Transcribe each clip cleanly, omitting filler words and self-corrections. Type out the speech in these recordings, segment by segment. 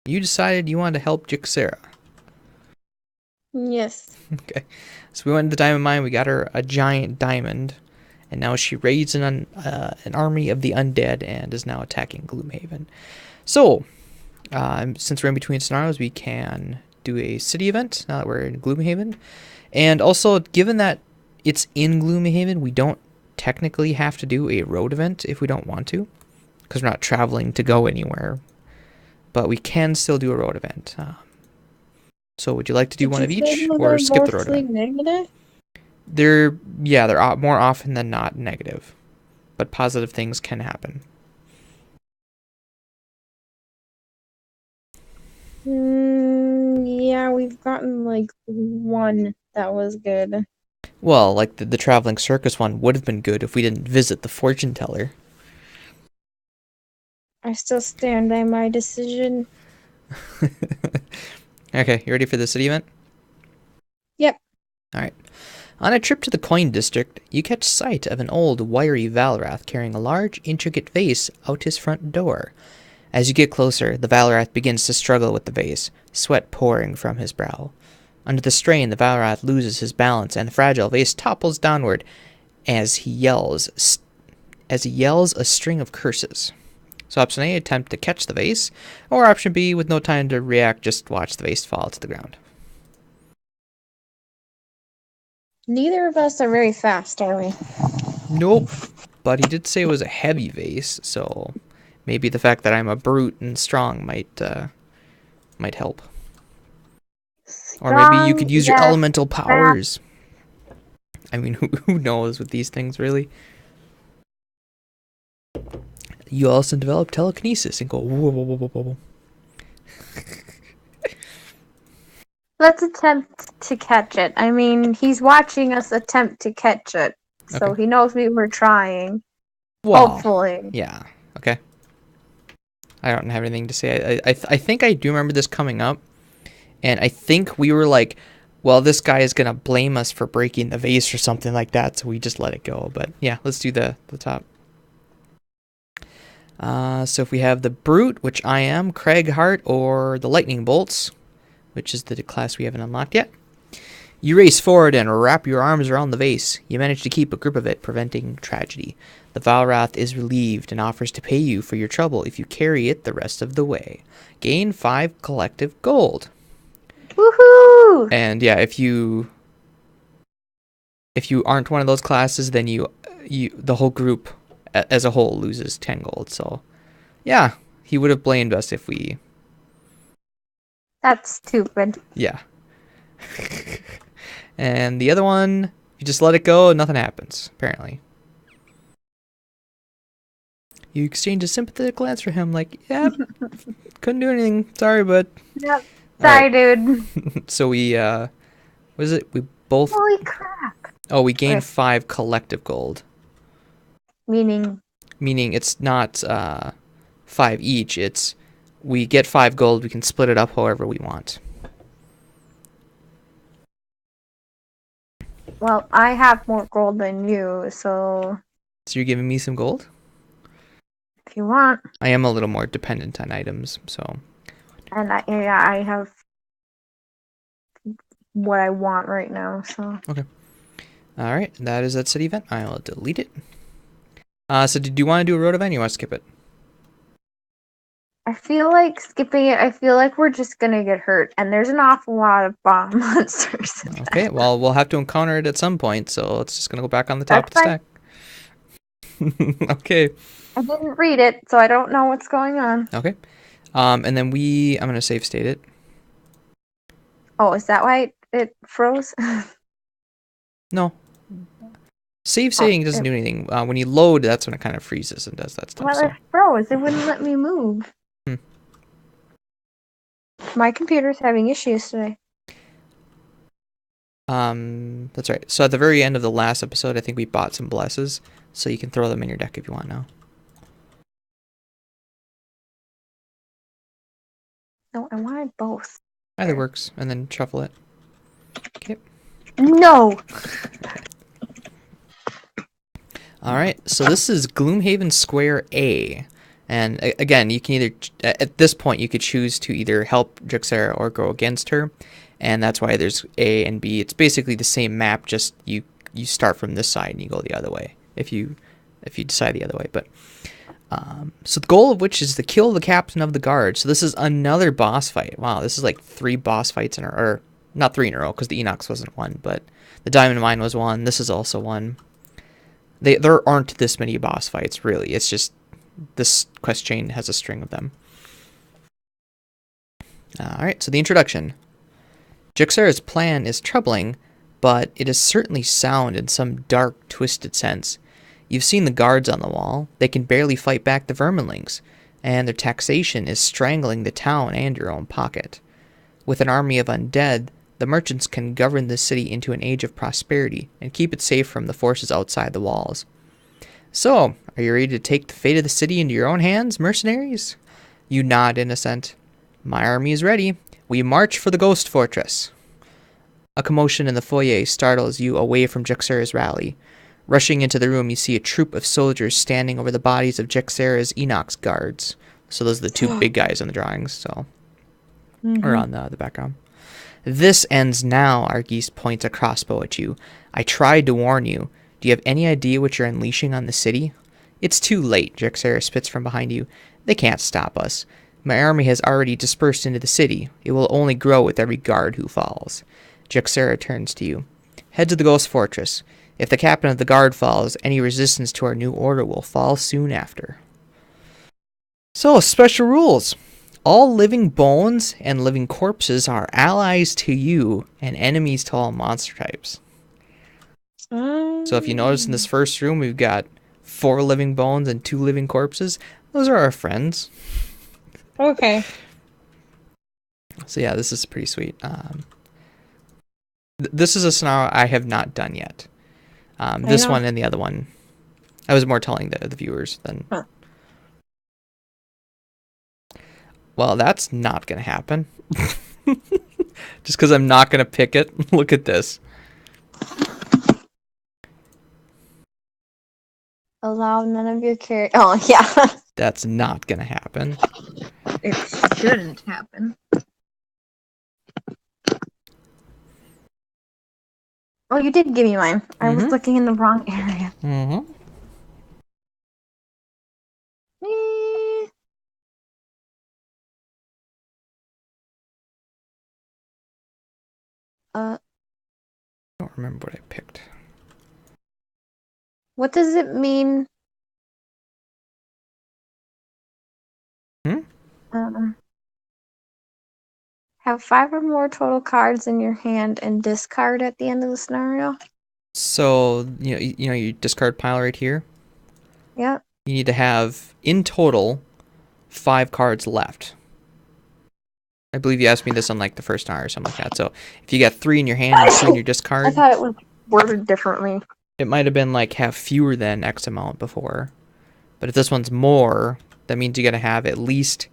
You decided you wanted to help Jekserah. Yes. Okay. So we went to the diamond mine. We got her a giant diamond. And now she raids an army of the undead and is now attacking Gloomhaven. So, since we're in between scenarios, we can do a city event now that we're in Gloomhaven. And also, given that it's in Gloomhaven, we don't technically have to do a road event if we don't want to, because we're not traveling to go anywhere. But we can still do a road event. So would you like to do Did one you of say each, or they're skip the road mostly event? negative? They're more often than not negative, but positive things can happen. Yeah, we've gotten like one that was good. Well, like the traveling circus one would have been good if we didn't visit the fortune teller. I still stand by my decision. Okay, you ready for the city event? Yep. All right. On a trip to the coin district, you catch sight of an old, wiry Valrath carrying a large, intricate vase out his front door. As you get closer, the Valrath begins to struggle with the vase, sweat pouring from his brow. Under the strain, the Valrath loses his balance, and the fragile vase topples downward as he yells a string of curses. So option A, attempt to catch the vase, or option B, with no time to react, just watch the vase fall to the ground. Neither of us are very fast, are we? Nope. But he did say it was a heavy vase, so maybe the fact that I'm a brute and strong might help. Or maybe you could Strong, use your yes. elemental Fast. powers. I mean, who knows with these things, really? You also develop telekinesis and go whoa, whoa, whoa, whoa, whoa. Let's attempt to catch it. I mean, he's watching us attempt to catch it, so Okay. he knows we were trying. Well, Hopefully. yeah. Okay. I don't have anything to say. I think I do remember this coming up, and I think we were like, well, this guy is gonna blame us for breaking the vase or something like that, so we just let it go. But yeah, let's do the top. So if we have the Brute, which I am, Craig Hart, or the Lightning Bolts, which is the class we haven't unlocked yet. You race forward and wrap your arms around the vase. You manage to keep a grip of it, preventing tragedy. The Valrath is relieved and offers to pay you for your trouble if you carry it the rest of the way. Gain 5 collective gold. Woohoo! And yeah, if you aren't one of those classes, then the whole group as a whole loses 10 gold. So yeah, he would have blamed us if we. That's stupid. Yeah. And the other one, you just let it go and nothing happens, apparently. You exchange a sympathetic glance for him, like, yep, couldn't do anything. Sorry, bud. Yep. Sorry, dude. So we, what is it? We both. Holy crap. Oh, we gained Okay. 5 collective gold. Meaning It's not 5 each. It's we get 5 gold. We can split it up however we want. well, I have more gold than you, so So you're giving me some gold? if you want. I am a little more dependent on items, so. And I have what I want right now, so. Okay. All right, that is that city event. I'll delete it. So did you want to do a road event or you want to skip it? I feel like skipping it, I feel like we're just gonna get hurt, and there's an awful lot of bomb monsters. Okay, well, we'll have to encounter it at some point, so it's just going to go back on the top That's of the stack. Okay. I didn't read it, so I don't know what's going on. Okay. And then I'm going to save state it. Oh, is that why it froze? No. Save stating doesn't do anything. When you load, that's when it kind of freezes and does that stuff. Well, So. it froze. It wouldn't let me move. My computer's having issues today. That's right. So at the very end of the last episode, I think we bought some blesses, so you can throw them in your deck if you want now. No, I wanted both. Either works, and then shuffle it. Okay. No! Alright, so this is Gloomhaven Square A, And again, you can either, at this point, you could choose to either help Jekserah or go against her. And that's why there's A and B. It's basically the same map, just you start from this side and you go the other way if you decide the other way. But so the goal of which is to kill the captain of the guard. So this is another boss fight. Wow, this is like 3 boss fights in a row. Or not 3 in a row because the Enox wasn't one, but the Diamond Mine was one. This is also one. There aren't this many boss fights, really. It's just this quest chain has a string of them. Alright, so the introduction. Jekserah's plan is troubling, but it is certainly sound in some dark, twisted sense. You've seen the guards on the wall. They can barely fight back the verminlings, and their taxation is strangling the town and your own pocket. With an army of undead, the merchants can govern the city into an age of prosperity and keep it safe from the forces outside the walls. So, are you ready to take the fate of the city into your own hands, mercenaries? You nod in assent. My army is ready. We march for the Ghost Fortress. A commotion in the foyer startles you away from Jekserah's rally. Rushing into the room, you see a troop of soldiers standing over the bodies of Jekserah's Enox guards. So those are the 2 big guys on the drawings, so or on the background. This ends now, Argeist points a crossbow at you. I tried to warn you. Do you have any idea what you're unleashing on the city? It's too late, Jekserah spits from behind you. They can't stop us. My army has already dispersed into the city. It will only grow with every guard who falls. Jekserah turns to you. Head to the Ghost Fortress. If the captain of the guard falls, any resistance to our new order will fall soon after. So, special rules. All living bones and living corpses are allies to you and enemies to all monster types. So if you notice in this first room, we've got 4 living bones and 2 living corpses. Those are our friends. Okay. So yeah, this is pretty sweet. This is a scenario I have not done yet. This one and the other one, I was more telling the viewers than... Huh. Well, that's not going to happen. Just because I'm not going to pick it. Look at this. Allow none of your characters. Oh, yeah. That's not going to happen. It shouldn't happen. Oh, you did give me mine. I was looking in the wrong area. I don't remember what I picked. What does it mean? Have 5 or more total cards in your hand and discard at the end of the scenario. So, you know your discard pile right here? Yep. You need to have, in total, 5 cards left. I believe you asked me this on like the first hour or something like that. So, if you got 3 in your hand and 2 in your discard... I thought it was worded differently. It might have been like have fewer than X amount before. But if this one's more, that means you gotta have at least...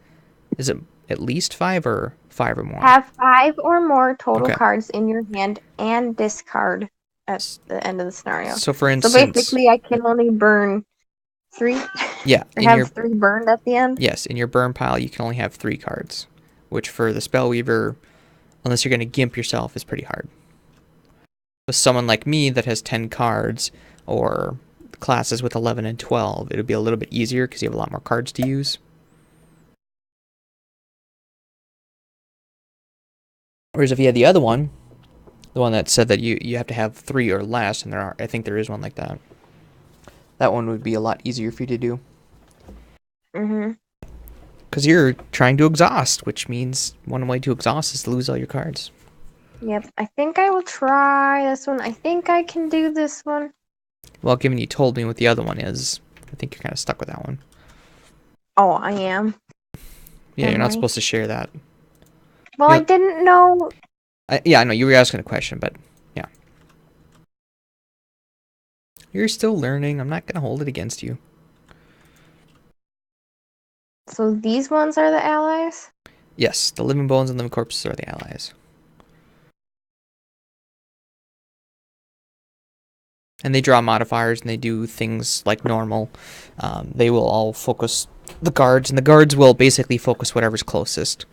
Is it at least 5 or 5 or more? Have 5 or more total cards in your hand and discard at the end of the scenario. So for instance... So basically I can only burn 3? Yeah. Or have 3 burned at the end? Yes, in your burn pile you can only have 3 cards. Which for the Spellweaver, unless you're gonna gimp yourself, is pretty hard. With someone like me that has 10 cards, or classes with 11 and 12, it would be a little bit easier because you have a lot more cards to use. Whereas if you had the other one, the one that said that you have to have 3 or less, and I think there is one like that. That one would be a lot easier for you to do. Because you're trying to exhaust, which means one way to exhaust is to lose all your cards. Yep, I think I will try this one. I think I can do this one. Well, given you told me what the other one is, I think you're kind of stuck with that one. Oh, I am. Yeah, you're not supposed to share that. Well, I didn't know. Yeah, I know. You were asking a question, but yeah. You're still learning. I'm not going to hold it against you. So these ones are the allies? Yes, the living bones and living corpses are the allies. And they draw modifiers and they do things like normal. They will all focus the guards, and the guards will basically focus whatever's closest.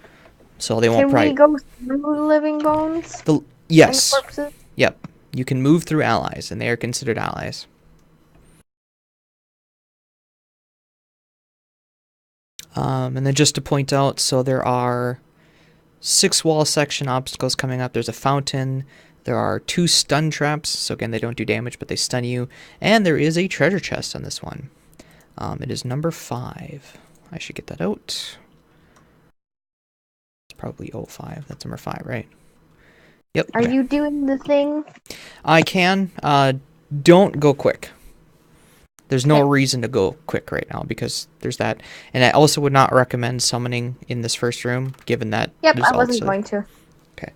So they won't Can we probably... go through the living bones? And the Yes. corpses? Yep. You can move through allies, and they are considered allies. And then just to point out, so there are 6 wall section obstacles coming up. There's a fountain. There are 2 stun traps. So again, they don't do damage, but they stun you. And there is a treasure chest on this one. It is number 5. I should get that out. It's probably 05. That's number 5, right? Yep. Are you doing the thing? I can. Don't go quick. There's no reason to go quick right now because there's that. And I also would not recommend summoning in this first room, given that. Yep, I wasn't going to. Okay.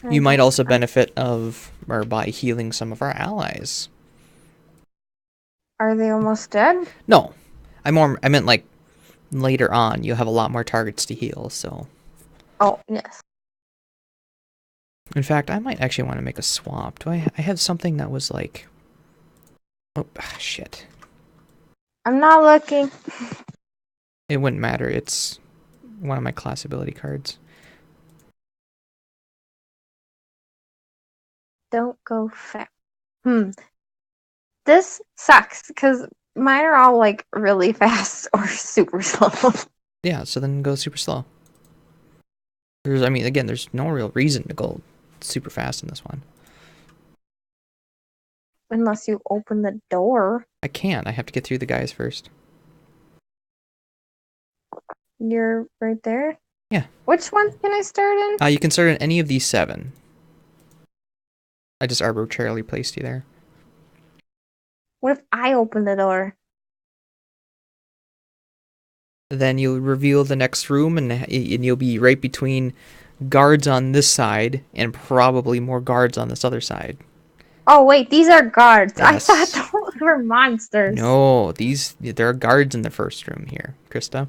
You might also benefit by healing some of our allies. Are they almost dead? No. I meant like later on you'll have a lot more targets to heal, so. Oh, yes. In fact, I might actually want to make a swap. I have something that was like... Oh, shit. I'm not looking. It wouldn't matter. It's one of my class ability cards. Don't go fast. This sucks, because mine are all, like, really fast or super slow. Yeah, so then go super slow. Again, there's no real reason to go super fast in this one. Unless you open the door. I can't. I have to get through the guys first. You're right there? Yeah. Which ones can I start in? You can start in any of these 7. I just arbitrarily placed you there. What if I open the door? Then you'll reveal the next room, and you'll be right between guards on this side and probably more guards on this other side. Oh wait, these are guards. Yes. I thought those were monsters. No, there are guards in the first room here, Krista.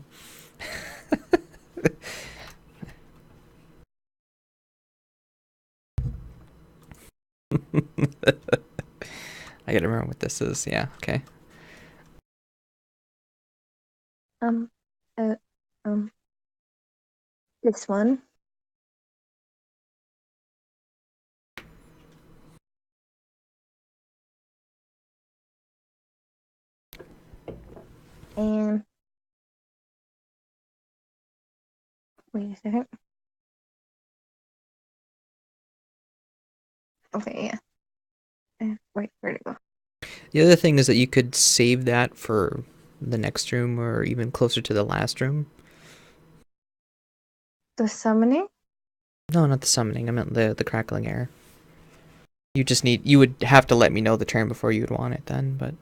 I gotta remember what this is. Yeah, okay. This one. And wait a second. Okay, yeah. Wait, where'd it go? The other thing is that you could save that for the next room or even closer to the last room. The summoning? No, not the summoning. I meant the crackling air. You would have to let me know the turn before you would want it then, but...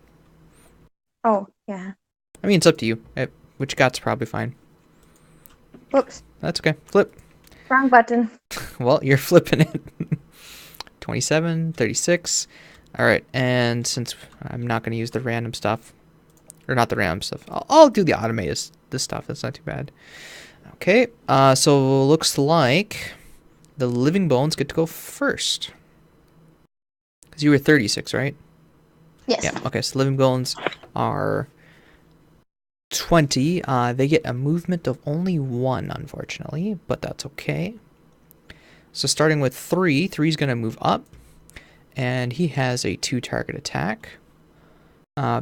Oh, yeah. I mean, it's up to you. Which got's probably fine. Whoops. That's okay. Flip. Wrong button. Well, you're flipping it. 27, 36. Alright, and since I'm not going to use the random stuff, or not the random stuff, I'll do the automated this stuff. That's not too bad. Okay, so looks like the living bones get to go first. Because you were 36, right? Yes. Yeah, okay, so living bones are 20. They get a movement of only 1, unfortunately, but that's okay. So starting with 3, 3's going to move up, and he has a 2-target attack.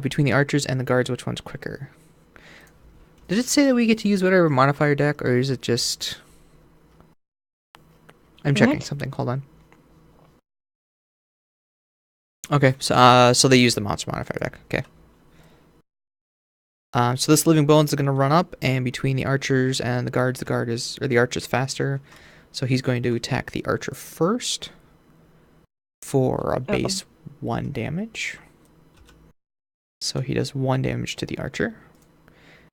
Between the archers and the guards, which one's quicker? Did it say that we get to use whatever modifier deck, or is it just... I'm checking something, hold on. Okay, so they use the monster modifier deck, okay. So this living bones is going to run up, and between the archers and the guards, the archer's faster. So he's going to attack the archer first for a base 1 damage. So he does 1 damage to the archer.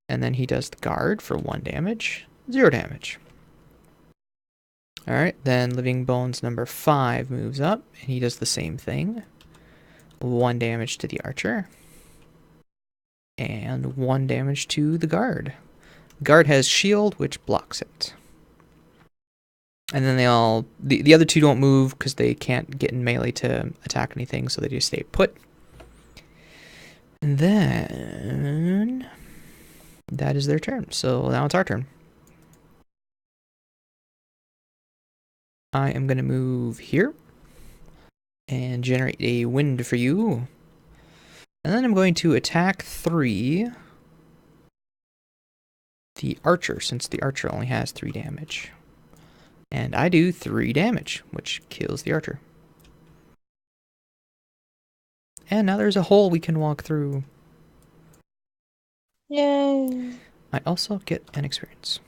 And then he does the guard for 1 damage, 0 damage. Alright, then living bones number 5 moves up, and he does the same thing. 1 damage to the archer. And 1 damage to the guard. The guard has shield, which blocks it. And then the other 2 don't move because they can't get in melee to attack anything, so they just stay put. And then that is their turn. So now it's our turn. I am going to move here and generate a wind for you. And then I'm going to attack 3 the archer, since the archer only has 3 damage. And I do 3 damage, which kills the archer. And now there's a hole we can walk through. Yay. I also get an experience.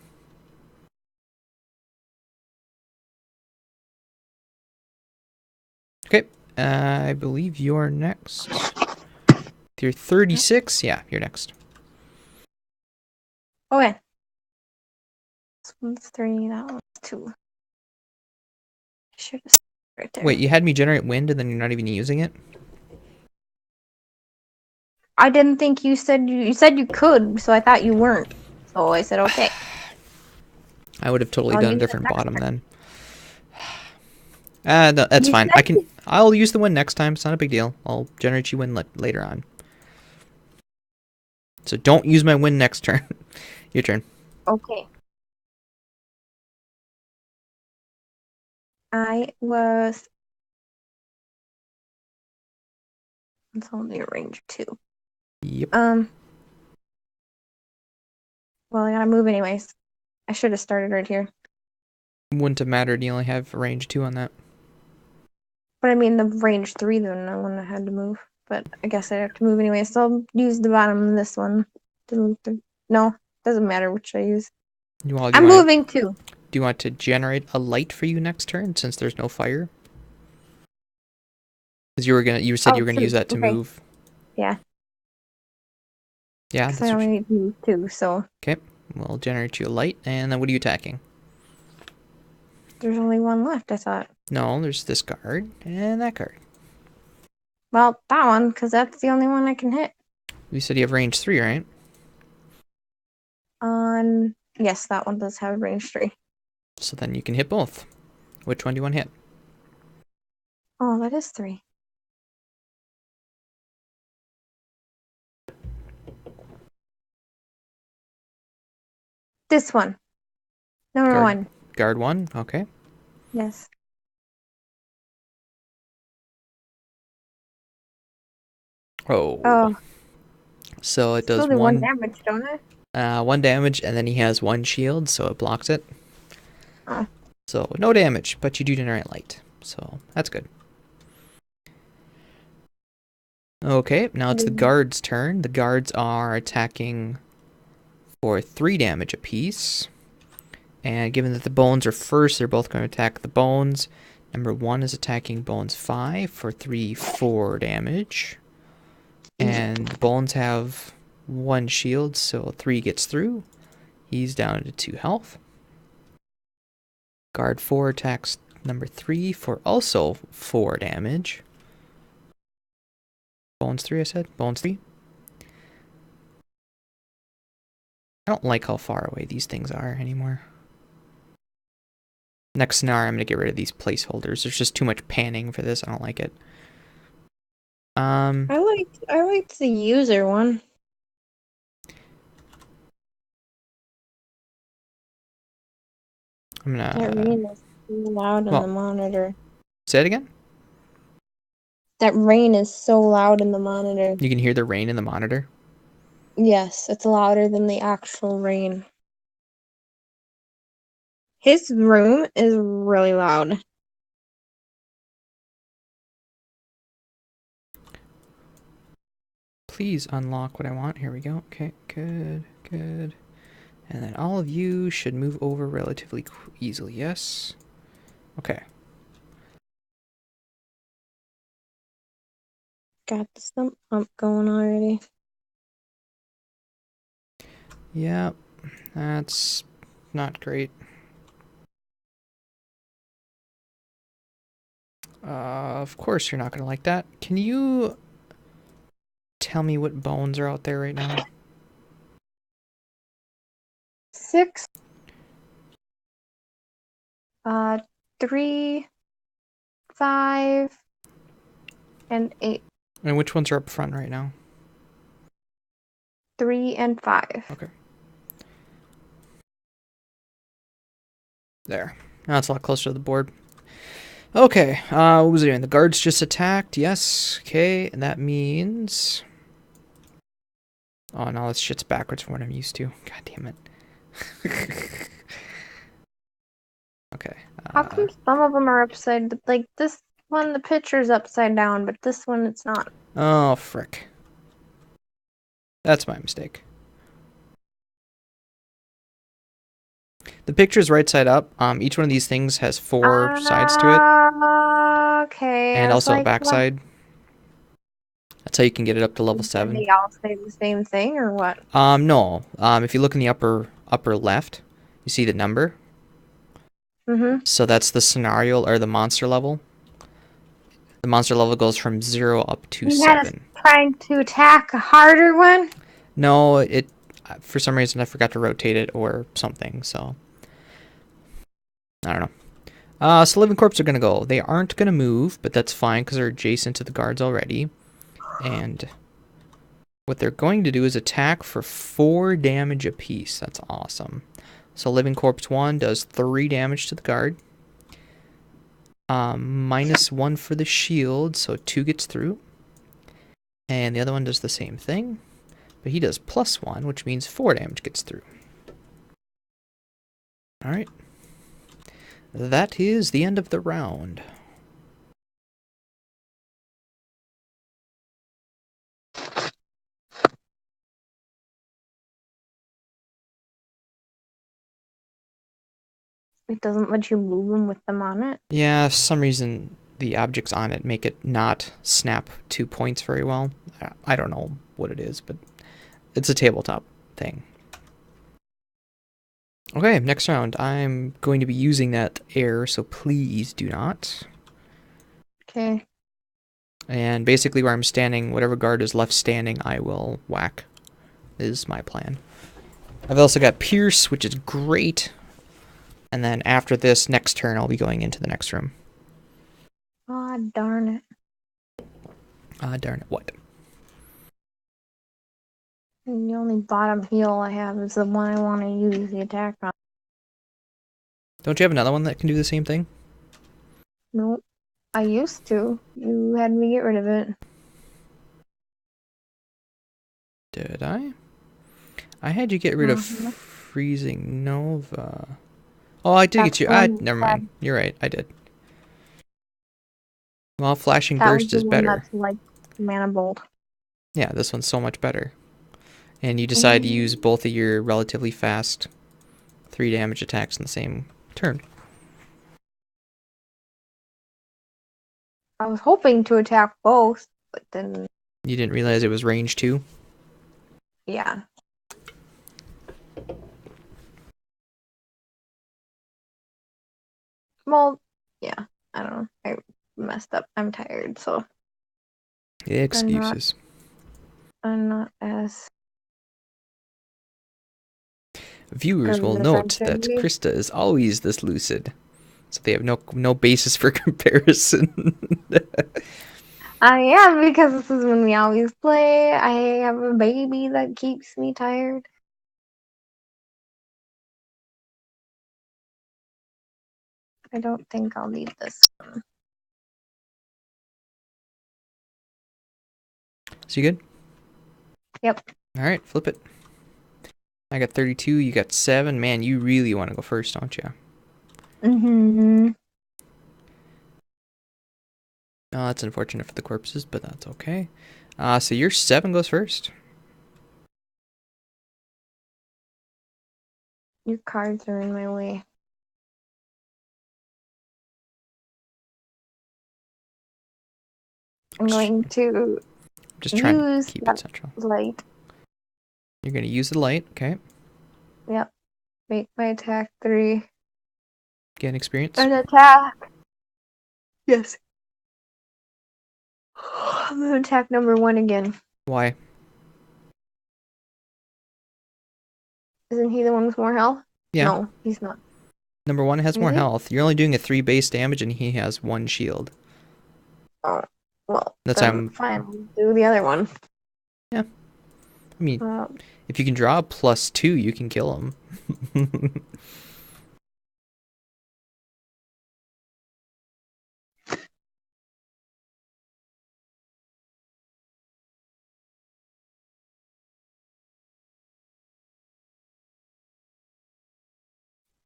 Okay, I believe you're next. You're 36? Yeah, you're next. Okay. This one's 3, that one's 2. I should have right there. Wait, you had me generate wind and then you're not even using it? I didn't think you said you could, so I thought you weren't. So I said okay. I would have totally I'll done a use it different next bottom time. then. No, that's You fine. said I'll use the wind next time. It's not a big deal. I'll generate you wind later on. So don't use my wind next turn. Your turn. okay. It's only a range 2. Yep. Well, I gotta move anyways. I should have started right here. Wouldn't have mattered. You only have range 2 on that. But I mean, the range 3, then I wouldn't have had to move. But I guess I have to move anyway, so I'll use the bottom of this one to move through. No, doesn't matter which I use. I'm moving too. Do you want to generate a light for you next turn since there's no fire? Because you said you were gonna use that to move. Yeah. Yeah. Because I only need to move 2, so. Okay, we'll generate you a light, and then what are you attacking? There's only one left, I thought. No, there's this card and that card. Well, that one, because that's the only one I can hit. You said you have range 3, right? Yes, that one does have range 3. So then you can hit both. Which one do you want to hit? Oh, that is 3. This one. Number 1. Guard 1, okay. Yes. Oh. So it does only 1 damage, don't it? 1 damage, and then he has 1 shield, so it blocks it. Oh. So no damage, but you do generate light. So that's good. Okay, now it's the guards' turn. The guards are attacking for 3 damage apiece. And given that the bones are first, they're both going to attack the bones. Number 1 is attacking bones 5 for 4 damage. And the bones have 1 shield, so 3 gets through. He's down to 2 health. Guard 4 attacks number 3 for also 4 damage. Bones 3, I said? Bones 3. I don't like how far away these things are anymore. Next scenario, I'm going to get rid of these placeholders. There's just too much panning for this. I don't like it. I liked the user one. I'm gonna. That rain is so loud in the monitor. Say it again? That rain is so loud in the monitor. You can hear the rain in the monitor? Yes, it's louder than the actual rain. His room is really loud. Please unlock what I want. Here we go. Okay, good, good. And then all of you should move over relatively easily, yes? Okay. Got the stump pump going already. Yep, that's not great. Of course you're not going to like that. Can you tell me what bones are out there right now? 6. 3, 5, and 8. And which ones are up front right now? 3 and 5. Okay. There. Now it's a lot closer to the board. Okay, what was it doing? The guards just attacked, yes. Okay, and that means... Oh, no, this shit's backwards from what I'm used to. God damn it. Okay. How come some of them are upside... Like, this one, the picture's upside down, but this one, it's not. Oh, frick. That's my mistake. The picture's right side up. Each one of these things has 4 sides to it. Okay. And also like, a backside. That's how you can get it up to level 7. They all say the same thing, or what? No. If you look in the upper left, you see the number. Mm-hmm. So that's the scenario or the monster level. The monster level goes from 0 up to 7. Trying to attack a harder one? No, it for some reason I forgot to rotate it or something, so I don't know. So living corpse are gonna go. They aren't gonna move, but that's fine because they're adjacent to the guards already. And what they're going to do is attack for 4 damage apiece. That's awesome. So living corpse 1 does 3 damage to the guard. -1 for the shield, so 2 gets through. And the other one does the same thing, but he does +1, which means 4 damage gets through. Alright. That is the end of the round. It doesn't let you move them with them on it? Yeah, for some reason the objects on it make it not snap 2 points very well. I don't know what it is, but it's a tabletop thing. Okay, next round. I'm going to be using that air, so please do not. Okay. And basically where I'm standing, whatever guard is left standing, I will whack, is my plan. I've also got Pierce, which is great. And then after this, next turn, I'll be going into the next room. Ah, darn it. Darn it, what? And the only bottom heal I have is the one I want to use the attack on. Don't you have another one that can do the same thing? Nope. I used to. You had me get rid of it. Did I? I had you get rid of Freezing Nova. Oh, I did get you. Never mind. You're right. I did. Well, Flashing Burst is better. That's like Mana Bolt. Yeah, this one's so much better. And you decide to use both of your relatively fast 3 damage attacks in the same turn. I was hoping to attack both, but then... You didn't realize it was range 2? Yeah. Well, yeah. I don't know. I messed up. I'm tired, so... Excuses. I'm not as... Viewers will note that Krista is always this lucid, so they have no basis for comparison. I am, because this is when we always play. I have a baby that keeps me tired. I don't think I'll need this one. So you good? Yep. Alright, flip it. I got 32, you got 7. Man, you really want to go first, don't you? Mm-hmm. Oh, that's unfortunate for the corpses, but that's okay. So your 7 goes first. Your cards are in my way. I'm going to just trying to use keep it central. Light. You're going to use the light, okay. Yep. Make my attack 3. Get experience. An attack. Yes. I'm going to attack number 1 again. Why? Isn't he the one with more health? Yeah. No, he's not. Number 1 has more health. You're only doing a 3 base damage and he has 1 shield. Oh, well, That's then fine. We'll do the other one. Yeah. I mean, Um, if you can draw a +2, you can kill him.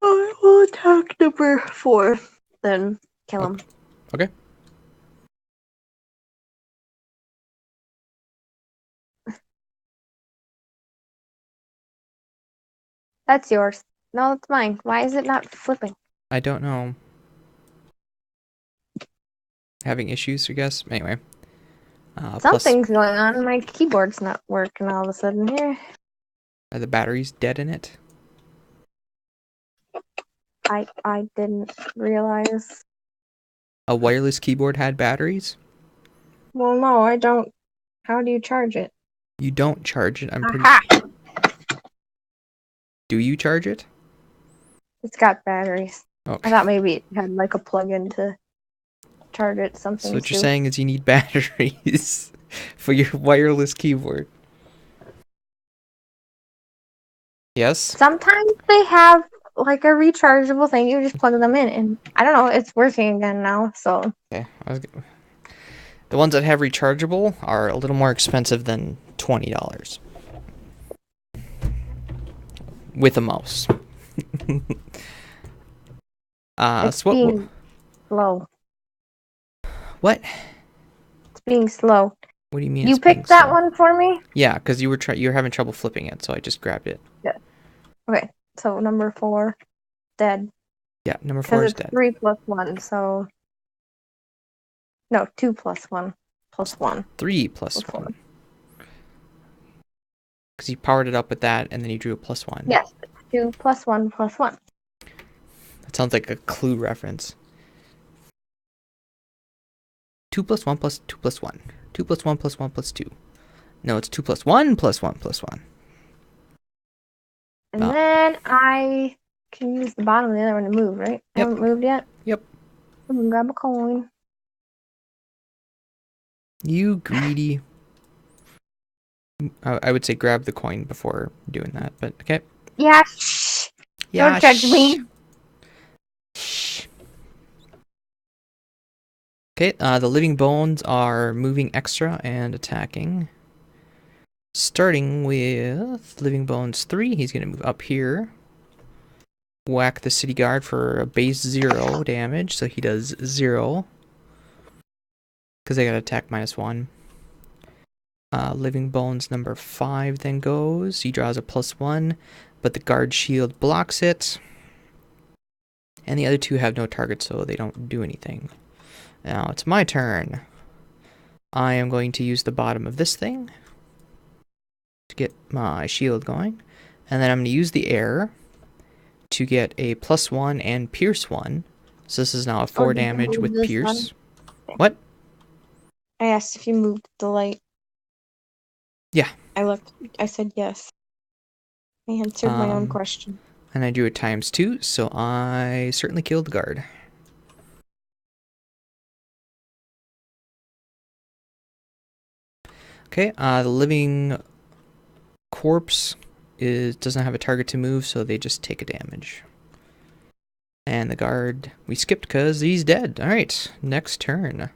I will attack number 4, then kill him. Okay. That's yours. No, it's mine. Why is it not flipping? I don't know. Having issues, I guess. Anyway. Something's going on. My keyboard's not working all of a sudden here. Are the batteries dead in it? I didn't realize. A wireless keyboard had batteries? Well, no, I don't. How do you charge it? You don't charge it, I'm pretty... Aha! Do you charge it? It's got batteries. Okay. I thought maybe it had like a plug-in to charge it. Something. So what you're saying is you need batteries for your wireless keyboard. Yes? Sometimes they have like a rechargeable thing. You just plug them in, and I don't know. It's working again now. So. Okay. The ones that have rechargeable are a little more expensive than $20. With a mouse. It's So being slow. what? It's being slow. What do you mean? You It's being picked that slow? one for me? Yeah, because you were having trouble flipping it, so I just grabbed it. Yeah. Okay, so number 4, dead. Yeah, number 4 Because is it's dead. 3 plus 1, so... No, 2 plus 1 plus 1. 3 plus 1. Because you powered it up with that, and then you drew a +1. Yes, 2 plus 1 plus 1. That sounds like a Clue reference. 2 plus 1 plus 2 plus 1. 2 plus 1 plus 1 plus 2. No, it's 2 plus 1 plus 1 plus 1. And then I can use the bottom of the other one to move, right? Yep. I haven't moved yet? Yep. I'm gonna grab a coin. You greedy. I would say grab the coin before doing that, but okay. Yeah, shh. Yeah, Don't judge me. Shh. Okay, the living bones are moving extra and attacking. Starting with living bones 3, he's going to move up here. Whack the city guard for a base 0 damage, so he does 0. Because they got attack -1. Living bones number 5 then goes. He draws a +1, but the guard shield blocks it. And the other 2 have no target, so they don't do anything. Now it's my turn. I am going to use the bottom of this thing to get my shield going. And then I'm going to use the air to get a +1 and pierce 1. So this is now a 4 damage with pierce. What? I asked if you moved the light. Yeah. I looked. I said yes. I answered my own question. And I drew a ×2, so I certainly killed the guard. Okay, the living corpse doesn't have a target to move, so they just take a damage. And the guard we skipped because he's dead. Alright, next turn.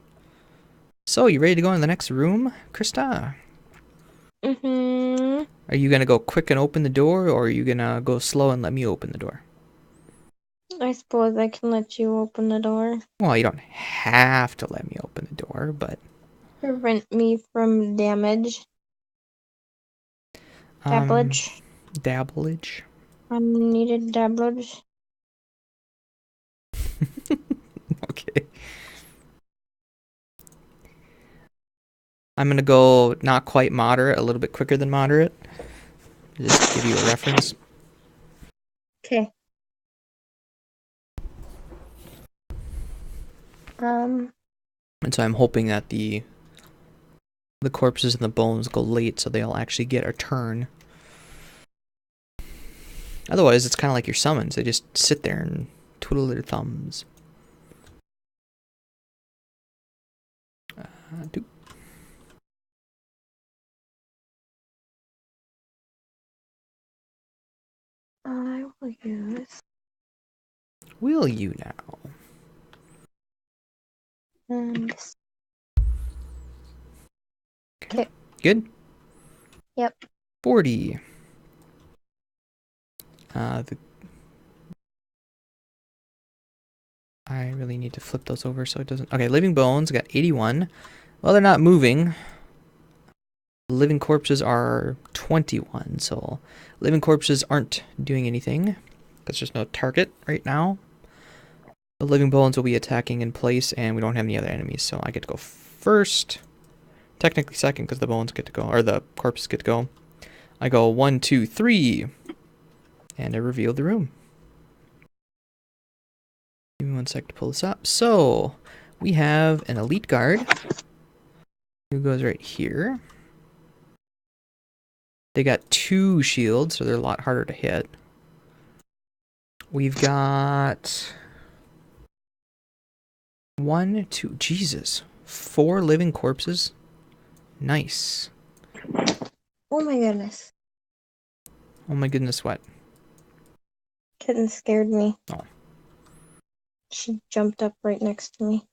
So, you ready to go in the next room, Krista? Mm-hmm. Are you gonna go quick and open the door, or are you gonna go slow and let me open the door? I suppose I can let you open the door. Well, you don't have to let me open the door, but... Prevent me from damage. Dabblage. Dabblage. Unneeded dabblage. Okay. I'm gonna go not quite moderate, a little bit quicker than moderate. Just to give you a reference. Okay. And so I'm hoping that the corpses and the bones go late so they'll actually get a turn. Otherwise, it's kind of like your summons. They just sit there and twiddle their thumbs. Yes. Will you now? And okay. Good. Yep. 40. I really need to flip those over so it doesn't... Okay, living bones got 81. Well, they're not moving. Living corpses are 21, so living corpses aren't doing anything. There's just no target right now. The living bones will be attacking in place, and we don't have any other enemies, so I get to go first. Technically second, because the bones get to go, or the corpses get to go. I go 1, 2, 3, and I reveal the room. Give me 1 sec to pull this up. So, we have an elite guard who goes right here. They got 2 shields, so they're a lot harder to hit. We've got 1, 2, Jesus, 4 living corpses. Nice. Oh my goodness. Oh my goodness, what? Kitten scared me. Oh. She jumped up right next to me.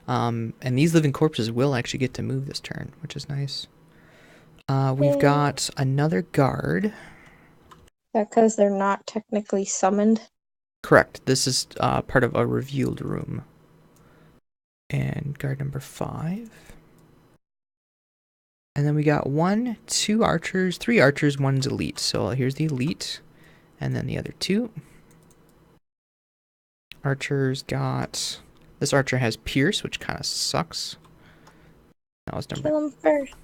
And these living corpses will actually get to move this turn, which is nice. We've got another guard. Is that because they're not technically summoned? Correct. This is part of a revealed room. And guard number 5. And then we got 1, 2 archers, 3 archers, 1's elite. So here's the elite. And then the other 2. Archers got... This archer has pierce, which kind of sucks. That was number... Kill him first.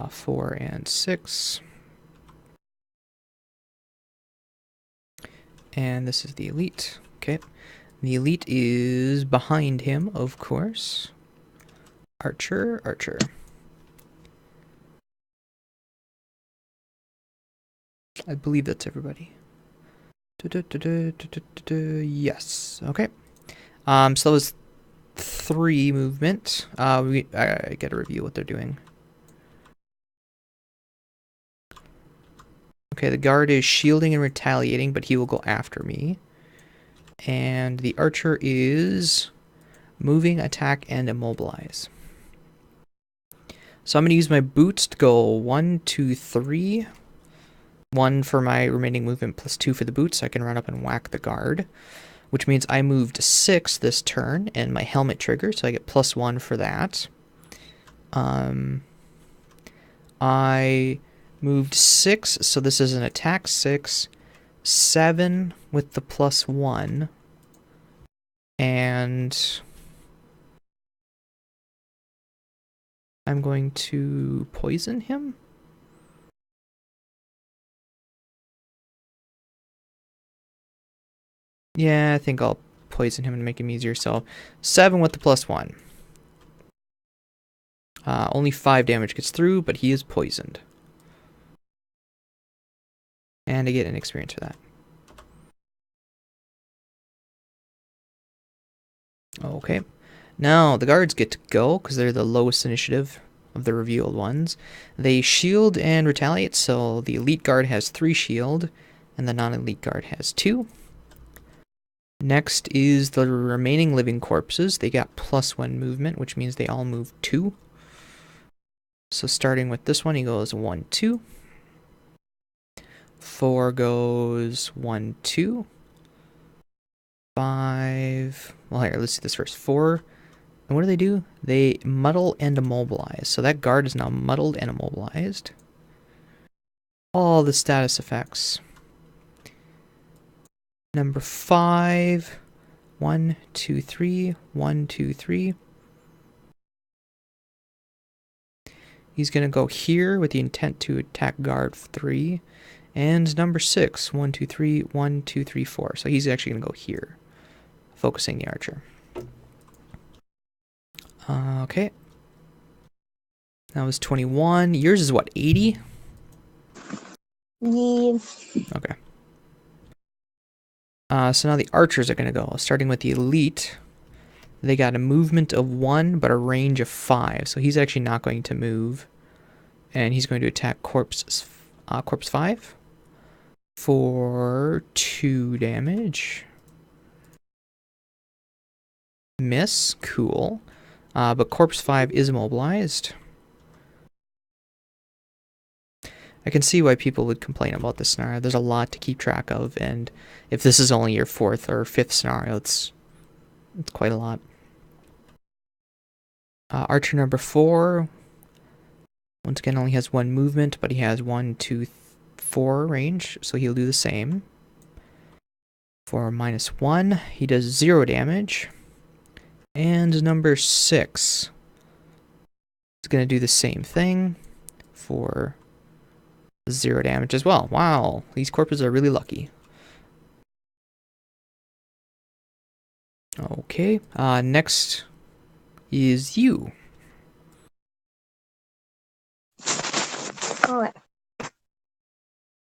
4 and 6. And this is the elite. Okay. The elite is behind him, of course. Archer, archer. I believe that's everybody. Yes. Okay. So that was 3 movement. I gotta review what they're doing. Okay, the guard is shielding and retaliating, but he will go after me. And the archer is moving, attack, and immobilize. So I'm going to use my boots to go 1, 2, 3. 1 for my remaining movement plus 2 for the boots, so I can run up and whack the guard. Which means I moved 6 this turn, and my helmet triggers, so I get plus 1 for that. I moved 6, so this is an attack 6. 7 with the plus 1. And I'm going to poison him. Yeah, I think I'll poison him and make him easier. So 7 with the plus 1. Only 5 damage gets through, but he is poisoned. And I get an experience for that. Okay. Now, the guards get to go, because they're the lowest initiative of the revealed ones. They shield and retaliate, so the elite guard has 3 shield, and the non-elite guard has 2. Next is the remaining living corpses. They got plus 1 movement, which means they all move 2. So starting with this one, he goes 1, 2. 4 goes 1, 2. 5. Well, here, let's see this first. 4. And what do? They muddle and immobilize. So that guard is now muddled and immobilized. All the status effects. Number 5. 1, 2, 3. 1, 2, 3. He's going to go here with the intent to attack guard 3. And number 6. 1, 2, 3. 1, 2, 3, 4. So he's actually going to go here, focusing the archer. Okay. That was 21. Yours is what, 80? Yeah. Okay. So now the archers are going to go. Starting with the elite. They got a movement of 1, but a range of 5. So he's actually not going to move. And he's going to attack corpse Corpse 5 for 2 damage. Miss, cool. But Corpse 5 is immobilized. I can see why people would complain about this scenario. There's a lot to keep track of, and if this is only your 4th or 5th scenario, it's quite a lot. Archer number 4, once again, only has 1 movement, but he has 1, 2, 4 range, so he'll do the same. For -1, he does 0 damage. And number 6 is going to do the same thing for 0 damage as well. Wow, these corpses are really lucky. Okay, next is you. Alright.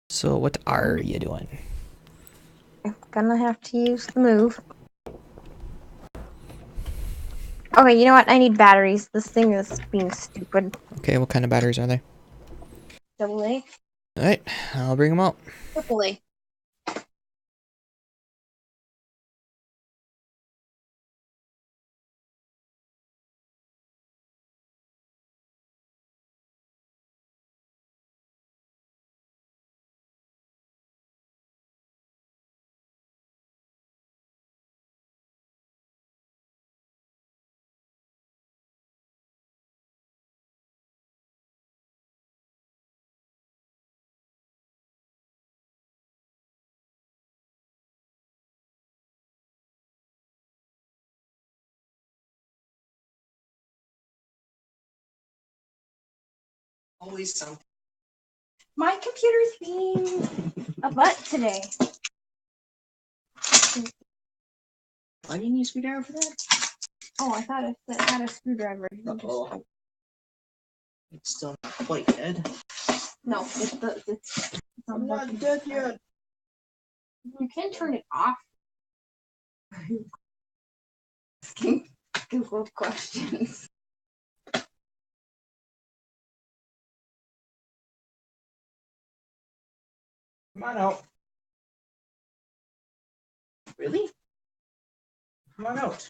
So what are you doing? I'm gonna have to use the move. Okay, you know what? I need batteries. This thing is being stupid. Okay, what kind of batteries are they? AA. Alright, I'll bring them out. AAA. Always something. My computer's being a butt today. Why didn't you screwdriver for that? Oh, I thought it had a screwdriver. Uh-oh. It's still not quite dead. No, it's I'm not dead yet. You can turn it off. Asking Google questions. Come on out. Really? Come on out.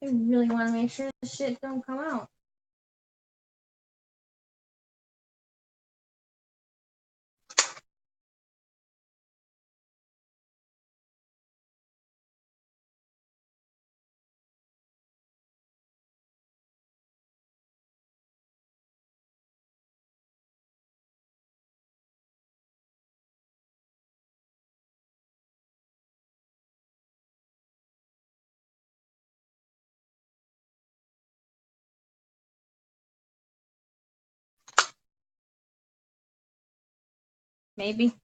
I really want to make sure this shit don't come out. Maybe.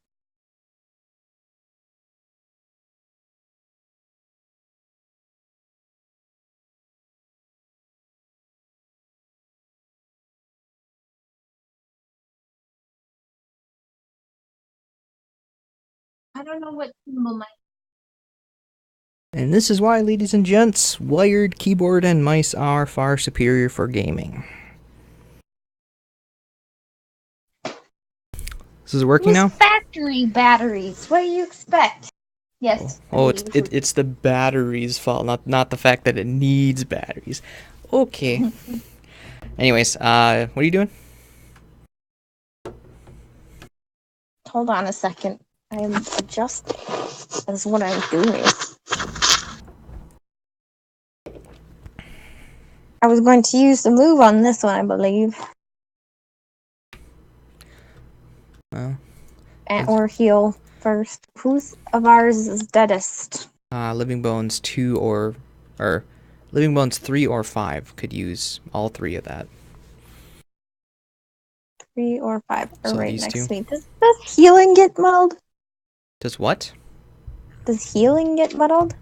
I don't know what symbol my. And this is why, ladies and gents, wired keyboard and mice are far superior for gaming. This is working now? Factory batteries. What do you expect? Yes. Oh, it's the battery's fault, not the fact that it needs batteries. Okay. Anyways, what are you doing? Hold on a second. I am adjusting. That's what I'm doing. I was going to use the move on this one, I believe. Well, Or heal first. Whose of ours is deadest? Living Bones 2 or Living Bones 3 or 5 could use all 3 of that. 3 or 5 are So right these next two. to me. Does healing get muddled? Does what? Does healing get muddled?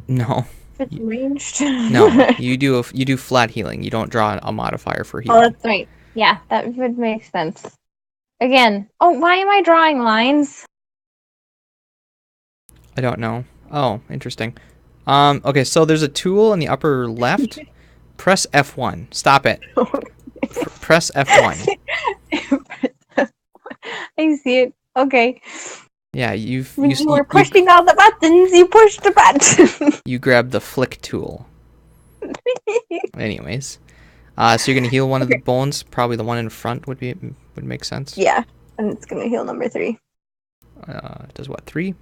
No. If it's ranged? No, you do flat healing. You don't draw a modifier for healing. Oh, that's right. Yeah, that would make sense. Again, oh, why am I drawing lines? I don't know. Oh, interesting. Okay, so there's a tool in the upper left. Press F1. Stop it. Press F1. I see it. Okay. Yeah, You were pushing all the buttons. You pushed the button. You grabbed the flick tool. Anyways, so you're gonna heal one of the bones. Probably the one in front would make sense. Yeah, and it's gonna heal number 3. Does what, 3?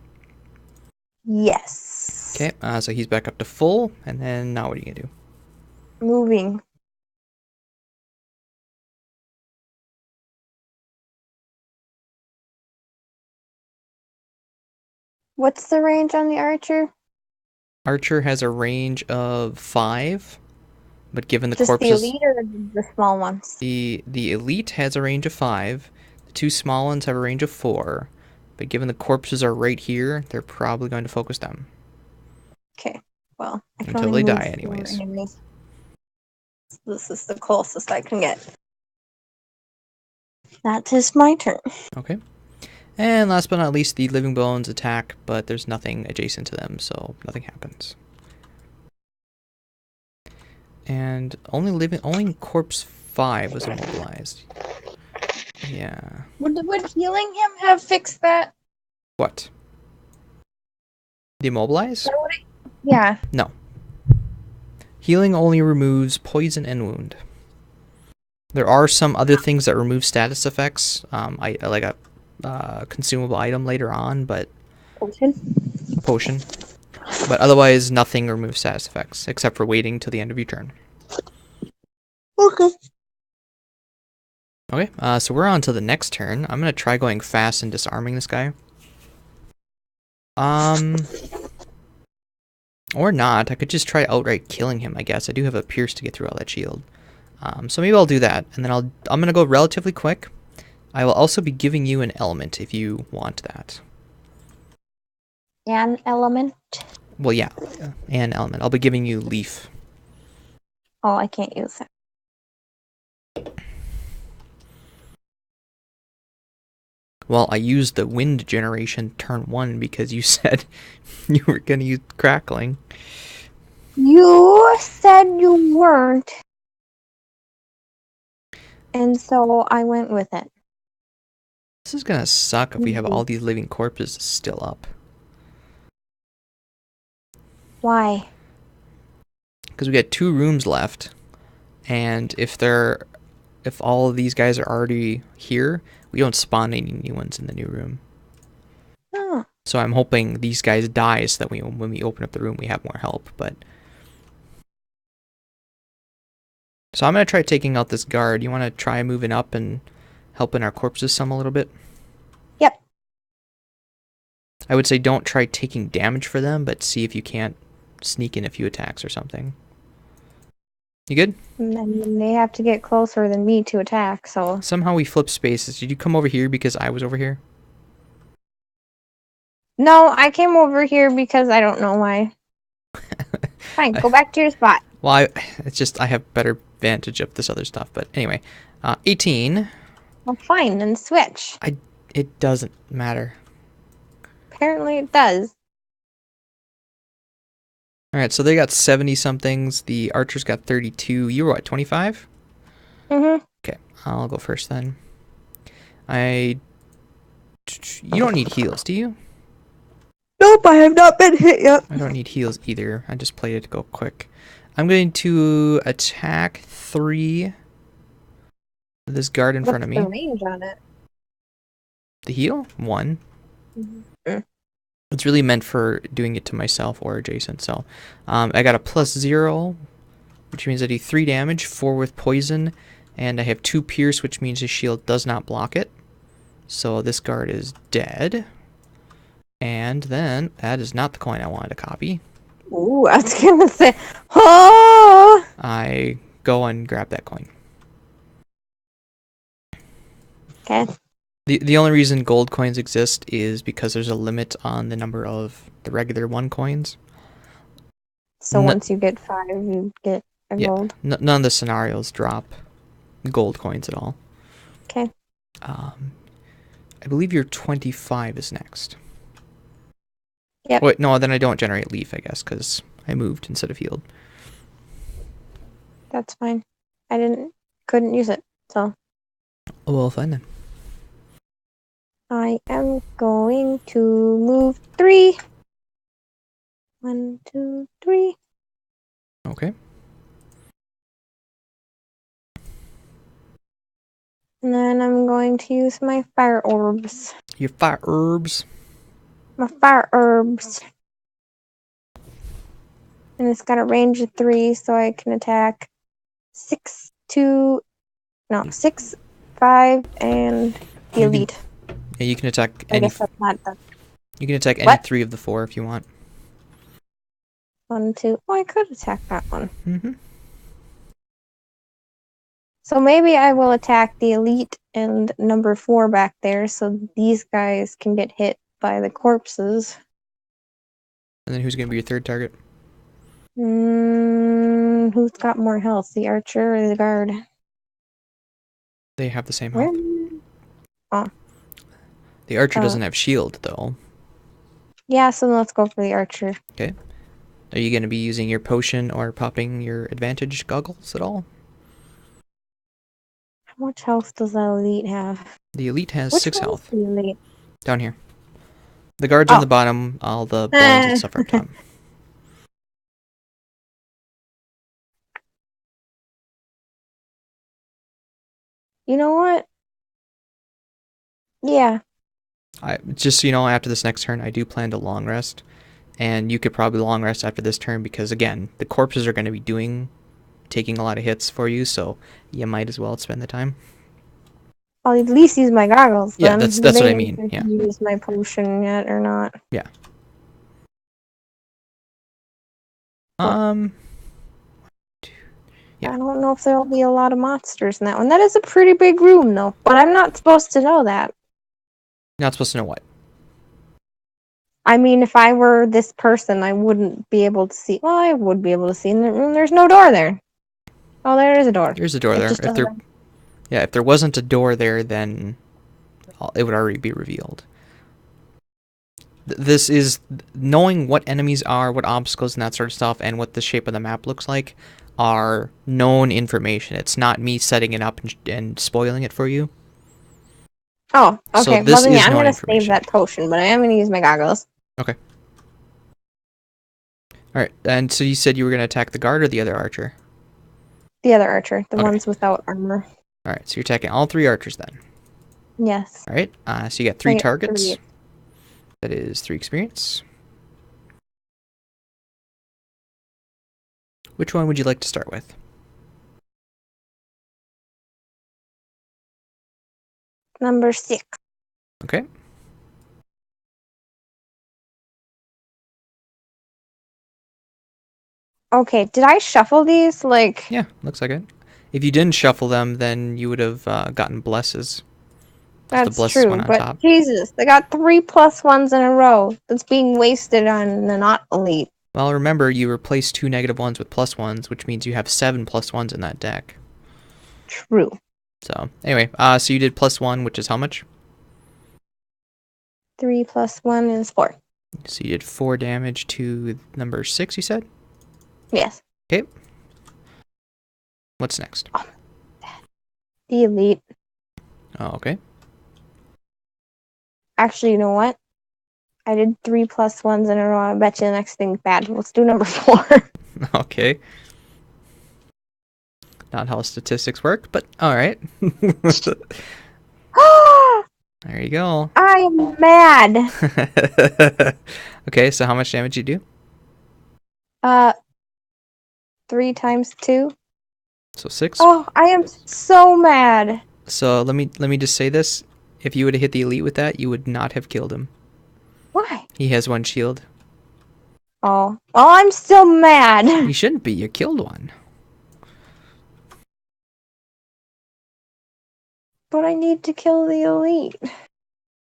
Yes. Okay. So he's back up to full, and then now what are you gonna do? Moving. What's the range on the archer? Archer has a range of 5, but given the Just corpses, the elite or the small ones? the elite has a range of 5. The 2 small ones have a range of 4, but given the corpses are right here, they're probably going to focus them. Okay. Well, I can until only they move die, anyways. This is the closest I can get. That is my turn. Okay. And last but not least, the living bones attack, but there's nothing adjacent to them, so nothing happens. And only corpse 5 was immobilized. Yeah. Would healing him have fixed that? What? Demobilize? Yeah. No. Healing only removes poison and wound. There are some other things that remove status effects. I like a consumable item later on, but potion. But otherwise, nothing removes status effects except for waiting till the end of your turn. Okay. Okay, so we're on to the next turn. I'm gonna try going fast and disarming this guy. Or not. I could just try outright killing him, I guess. I do have a pierce to get through all that shield. So maybe I'll do that, and then I'm gonna go relatively quick. I will also be giving you an element if you want that. An element? Well, yeah, an element. I'll be giving you leaf. Oh, I can't use that. Well, I used the wind generation turn 1 because you said you were gonna use crackling. You said you weren't. And so I went with it. This is gonna suck if we have all these living corpses still up. Why? Because we got 2 rooms left, and if all of these guys are already here, we don't spawn any new ones in the new room. Oh. So I'm hoping these guys die so that when we open up the room, we have more help. But so I'm gonna try taking out this guard. You want to try moving up and helping our corpses some a little bit? Yep. I would say don't try taking damage for them, but see if you can't sneak in a few attacks or something. You good? And they have to get closer than me to attack, so... Somehow we flip spaces. Did you come over here because I was over here? No, I came over here because I don't know why. Fine, go back to your spot. Well, it's just I have better vantage of this other stuff. But anyway, 18. Well, fine, then switch. It doesn't matter. Apparently it does. Alright, so they got 70-somethings. The archers got 32. You were what, 25? Mm-hmm. Okay, I'll go first then. You don't need heals, do you? Nope, I have not been hit yet. I don't need heals either. I just played it to go quick. I'm going to attack 3. This guard in front of me. What's the range on it? The heal? 1. Mm-hmm. It's really meant for doing it to myself or adjacent. So I got a +0, which means I do 3 damage, 4 with poison, and I have 2 pierce, which means his shield does not block it. So this guard is dead. And then, that is not the coin I wanted to copy. Ooh, I was gonna say, oh! I go and grab that coin. Okay. The only reason gold coins exist is because there's a limit on the number of the regular 1 coins. So once you get 5, you get a gold? None of the scenarios drop gold coins at all. Okay. I believe your 25 is next. Yep. Wait, no, then I don't generate leaf, I guess, because I moved instead of healed. That's fine. Couldn't use it, so. Oh, well, fine then. I am going to move 3. 1, 2, 3. Okay. And then I'm going to use my fire orbs. Your fire herbs. My fire herbs. And it's got a range of 3, so I can attack 6, 5, and the elite. Yeah, you can attack I any. guess that's not that. You can attack any What? 3 of the 4 if you want. 1, 2. Oh, I could attack that one. Mm-hmm. So maybe I will attack the elite and number 4 back there, so these guys can get hit by the corpses. And then who's going to be your third target? Who's got more health, the archer or the guard? They have the same health. Oh. The archer doesn't have shield, though. Yeah, so let's go for the archer. Okay. Are you going to be using your potion or popping your advantage goggles at all? How much health does the elite have? The elite has Which 6 one is health. the elite? Down here. The guard's on the bottom, all the bones and stuff are up top. You know what? Yeah. Just so you know, after this next turn, I do plan to long rest. And you could probably long rest after this turn because, again, the corpses are going to be taking a lot of hits for you, so you might as well spend the time. I'll at least use my goggles. Yeah, then. that's what I mean. Yeah. Use my potion yet or not? Yeah. Yeah. I don't know if there'll be a lot of monsters in that one. That is a pretty big room, though. But I'm not supposed to know that. You're not supposed to know what? I mean, if I were this person, I wouldn't be able to see. Well, I would be able to see in the room. There's no door there. Oh, there is a door. There's a door there. If there wasn't a door there, then it would already be revealed. This is knowing what enemies are, what obstacles and that sort of stuff, and what the shape of the map looks like are known information. It's not me setting it up and spoiling it for you. Oh, okay. So this well, then, is I'm known going to save information. that potion, but I am going to use my goggles. Okay. Alright, and so you said you were going to attack the guard or the other archer? The other archer, the Okay. ones without armor. Alright, so you're attacking all 3 archers then. Yes. Alright, so you got 3 I get targets. 3. That is 3 experience. Which one would you like to start with? Number 6. Okay. Okay, did I shuffle these? Like, Yeah, looks like it. If you didn't shuffle them, then you would have gotten blesses. that's the blesses true, one on but top. Jesus, they got 3 +1s in a row. That's being wasted on the not elite. Well, remember, you replace 2 -1s with +1s, which means you have 7 +1s in that deck. True. So, anyway, so you did +1, which is how much? 3 + 1 is 4. So you did 4 damage to number 6, you said? Yes. Okay. What's next? The elite. Oh, okay. Actually, you know what? I did 3 +1s in a row. I bet you the next thing's bad. Let's do number 4. Okay. Not how statistics work, but alright. There you go. I am mad. Okay, so how much damage you do? 3 times 2. So 6. Oh, I am so mad. So let me just say this. If you would have hit the elite with that, you would not have killed him. Why? He has 1 shield. Oh, well, I'm still mad. You shouldn't be. You killed one. But I need to kill the elite.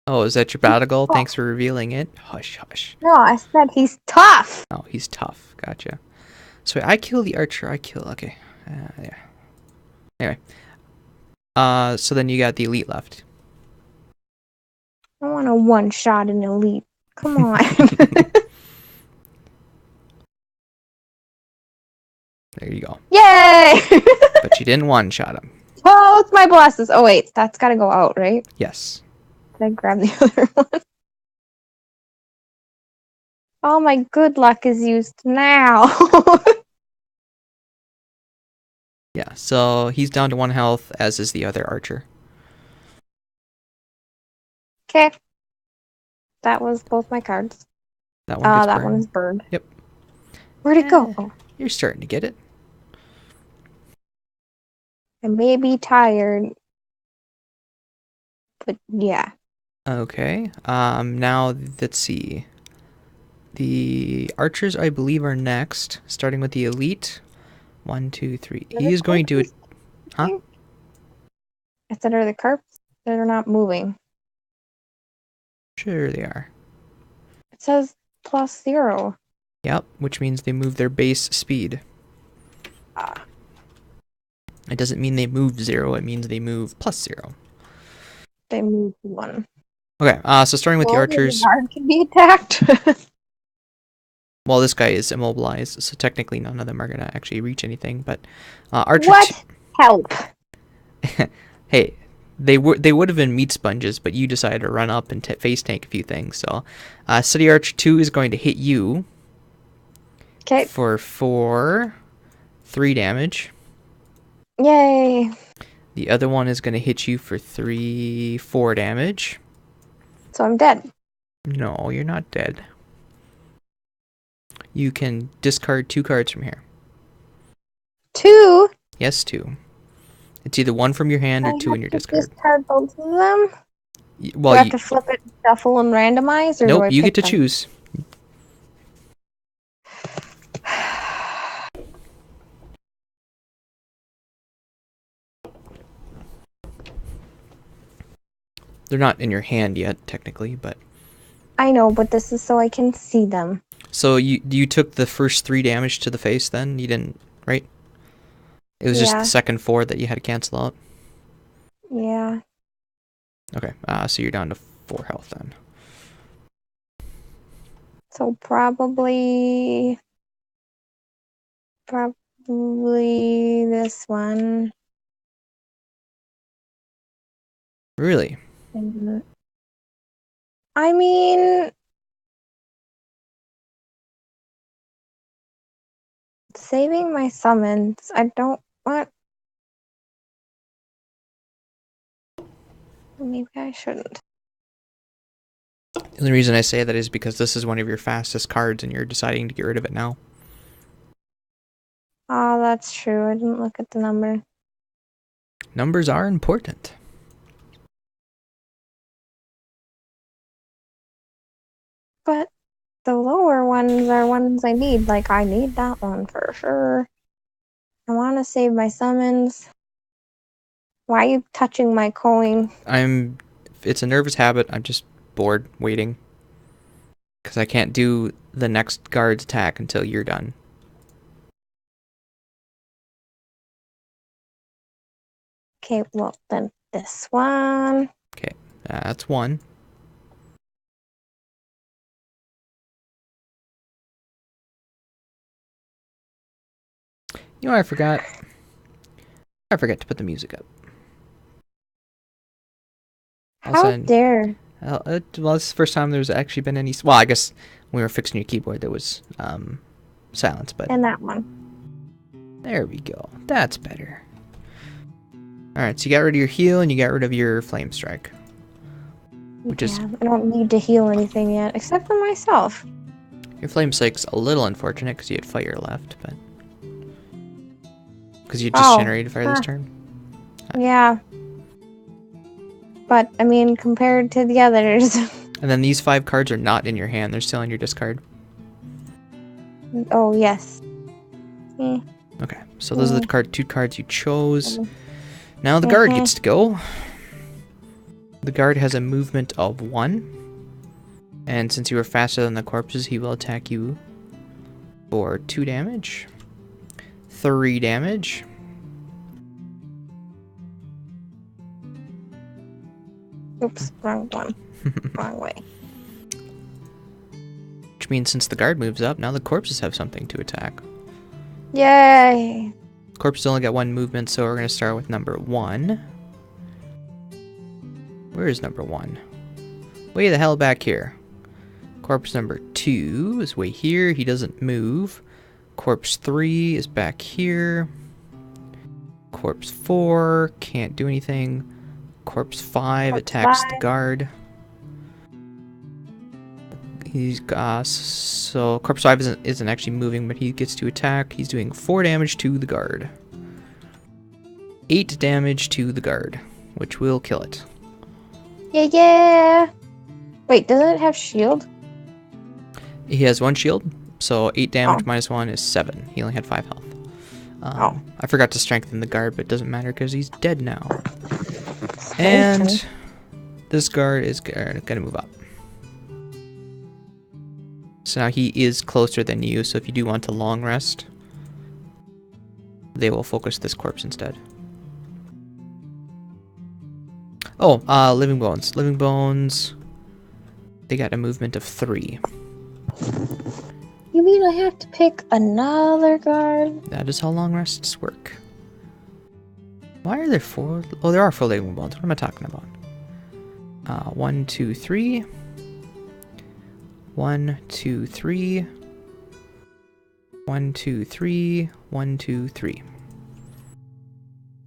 Oh, is that your battle goal? Thanks for revealing it. Hush, hush. No, I said he's tough. Oh, he's tough. Gotcha. So I kill the archer. Okay. Yeah. Anyway. So then you got the elite left. I want to one-shot an elite. Come on. There you go. Yay! But you didn't one-shot him. Oh, it's my blasters. Oh, wait. That's got to go out, right? Yes. Did I grab the other one? All my good luck is used now. Yeah, so he's down to 1 health, as is the other archer. Okay. That was both my cards. That one gets That burned. one is burned. Yep. Where'd it go? Oh, You're starting to get it. I may be tired. But yeah. Okay. Now let's see. The archers, I believe, are next, starting with the elite. 1, 2, 3. He is going to. Huh? I said, are the carps? They're not moving. Sure, they are. It says +0. Yep, which means they move their base speed. Ah. It doesn't mean they move 0. It means they move +0. They moved 1. Okay. So starting with the archers. The guard can be attacked. Well, this guy is immobilized, so technically none of them are gonna actually reach anything. But archer. What? Help! Hey, they would have been meat sponges, but you decided to run up and face tank a few things. So, City Archer 2 is going to hit you. Okay. For 3 damage. Yay! The other one is going to hit you for 4 damage. So I'm dead. No, you're not dead. You can discard 2 cards from here. 2? Yes, 2. It's either 1 from your hand or 2 in your discard. Discard both of them? Well, do I have to flip it, shuffle, and randomize? Or nope, do I you get pick to them? choose. They're not in your hand yet, technically, but... I know, but this is so I can see them. So you took the first 3 damage to the face then? You didn't, right? It was just the second 4 that you had to cancel out? Yeah. Okay, so you're down to 4 health then. So probably this one. Really? I mean, saving my summons. I don't want. Maybe I shouldn't. The only reason I say that is because this is one of your fastest cards and you're deciding to get rid of it now. Oh, that's true. I didn't look at the number. Numbers are important. But the lower ones are ones I need. Like, I need that one for sure. I want to save my summons. Why are you touching my coin? It's a nervous habit. I'm just bored waiting. Because I can't do the next guard's attack until you're done. Okay, well, then this one. Okay, that's 1. You know what I forgot? I forgot to put the music up. How dare. Well, this is the first time there's actually been any... Well, I guess when we were fixing your keyboard, there was silence, but... And that one. There we go. That's better. Alright, so you got rid of your heal and you got rid of your flame strike. Which is... I don't need to heal anything yet, except for myself. Your flame strike's a little unfortunate because you had fire left, but... Because you just generated fire this turn? Yeah. But, I mean, compared to the others... And then these 5 cards are not in your hand. They're still in your discard. Oh, yes. Okay, so those are the 2 cards you chose. Now the guard gets to go. The guard has a movement of 1. And since you were faster than the corpses, he will attack you for 2 damage. 3 damage. Oops, wrong one. Wrong way. Which means since the guard moves up, now the corpses have something to attack. Yay! Corpses only got 1 movement, so we're going to start with number 1. Where is number 1? Way the hell back here. Corpse number 2 is way here. He doesn't move. Corpse 3 is back here. Corpse 4 can't do anything. Corpse 5 attacks the guard. He's so Corpse 5 isn't actually moving, but he gets to attack. He's doing 4 damage to the guard. 8 damage to the guard, which will kill it. Yeah, yeah! Wait, does it have shield? He has 1 shield, so 8 damage minus 1 is 7. He only had 5 health. I forgot to strengthen the guard, but it doesn't matter because he's dead now. And this guard is going to move up. So now he is closer than you, so if you do want to long rest, they will focus this corpse instead. Oh, Living Bones. Living Bones, they got a movement of 3. You mean I have to pick another guard? That is how long rests work. Why are there 4? Oh, there are 4 Living Bones. What am I talking about? 1, 2, 3. 1, 2, 3. 1, 2, 3. 1, 2, 3.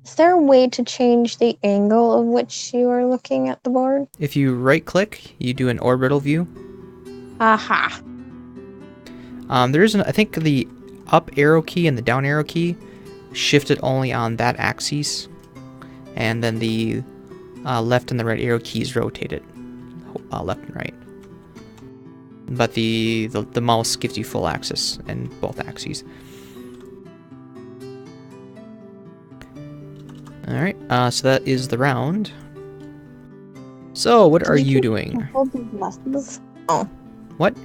Is there a way to change the angle of which you are looking at the board? If you right click, you do an orbital view. Aha. There isn't, I think the up arrow key and the down arrow key shift it only on that axis, and then the left and the right arrow keys rotate it left and right. But the mouse gives you full access in both axes. Alright, so that is the round. So, what are you doing? Shuffle the blesses? Oh. What?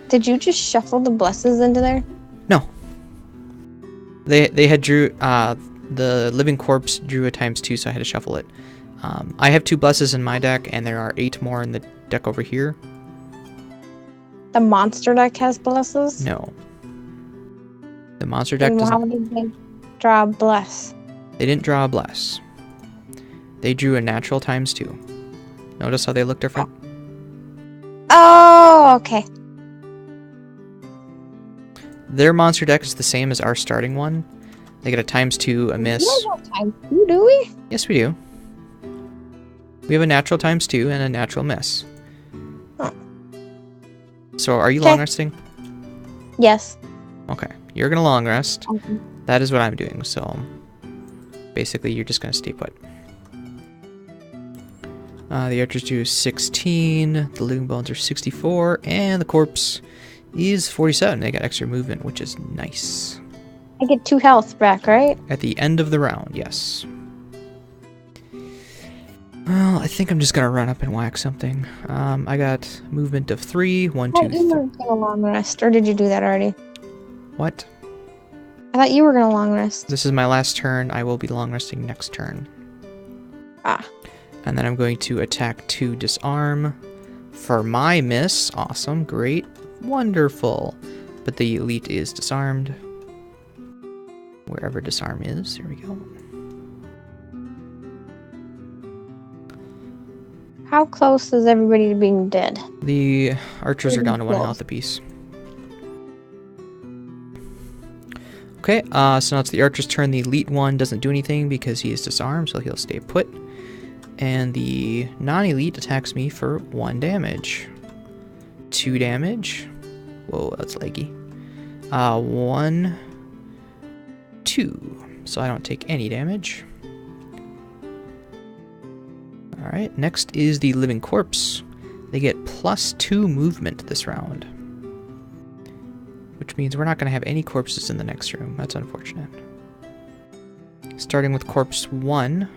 Did you just shuffle the blesses into there? No. They had drew, the living corpse drew a ×2, so I had to shuffle it. I have 2 blesses in my deck, and there are 8 more in the deck over here. The monster deck has blesses? No. The monster deck doesn't. How did they draw a bless? They didn't draw a bless. They drew a natural ×2. Notice how they look different? Oh, okay. Their monster deck is the same as our starting one. They get a ×2, a miss. We don't have ×2, do we? Yes, we do. We have a natural ×2 and a natural miss. Oh. So, are you long resting? Yes. Okay, you're gonna long rest. Okay. That is what I'm doing, so basically you're just gonna stay put. The archers do 16, the living bones are 64, and the corpse is 47. They got extra movement, which is nice. I get 2 health back, right? At the end of the round, yes. Well, I think I'm just gonna run up and whack something. I got movement of 3, 1, 2, 3. I thought you were gonna long rest, or did you do that already? What? I thought you were gonna long rest. This is my last turn. I will be long resting next turn. Ah. And then I'm going to attack to disarm for my miss. Awesome, great, wonderful. But the elite is disarmed. Wherever disarm is, here we go. How close is everybody to being dead? The archers are down to 1 Close. health apiece. Okay, so now it's the archer's turn. The elite one doesn't do anything because he is disarmed, so he'll stay put. And the non-elite attacks me for 1 damage. 2 damage. Whoa, that's leggy. 1, 2. So I don't take any damage. Alright, next is the living corpse. They get +2 movement this round. Which means we're not going to have any corpses in the next room. That's unfortunate. Starting with corpse 1.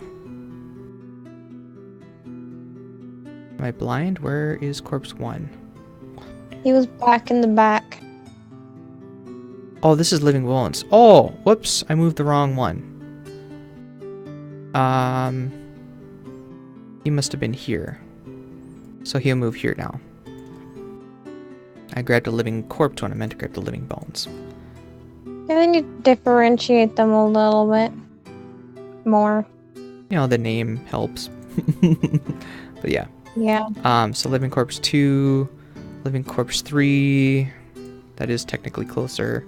Am I blind? Where is corpse 1? He was back in the back. Oh, this is living bones. Oh, whoops. I moved the wrong one. He must have been here. So he'll move here now. I grabbed a living corpse when I meant to grab the living bones. And then you differentiate them a little bit more. You know, the name helps. But yeah. Yeah. So living corpse 2, living corpse 3. That is technically closer.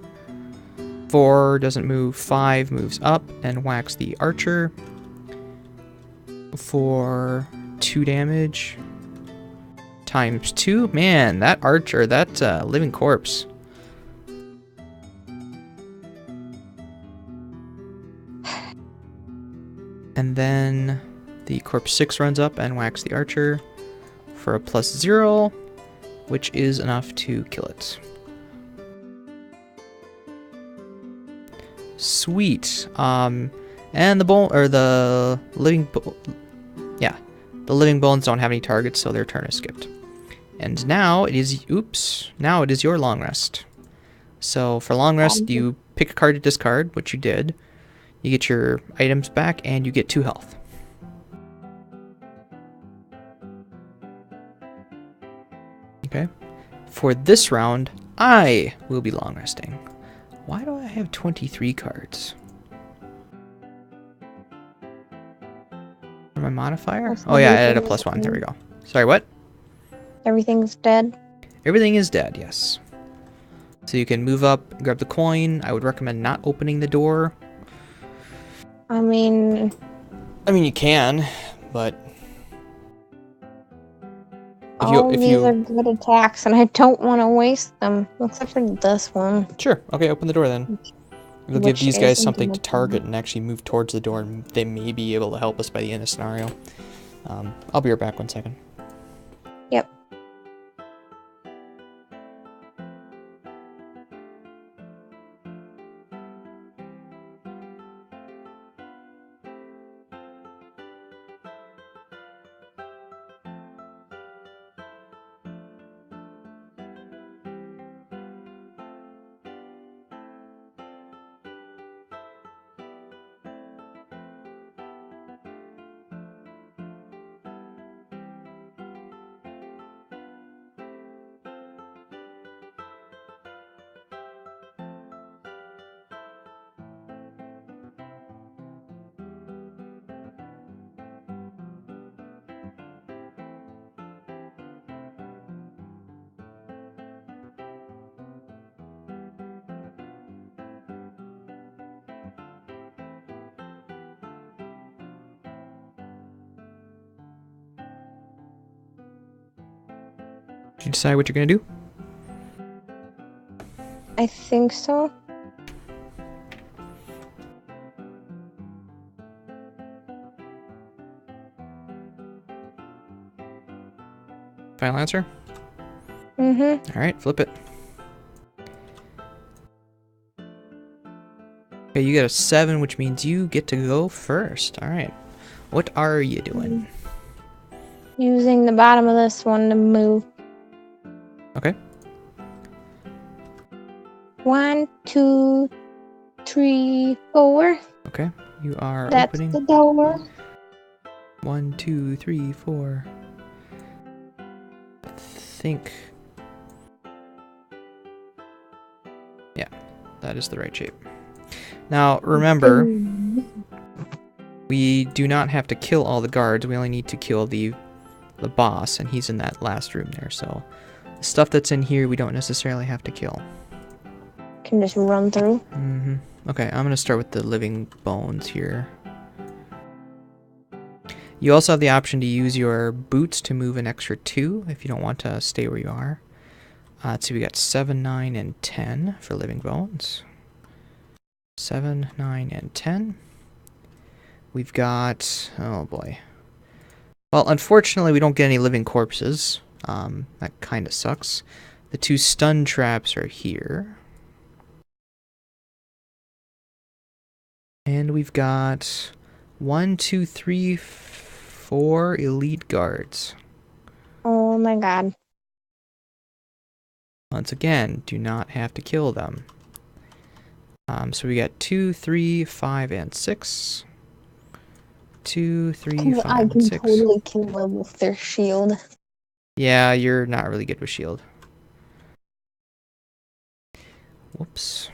4 doesn't move. 5 moves up and whacks the archer for 2 damage. Times 2. Man, that archer, that living corpse. And then the corpse 6 runs up and whacks the archer for a +0, which is enough to kill it. Sweet. And the bone, or the living, the living bones don't have any targets, so their turn is skipped. And now it is, now it is your long rest. So for long rest, you pick a card to discard, which you did. You get your items back, and you get 2 health. Okay. For this round, I will be long resting. Why do I have 23 cards? My modifier? Oh yeah, I added a +1. There we go. Sorry, what? Everything's dead. Everything is dead, yes. So you can move up, grab the coin. I would recommend not opening the door. I mean, you can, but all these are good attacks, and I don't want to waste them, except for this one. Sure. Okay, open the door then. We'll give these guys something to target and actually move towards the door, and they may be able to help us by the end of the scenario. I'll be right back 1 second. Yep. Did you decide what you're gonna do? I think so. Final answer? Mm-hmm. Alright, flip it. Okay, you got a 7, which means you get to go first. Alright. What are you doing? Using the bottom of this one to move. Okay. 1, 2, 3, 4. Okay. You are That's opening. the door. 1, 2, 3, 4. I think. Yeah, that is the right shape. Now, remember, we do not have to kill all the guards. We only need to kill the boss, and he's in that last room there. So, the stuff that's in here, we don't necessarily have to kill. Can just run through. Mm-hmm. Okay, I'm going to start with the living bones here. You also have the option to use your boots to move an extra 2 if you don't want to stay where you are. So we got 7, 9, and 10 for living bones. 7, 9, and 10. We've got... oh boy. Well, unfortunately, we don't get any living corpses. That kind of sucks. The 2 stun traps are here. And we've got 1, 2, 3, 4 elite guards. Oh my god. Once again, do not have to kill them. So we got 2, 3, 5, and 6. 2, 3, 5, I and can 6. totally kill them with their shield. Yeah, you're not really good with shield. Whoops.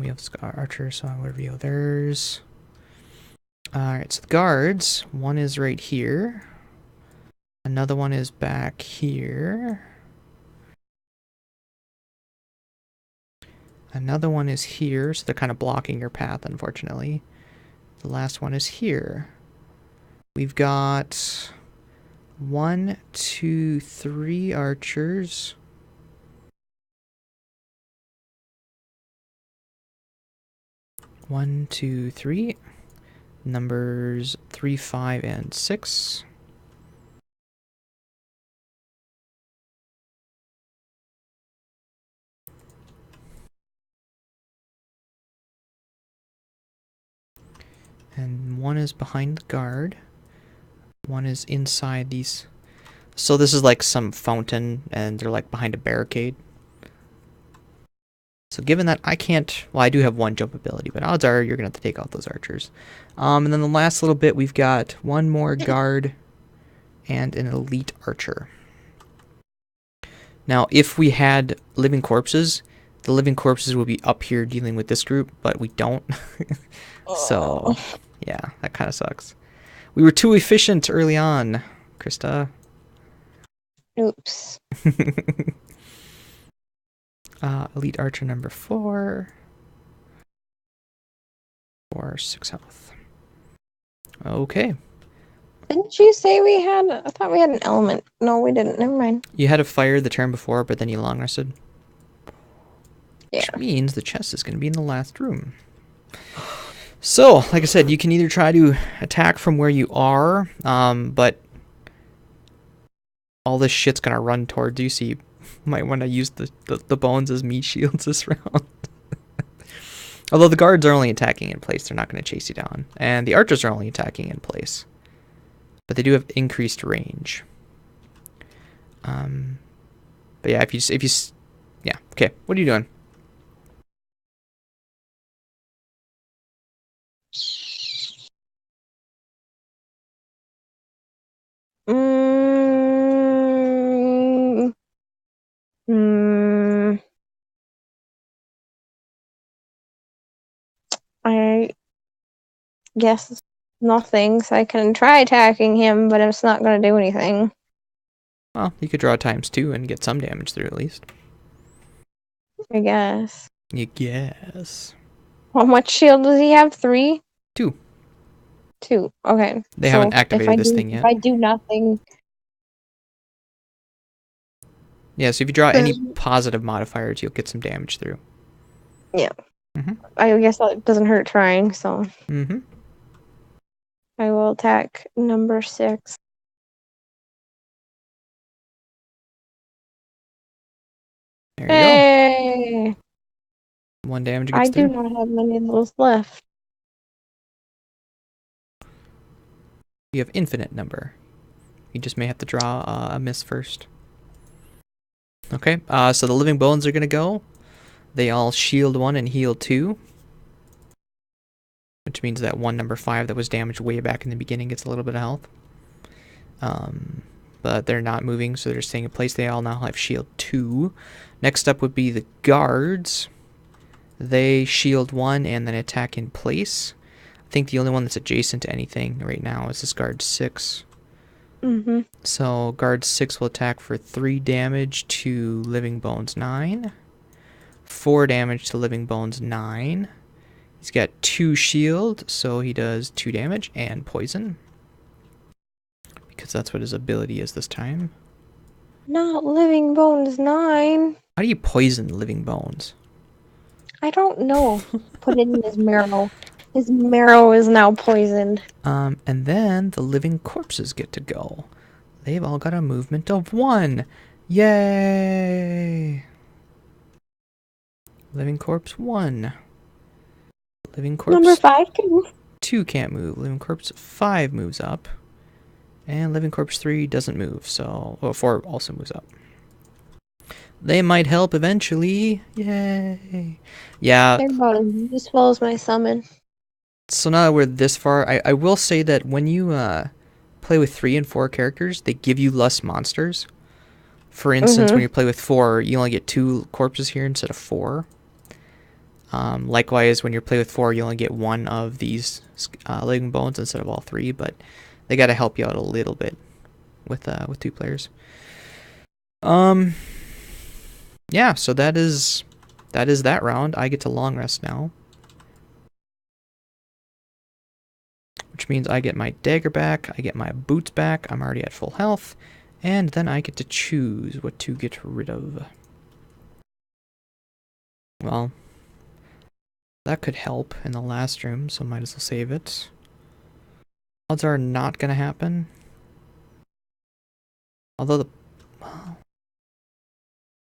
We have Scar Archer, so I'm going to reveal theirs. Alright, so the guards, one is right here. Another one is back here. Another one is here, so they're kind of blocking your path, unfortunately. The last one is here. We've got 1, 2, 3 archers. One, two, three. Numbers 3, 5, and 6. And one is behind the guard. One is inside these. So this is like some fountain, and they're like behind a barricade. So given that I can't, well, I do have one jump ability, but odds are you're going to have to take out those archers. And then the last little bit, we've got one more guard and an elite archer. Now, if we had living corpses, the living corpses will be up here dealing with this group, but we don't. So, yeah, that kind of sucks. We were too efficient early on, Krista. Oops. Elite Archer number 4. 6 health. Okay. Didn't you say we had... I thought we had an element. No, we didn't. Never mind. You had a fire the turn before, but then you long rested. Yeah. Which means the chest is going to be in the last room. So, like I said, you can either try to attack from where you are, but all this shit's going to run towards you, so you might want to use the bones as meat shields this round. Although the guards are only attacking in place, they're not going to chase you down. And the archers are only attacking in place. But they do have increased range. But yeah, yeah, okay, what are you doing? I guess nothing, so I can try attacking him, but it's not going to do anything. Well, you could draw ×2 and get some damage through at least. I guess. You guess. How much shield does he have? 3? 2. 2. Okay. They haven't activated this thing yet. If I do nothing... Yeah, so if you draw any positive modifiers, you'll get some damage through. Yeah. Mm-hmm. I guess it doesn't hurt trying, so... Mm-hmm. I will attack number 6. There you Hey! go. 1 damage gets I through. do not have many of those left. You have infinite number. You just may have to draw a miss first. Okay, so the living bones are going to go. They all shield 1 and heal 2. Which means that one number 5 that was damaged way back in the beginning gets a little bit of health. But they're not moving, so they're staying in place. They all now have shield 2. Next up would be the guards. They shield 1 and then attack in place. I think the only one that's adjacent to anything right now is this guard 6. Mm-hmm. So guard 6 will attack for 3 damage to living bones 9. 4 damage to living bones 9. He's got 2 shield, so he does 2 damage and poison. Because that's what his ability is this time. Not living bones 9. How do you poison living bones? I don't know. Put it in his marrow. His marrow is now poisoned. And then the living corpses get to go. They've all got a movement of 1. Yay! Living corpse 1. Living corpse Number 5 can move. 2 can't move. Living corpse 5 moves up. And living corpse 3 doesn't move, so... Oh, 4 also moves up. They might help eventually. Yay! Yeah. They're about as useful as my summon. So now that we're this far, I will say that when you play with 3 and 4 characters, they give you less monsters. For instance, when you play with 4, you only get 2 corpses here instead of 4. Likewise, when you play with 4, you only get 1 of these living bones instead of all 3, but they got to help you out a little bit with 2 players. Yeah, so that is that round. I get to long rest now, which means I get my dagger back, I get my boots back, I'm already at full health, and then I get to choose what to get rid of. Well, that could help in the last room, so might as well save it. Odds are not going to happen. Although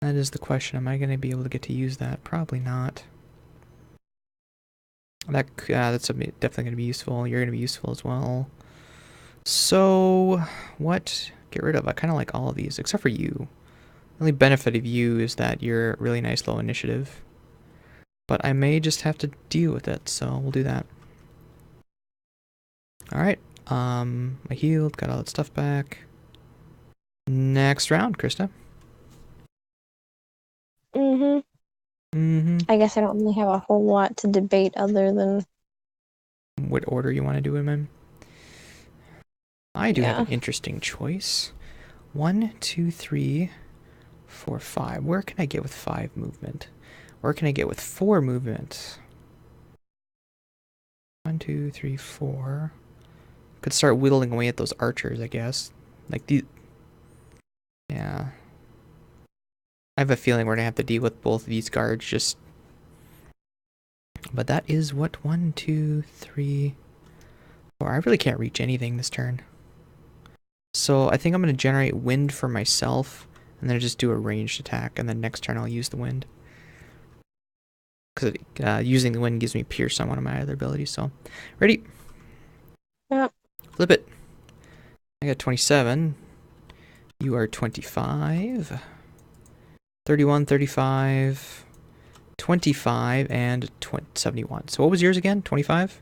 that is the question. Am I going to be able to get to use that? Probably not. That's definitely going to be useful. You're going to be useful as well. So, what? Get rid of. I kind of like all of these, except for you. The only benefit of you is that you're really nice low initiative. But I may just have to deal with it, so we'll do that. Alright. I healed, got all that stuff back. Next round, Krista. I guess I don't really have a whole lot to debate other than what order you want to do them in. I do have an interesting choice. 1, 2, 3, 4, 5. Where can I get with 5 movement? Where can I get with 4 movement? 1, 2, 3, 4. Could start whittling away at those archers, I guess. Like these. Yeah. I have a feeling we're gonna have to deal with both of these guards just. But that is what 1, 2, 3, 4. I really can't reach anything this turn. So I think I'm gonna generate wind for myself, and then just do a ranged attack, and then next turn I'll use the wind. Because using the wind gives me pierce on one of my other abilities. So, ready? Yep. Flip it. I got 27. You are 25. 31, 35, 25, and 71. So what was yours again? 25?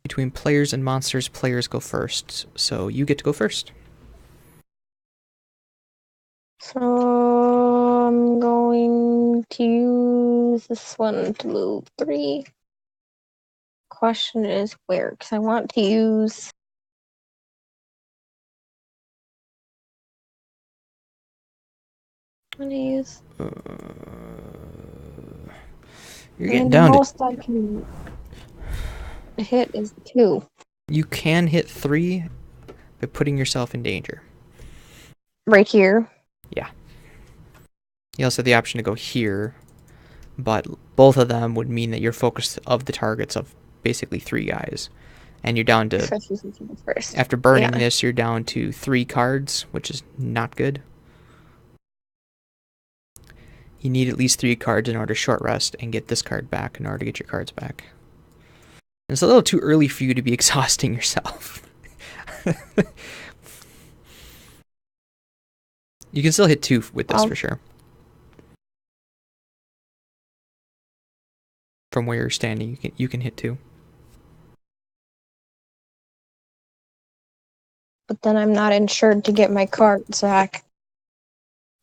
Between players and monsters, players go first. So you get to go first. So I'm going to use this one to move 3. Question is where? Because I want to use... What do I use? You're getting down to... most I can hit is 2. You can hit 3 by putting yourself in danger. Right here? Yeah. You also have the option to go here, but both of them would mean that you're focused of the targets of basically 3 guys. And you're down to... First. After burning this, you're down to 3 cards, which is not good. You need at least 3 cards in order to short rest and get this card back in order to get your cards back. And it's a little too early for you to be exhausting yourself. You can still hit 2 with this for sure. From where you're standing, you can hit 2. But then I'm not insured to get my cards back.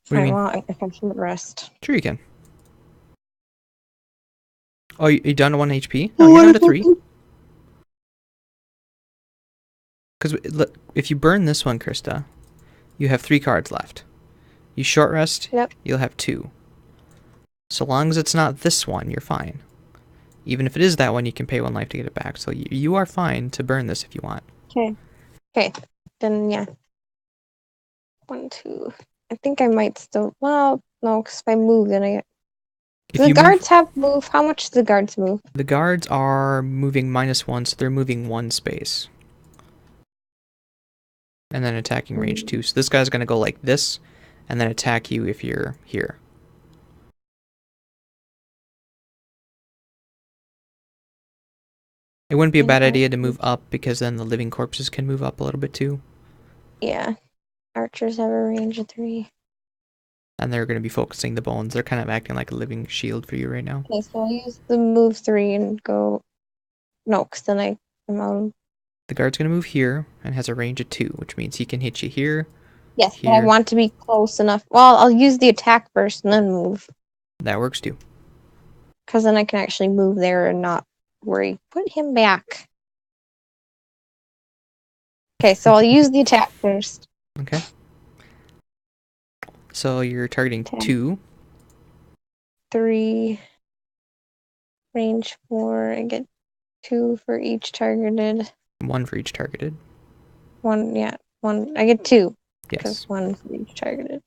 What do you mean? I want a short rest. Sure you can. Oh, you down to 1 HP? No, you're down to 3. Because if you burn this one, Krista, you have 3 cards left. You short rest, you'll have 2. So long as it's not this one, you're fine. Even if it is that one, you can pay 1 life to get it back. So you are fine to burn this if you want. Okay. Okay. Then, yeah. 1, 2. I think I might still... Well, no, because if I move, then I get... Do the guards have move? How much do the guards move? The guards are moving -1, so they're moving 1 space. And then attacking range 2. So this guy's going to go like this, and then attack you if you're here. It wouldn't be a bad idea to move up, because then the living corpses can move up a little bit too. Yeah. Archers have a range of 3. And they're going to be focusing the bones. They're kind of acting like a living shield for you right now. Okay, so I'll use the move 3 and go... No, because then I'm out. The guard's going to move here and has a range of 2, which means he can hit you here Yes, here. but I want to be close enough. Well, I'll use the attack first and then move. That works too. Because then I can actually move there and not worry. Put him back. Okay, so I'll use the attack first. Okay. So you're targeting Attack. 2. 3. Range 4. I get 2 for each targeted. 1 for each targeted. 1, yeah. 1. I get 2. Because Yes. 1 for each targeted.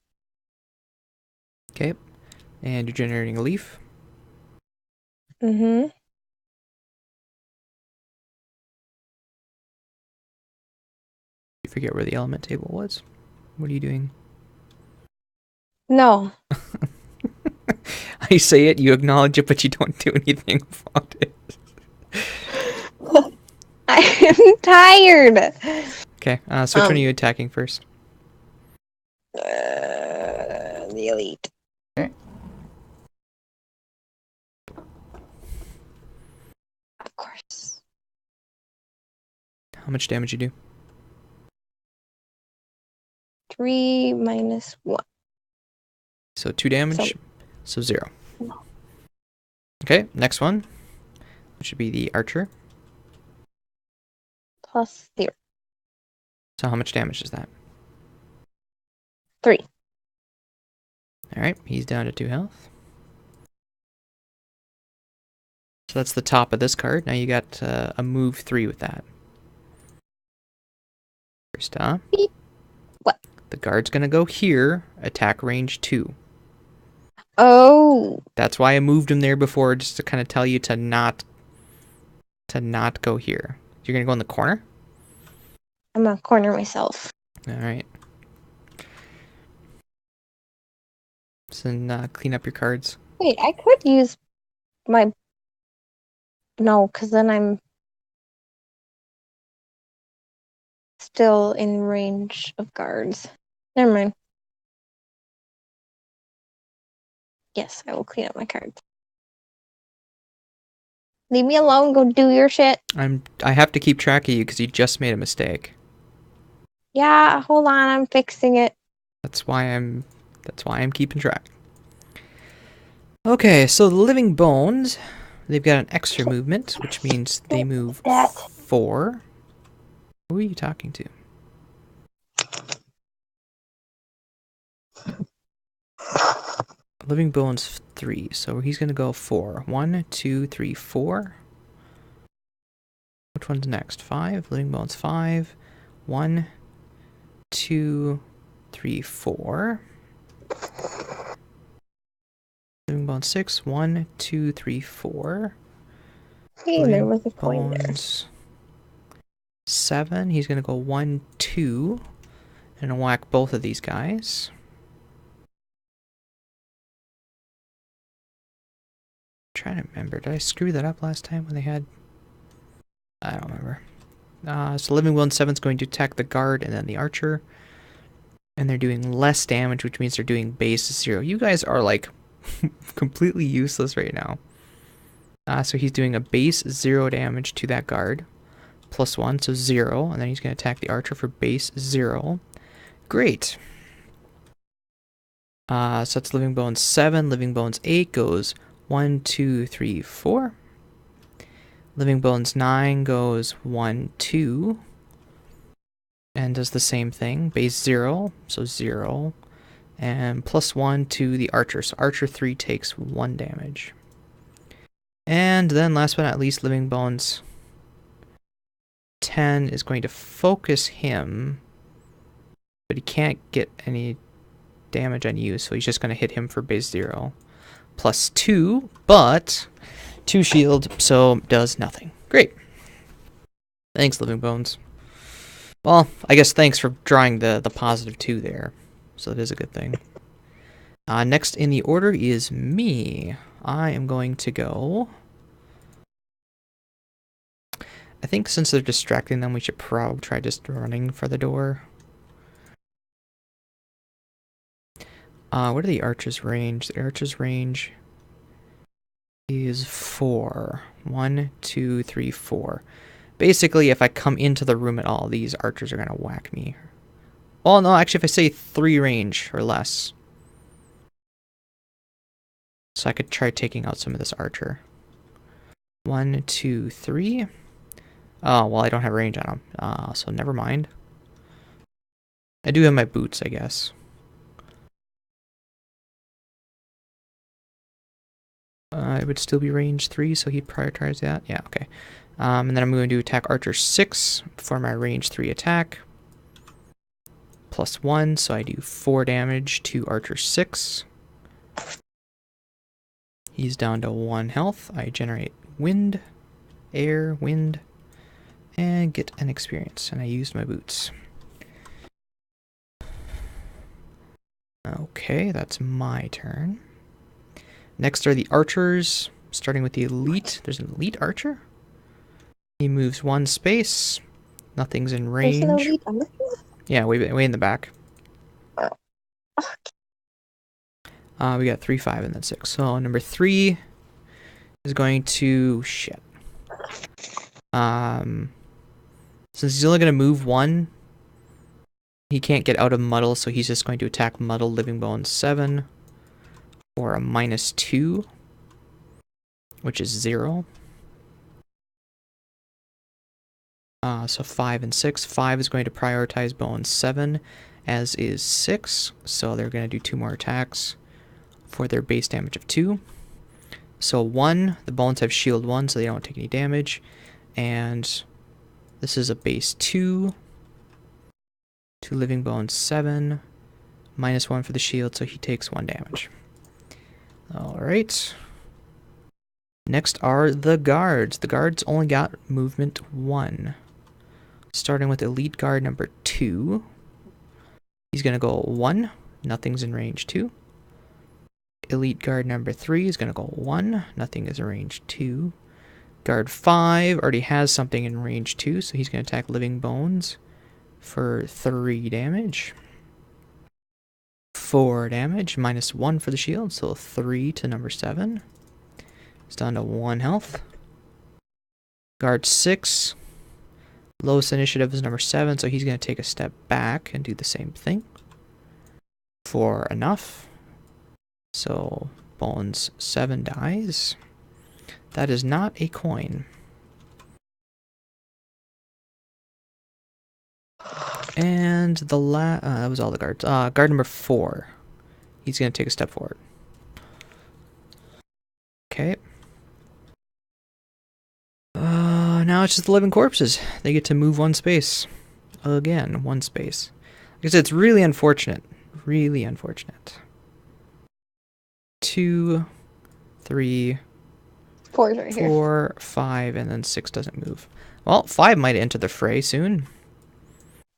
Okay. And you're generating a leaf. Mm-hmm. You forget where the element table was. What are you doing? No. I say it, you acknowledge it, but you don't do anything about it. I'm tired. Okay, so which one are you attacking first? The elite. Okay. Of course. How much damage you do? 3 minus 1. So 2 damage, so 0. No. Okay, next one, which should be the archer. Plus 0. So how much damage is that? 3. Alright, he's down to 2 health. So that's the top of this card. Now you got a move 3 with that. Krista. Beep. What? The guard's gonna go here, attack range 2. Oh. That's why I moved him there before, just to kind of tell you to not go here. You're gonna go in the corner? I'm gonna corner myself. Alright. So then clean up your cards. Wait, I could use my... No, because then I'm still in range of guards. Never mind. Yes, I will clean up my cards. Leave me alone, go do your shit. I have to keep track of you because you just made a mistake. Yeah, hold on, I'm fixing it. That's why I'm keeping track. Okay, so the living bones, they've got an extra movement, which means they move 4. Who are you talking to? Living bones 3, so he's gonna go 4. 1, 2, 3, 4. Which one's next? 5. Living bones 5. 1, 2, 3, 4. Living bones 6. 1, 2, 3, 4. Hey, Living there was a coin there. bones 7. He's gonna go 1, 2, and whack both of these guys. I'm trying to remember. Did I screw that up last time when they had? I don't remember. So Living Bones 7 is going to attack the guard and then the archer. And they're doing less damage, which means they're doing base 0. You guys are like completely useless right now. So he's doing a base 0 damage to that guard. Plus 1, so 0. And then he's going to attack the archer for base 0. Great. So that's Living Bones 7. Living Bones 8 goes 1, 2, 3, 4. Living Bones 9 goes 1, 2. And does the same thing. Base 0, so 0. And plus 1 to the archer. So archer 3 takes 1 damage. And then last but not least, Living Bones 10 is going to focus him. But he can't get any damage on you, so he's just going to hit him for base 0. Plus 2, but 2 shield, so does nothing. Great. Thanks, Living Bones. Well, I guess thanks for drawing the positive 2 there. So that is a good thing. Next in the order is me. I am going to go... I think since they're distracting them, we should probably try just running for the door. What are the archers' range? The archers' range is 4. 1, 2, 3, 4. Basically, if I come into the room at all, these archers are going to whack me. Oh, no, actually, if I say 3 range or less. So I could try taking out some of this archer. 1, 2, 3. Oh, well, I don't have range on him. So never mind. I do have my boots, I guess. It would still be range 3, so he'd prioritize that. Yeah, okay. And then I'm going to attack Archer 6 for my range 3 attack. +1, so I do 4 damage to Archer 6. He's down to 1 health. I generate wind, air, wind, and get an experience. And I used my boots. Okay, that's my turn. Next are the archers, starting with the elite. There's an elite archer. He moves 1 space. Nothing's in range. There's an elite on this one? Yeah, way in the back. Oh. We got 3, 5, and then 6. So number 3 is going to shit. Since he's only going to move 1, he can't get out of muddle, so he's just going to attack muddle living bones 7 or a -2, which is 0. So 5 and 6. 5 is going to prioritize bones 7, as is 6. So they're going to do 2 more attacks for their base damage of 2. So 1, the bones have shield 1, so they don't take any damage. And this is a base 2. 2 living bones 7. -1 for the shield, so he takes 1 damage. Alright. Next are the guards. The guards only got movement 1. Starting with elite guard number 2. He's going to go 1. Nothing's in range 2. Elite guard number 3 is going to go 1. Nothing is in range 2. Guard 5 already has something in range 2, so he's going to attack living bones for 3 damage. 4 damage, -1 for the shield, so 3 to number 7. It's down to 1 health. Guard 6. Lowest initiative is number 7, so he's going to take a step back and do the same thing. For enough. So, bones 7 dies. That is not a coin. And the that was all the guards. Guard number 4. He's going to take a step forward. Okay. Now it's just the living corpses. They get to move 1 space. Again, 1 space. Like I said, it's really unfortunate. Really unfortunate. 2, 3, 4 is right here. 4, 5, and then 6 doesn't move. Well, 5 might enter the fray soon.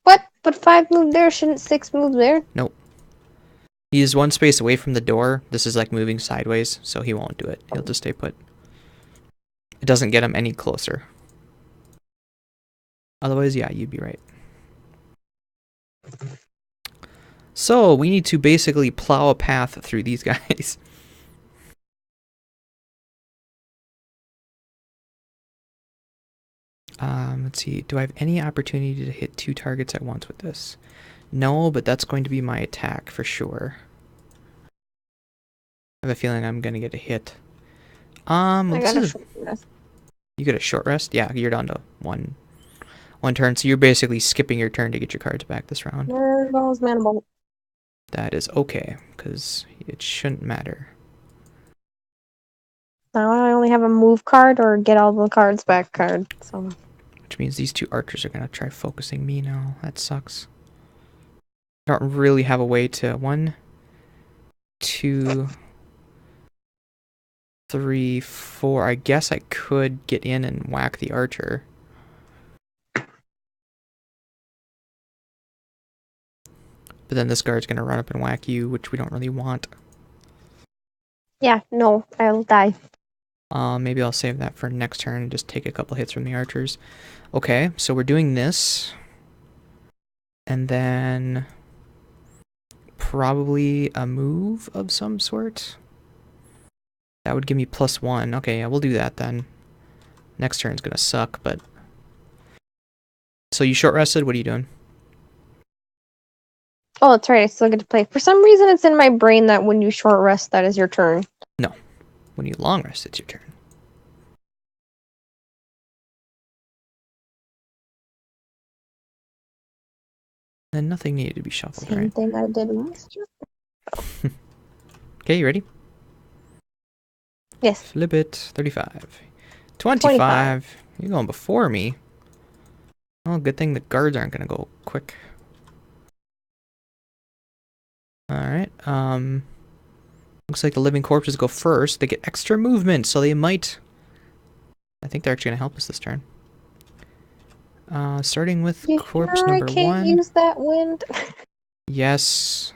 What? But 5 moved there. Shouldn't 6 move there? Nope. He is 1 space away from the door. This is like moving sideways, so he won't do it. He'll just stay put. It doesn't get him any closer. Otherwise, yeah, you'd be right. So, we need to basically plow a path through these guys. Let's see. Do I have any opportunity to hit 2 targets at once with this? No, but that's going to be my attack for sure. I have a feeling I'm going to get a hit. I got a short rest. You get a short rest? Yeah, you're down to one turn, so you're basically skipping your turn to get your cards back this round. There goes Mana Bolt. That is okay, because it shouldn't matter. Now I only have a move card or get all the cards back card. So. Which means these 2 archers are going to try focusing me now. That sucks. I don't really have a way to... 1, 2, 3, 4. I guess I could get in and whack the archer. But then this guard's going to run up and whack you, which we don't really want. Yeah, no, I'll die. Maybe I'll save that for next turn and just take a couple hits from the archers. Okay, so we're doing this. And then... probably a move of some sort. That would give me +1. Okay, yeah, we'll do that then. Next turn's gonna suck, but... So you short rested? What are you doing? Oh, that's right. I still get to play. For some reason, it's in my brain that when you short rest, that is your turn. No. When you long rest, it's your turn. And nothing needed to be shuffled, Same right? thing I did last year. Okay, you ready? Yes. Flip it. 35. 25. You're going before me. Oh, good thing the guards aren't going to go quick. Alright, looks like the living corpses go first. They get extra movement, so they might... I think they're actually going to help us this turn. Starting with You corpse sure number I can't 1. use that wind? Yes.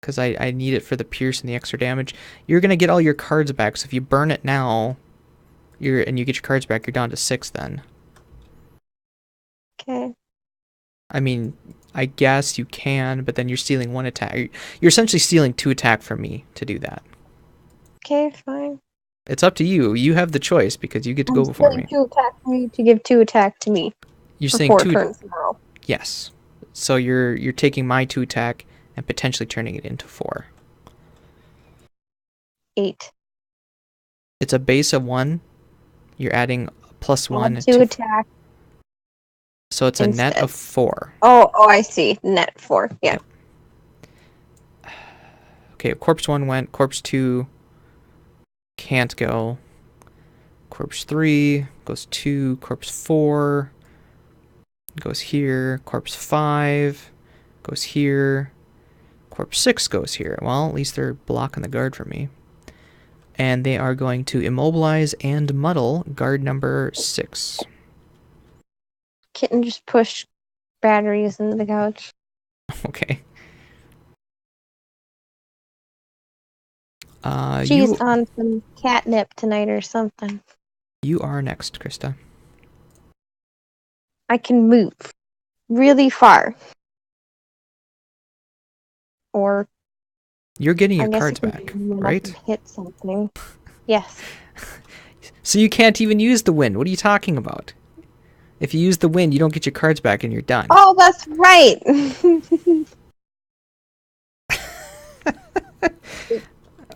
Because I need it for the pierce and the extra damage. You're going to get all your cards back, so if you burn it now, and you get your cards back, you're down to 6 then. Okay. I mean, I guess you can, but then you're stealing 1 attack. You're essentially stealing 2 attack from me to do that. Okay, fine. It's up to you. You have the choice because you get to go I'm before stealing me. 2 attack for you to give 2 attack to me. You're for saying 4 2. turns in a row. Yes. So you're taking my 2 attack and potentially turning it into 4. 8. It's a base of 1. You're adding +1 Add 2 to. attack. So it's a net instead. of 4. Oh, I see. Net 4. Yeah. Yep. Okay, corpse 1 went. Corpse 2 can't go. Corpse 3 goes 2. Corpse 4 goes here. Corpse 5 goes here. Corpse 6 goes here. Well, at least they're blocking the guard for me. And they are going to immobilize and muddle guard number 6. Kitten just pushed batteries into the couch. Okay. She's on some catnip tonight or something. You are next, Krista. I can move really far. Or You're getting I your guess cards I can back, move up right? and hit something. Yes. So you can't even use the wind. What are you talking about? If you use the wind, you don't get your cards back and you're done. Oh, that's right.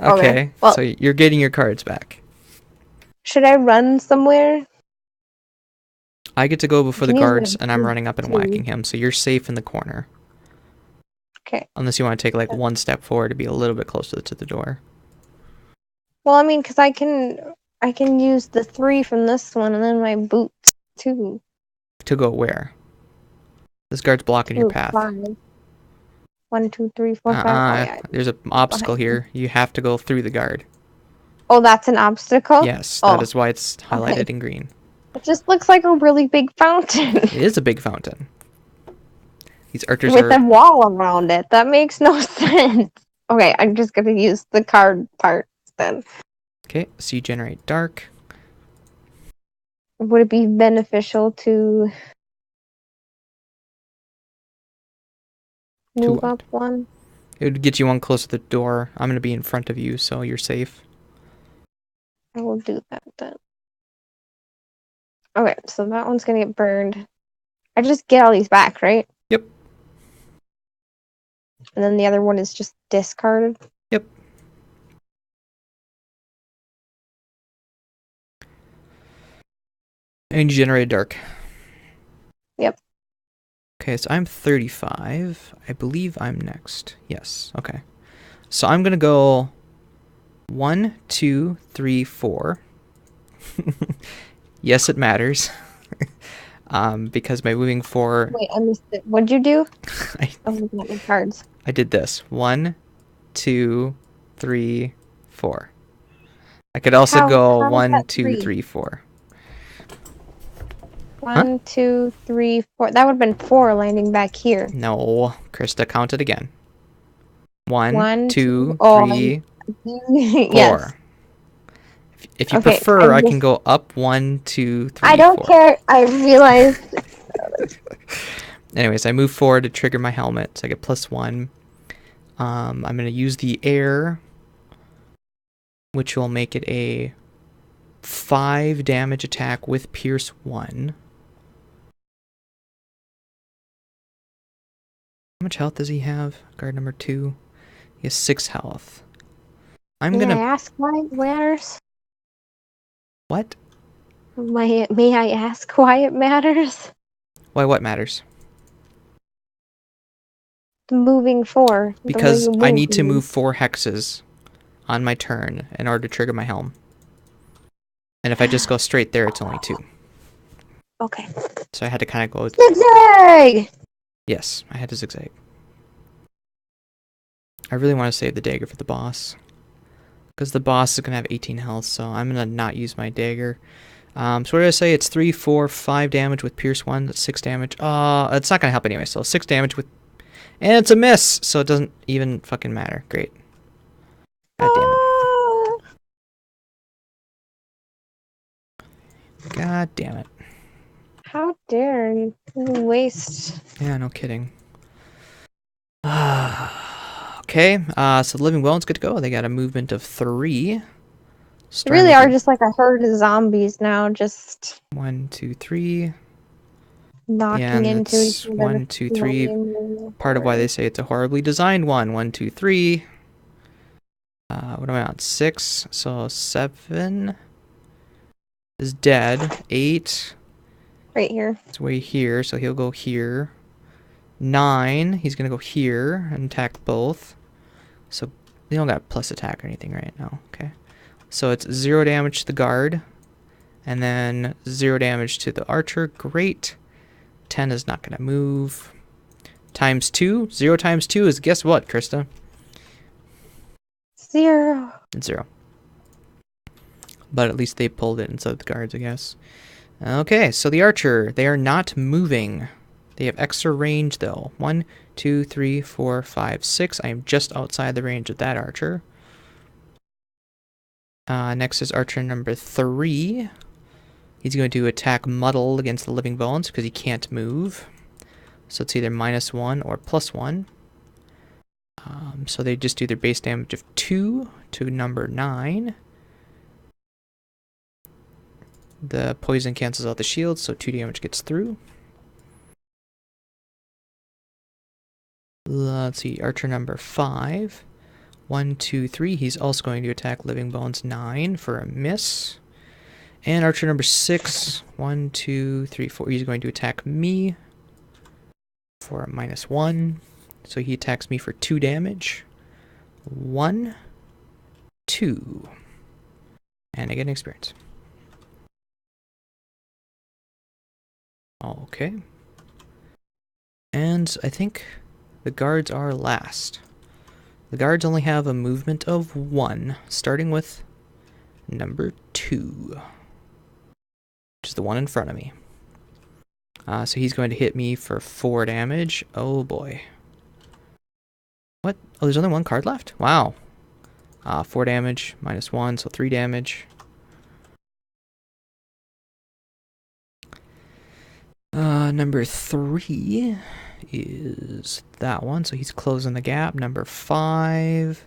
Okay, well, so you're getting your cards back. should I run somewhere? I get to go before the Can use guards, it and I'm running up and too. whacking him, so you're safe in the corner. Okay. Unless you want to take like 1 step forward to be a little bit closer to the door. Well, I mean, because I can use the 3 from this one and then my boots too. To go where? This guard's blocking your Ooh, path. 5. 1, 2, 3, 4, 5. Oh, yeah. There's an obstacle here. You have to go through the guard. Oh, that's an obstacle? Yes, Oh, that is why it's highlighted okay. in green. It just looks like a really big fountain. It is a big fountain. These archers With a are... wall around it. That makes no sense. Okay, I'm just gonna use the card parts then. Okay, so you generate dark. Would it be beneficial to move what? up 1? It would get you 1 closer to the door. I'm going to be in front of you, so you're safe. I will do that then. Okay, so that one's gonna get burned. I just get all these back, right? Yep. And then the other one is just discarded. Yep. And you generate dark. Yep. Okay, so I'm 35. I believe I'm next. Yes, okay. So I'm going to go 1, 2, 3, 4. Yes, it matters. Because by moving 4... Wait, I missed it. What'd you do? I I'm looking at my cards. I did this. 1, 2, 3, 4. I could also go how is 1, that 2, 3? 3, 4. 1, 2, 3, 4. That would have been 4 landing back here. No, Krista, count it again. 1, 1, 2, 3, 4. Yes. If you Okay, prefer, I can go up 1, 2, 3, I don't 4. care. I realized. Anyways, I move forward to trigger my helmet, so I get +1. I'm going to use the air, which will make it a 5 damage attack with Pierce 1. much health does he have? Guard number 2. He has 6 health. I'm May gonna... I ask why it matters? What? May I ask why it matters? Why, what matters? The moving 4. The way Because you I move need to me. move 4 hexes on my turn in order to trigger my helm. And if I just go straight there, it's only 2. Okay. So I had to kind of go... Zigzag! Yes, I had to zigzag. I really want to save the dagger for the boss. Because the boss is going to have 18 health, so I'm going to not use my dagger. So what did I say? It's 3, 4, 5 damage with Pierce 1. That's 6 damage. It's not going to help anyway, so 6 damage with... And it's a miss, so it doesn't even fucking matter. Great. God damn it. God damn it. How dare you waste... Yeah, no kidding. Okay, so the Living Bones good to go. They got a movement of 3. They really are just like a herd of zombies now, just 1, 2, 3. knocking Yeah, into each it's other. 1, 2, 3. Part of why they say it's a horribly designed one. 1, 2, 3. What am I on? 6. So 7 is dead. 8. Right here. It's way here, so he'll go here. 9. He's gonna go here and attack both. So they don't got plus attack or anything right now. Okay. So it's 0 damage to the guard. And then 0 damage to the archer. Great. 10 is not gonna move. Times 2. 0 times 2 is, guess what, Krista? 0. It's 0. But at least they pulled it instead of the guards, I guess. Okay, so the archer, they are not moving. They have extra range, though. 1, 2, 3, 4, 5, 6. I am just outside the range of that archer. Next is archer number 3. He's going to attack Muddle against the Living Bones because he can't move. So it's either -1 or +1. So they just do their base damage of 2 to number 9. The poison cancels out the shield, so 2 damage gets through. Let's see, archer number 5. 1, 2, 3. He's also going to attack Living Bones 9 for a miss. And archer number 6. 1, 2, 3, 4. He's going to attack me for a -1. So he attacks me for 2 damage. 1, 2. And I get an experience. Okay. And I think the guards are last. The guards only have a movement of 1, starting with number 2, which is the one in front of me. So he's going to hit me for 4 damage. Oh boy. What? Oh, there's only 1 card left? Wow. 4 damage, -1, so 3 damage. Number 3 is that one, so he's closing the gap. Number 5.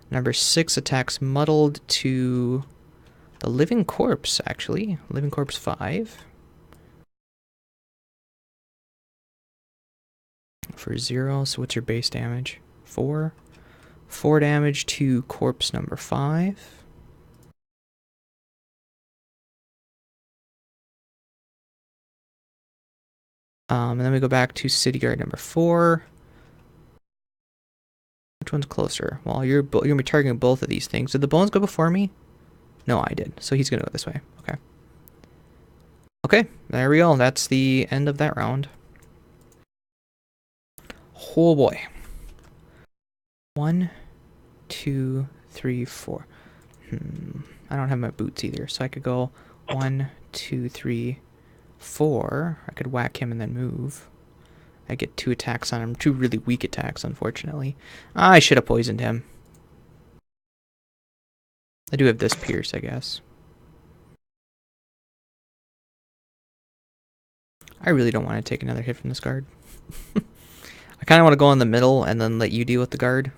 Number 6 attacks Muddled to the Living Corpse, actually. Living Corpse 5. For 0, so what's your base damage? 4. 4 damage to Corpse number 5. And then we go back to City Guard number 4. Which one's closer? Well, you're going to be targeting both of these things. Did the bones go before me? No, I did. So he's going to go this way. Okay. Okay, there we go. That's the end of that round. Oh boy. 1, 2, 3, 4. I don't have my boots either, so I could go 1, 2, 3, 4. I could whack him and then move. I get 2 attacks on him. 2 really weak attacks, unfortunately. I should have poisoned him. I do have this pierce, I guess. I really don't want to take another hit from this guard. I kind of want to go in the middle and then let you deal with the guard.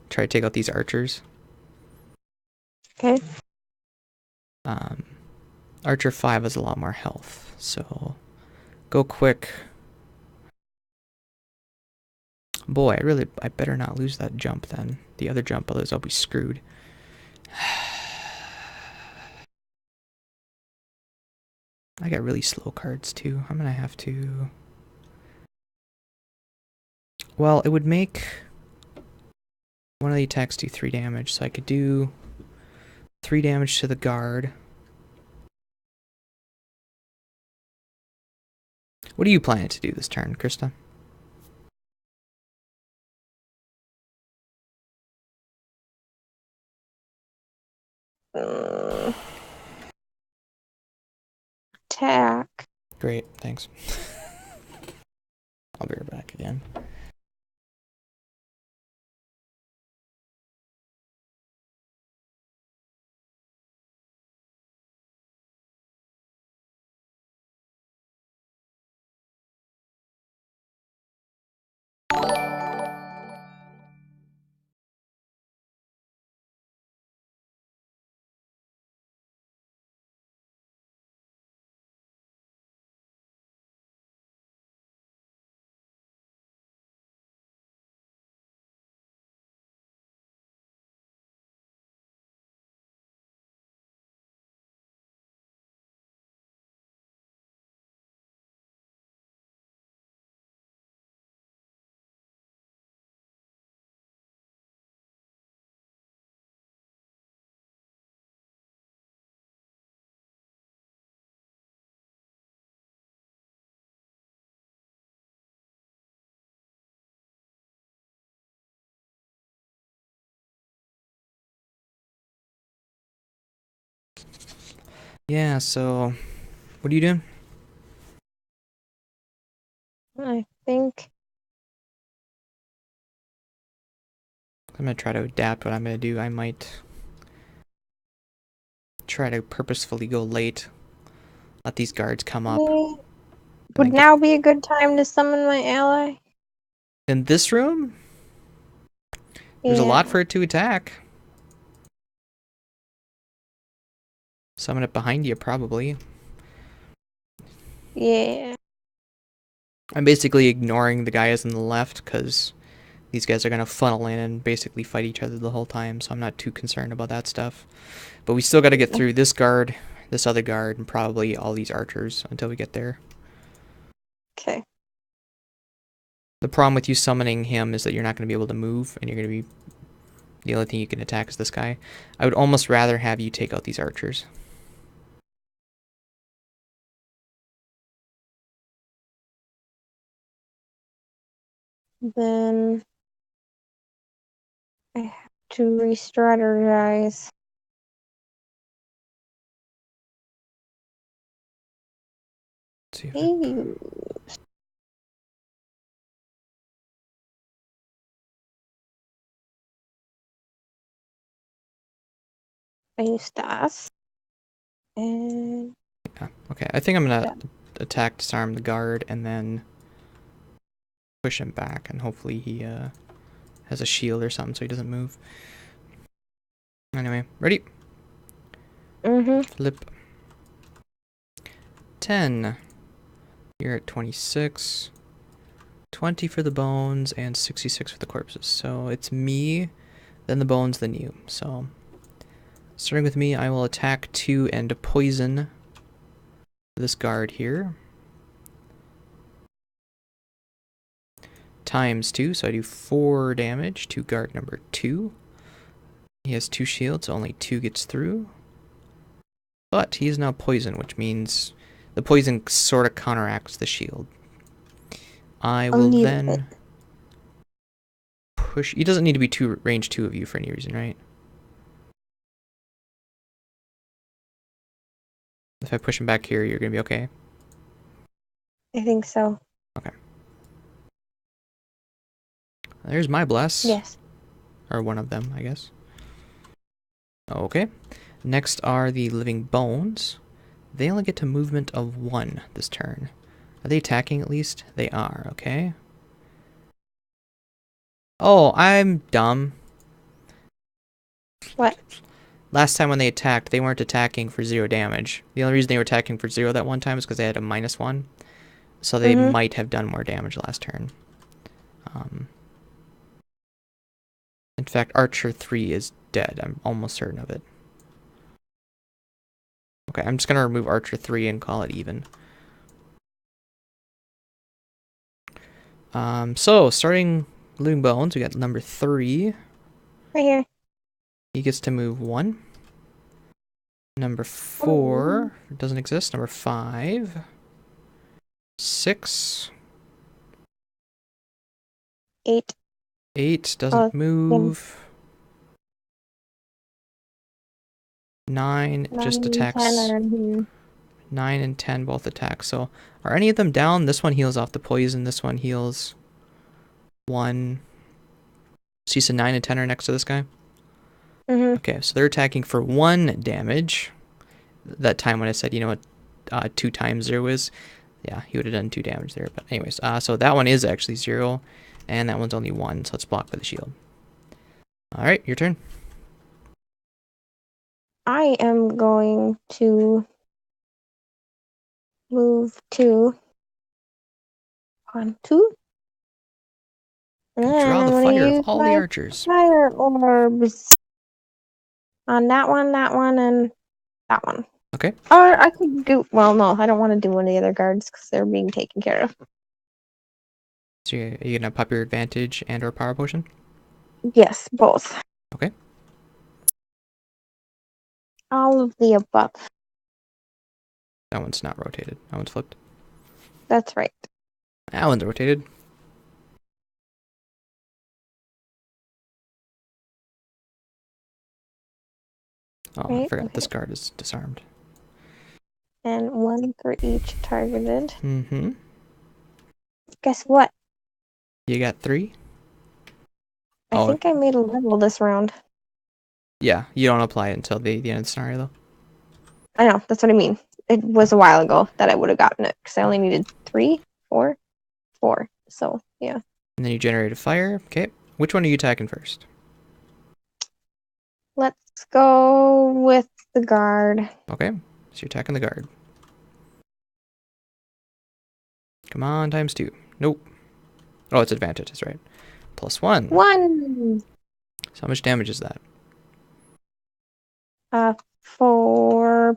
Try to take out these archers. Okay. Archer 5 has a lot more health, so go quick. Boy, I better not lose that jump then. The other jump, otherwise I'll be screwed. I got really slow cards too. I'm gonna have to... Well, it would make one of the attacks do 3 damage, so I could do 3 damage to the guard. What are you planning to do this turn, Krista? Attack. Great, thanks. I'll be right back again. Yeah, so what are you doing? I think I'm gonna try to adapt what I'm gonna do. I might try to purposefully go late. Let these guards come up. would now be a good time to summon my ally. In this room? There's a lot for it to attack. Summon it behind you, probably. Yeah. I'm basically ignoring the guys on the left, because these guys are going to funnel in and basically fight each other the whole time, so I'm not too concerned about that stuff. But we still got to get through this guard, this other guard, and probably all these archers until we get there. Okay. The problem with you summoning him is that you're not going to be able to move, and you're going to be... The only thing you can attack is this guy. I would almost rather have you take out these archers. Then I have to re-strategize. Let's see if Hey. I use das. And yeah, okay, I think I'm gonna attack, disarm the guard, and then push him back, and hopefully he has a shield or something so he doesn't move. Anyway, ready? Flip. 10. You're at 26. 20 for the bones, and 66 for the corpses. So it's me, then the bones, then you. So, starting with me, I will attack 2 and poison this guard here. Times 2, so I do 4 damage to guard number 2. He has 2 shields, so only 2 gets through. But he is now poisoned, which means the poison sort of counteracts the shield. I will then push... He doesn't need to be range 2 of you for any reason, right? If I push him back here, you're going to be okay? I think so. Okay. There's my bless. Yes. Or one of them, I guess. Okay. Next are the living bones. They only get to movement of 1 this turn. Are they attacking at least? They are, okay. Oh, I'm dumb. What? Last time when they attacked, they weren't attacking for 0 damage. The only reason they were attacking for 0 that one time is because they had a -1. So they might have done more damage last turn. In fact, Archer 3 is dead. I'm almost certain of it. Okay, I'm just going to remove Archer 3 and call it even. So, starting Living Bones, we got number 3. Right here. He gets to move 1. Number 4 doesn't exist. Number 5. 6. 8. 8 doesn't move. 9 just attacks. 9 and 10 both attack. So are any of them down? This one heals off the poison. This one heals 1. So you said 9 and 10 are next to this guy? Okay, so they're attacking for 1 damage. That time when I said, you know what 2 times 0 is? Yeah, he would have done 2 damage there. But anyways, so that one is actually 0. And that one's only 1, so it's blocked by the shield. Alright, your turn. I am going to move to on 2. And then Draw the I'm fire gonna of all the archers. fire orbs on that one, and that one. Okay. Or I could do, well, no, I don't want to do one of the other guards because they're being taken care of. So are you going to pop your advantage and or power potion? Yes, both. Okay. All of the above. That one's not rotated. That one's flipped. That's right. That one's rotated. Oh, I Right, forgot okay. this guard is disarmed. And 1 for each targeted. Mm-hmm. Guess what? You got 3? I think I made a level this round. Yeah, you don't apply it until the end of the scenario, though. I know, that's what I mean. It was a while ago that I would have gotten it, because I only needed 3, 4. So, yeah. And then you generated fire. Okay. Which one are you attacking first? Let's go with the guard. Okay. So you're attacking the guard. Come on, times 2. Nope. Oh, it's advantage, that's right. +1. 1! So how much damage is that? 4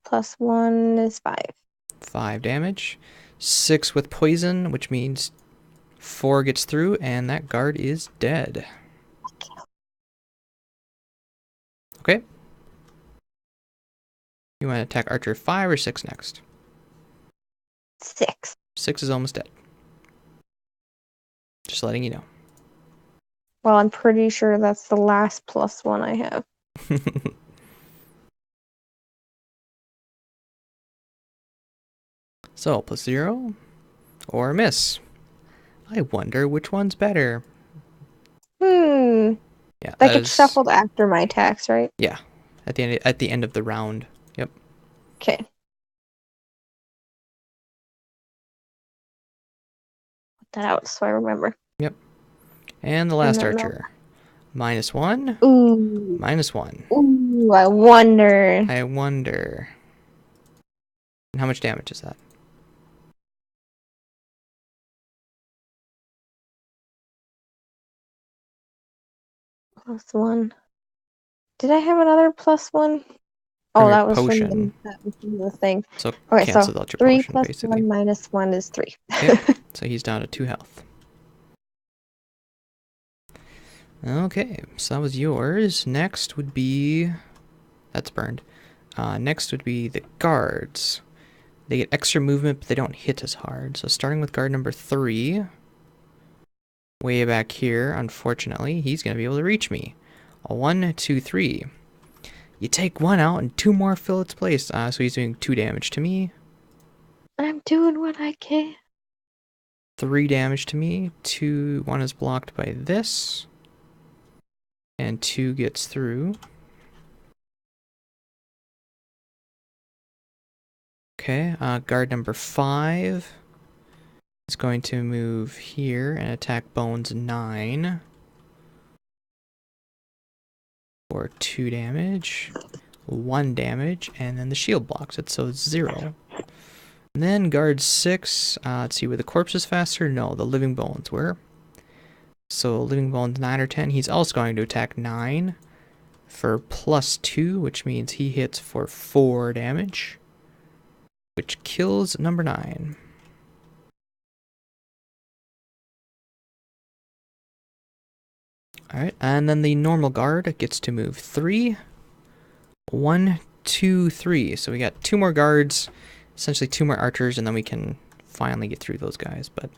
plus 1 is 5. 5 damage. 6 with poison, which means 4 gets through, and that guard is dead. Okay. You want to attack Archer 5 or 6 next? 6. 6 is almost dead. Just letting you know. Well, I'm pretty sure that's the last +1 I have. So, +0 or miss. I wonder which one's better. Yeah, that gets shuffled after my attacks, right? Yeah, at the end of the round. Yep. Okay. Put that out so I remember. Yep. And the last archer. -1. Ooh. -1. Ooh, I wonder. And how much damage is that? +1. Did I have another +1? Oh, that was from the thing. So okay, so out your 3 potion, plus basically. 1 minus 1 is 3. Okay, so he's down to 2 health. Okay, so that was yours. Next would be... That's burned. Next would be the guards. They get extra movement, but they don't hit as hard. So starting with guard number 3, way back here, unfortunately, he's going to be able to reach me. 1, 2, 3. You take 1 out and 2 more fill its place. So he's doing 2 damage to me. I'm doing what I can. 3 damage to me. 1 is blocked by this. And 2 gets through. Okay, guard number 5 is going to move here and attack Bones 9 for 2 damage, 1 damage, and then the shield blocks it, so it's 0. And then guard 6, let's see, were the corpses faster? No, the living bones were. So Living Bones 9 or 10. He's also going to attack 9 for +2, which means he hits for 4 damage, which kills number 9. Alright, and then the normal guard gets to move 3. 1, 2, 3. So we got 2 more guards, essentially 2 more archers, and then we can finally get through those guys. But,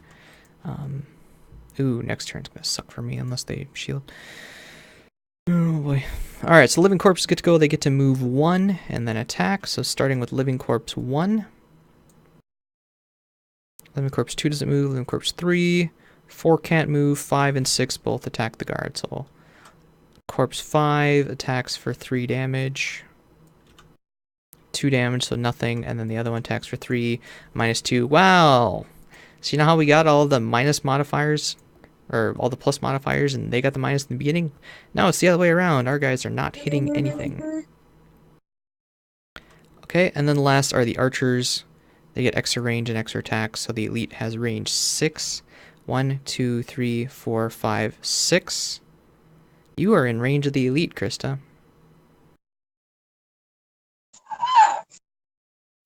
ooh, next turn's gonna suck for me unless they shield. Oh boy. Alright, so Living Corpses get to go. They get to move 1 and then attack. So starting with Living Corpse 1. Living Corpse 2 doesn't move. Living Corpse 3. 4 can't move. 5 and 6 both attack the guard. So Corpse 5 attacks for 3 damage. 2 damage, so nothing. And then the other one attacks for 3, -2. Wow! So you know how we got all the minus modifiers? Or all the plus modifiers, and they got the minus in the beginning? Now it's the other way around. Our guys are not hitting anything. Okay, and then the last are the archers. They get extra range and extra attack, so the elite has range 6. 1, 2, 3, 4, 5, 6. You are in range of the elite, Krista.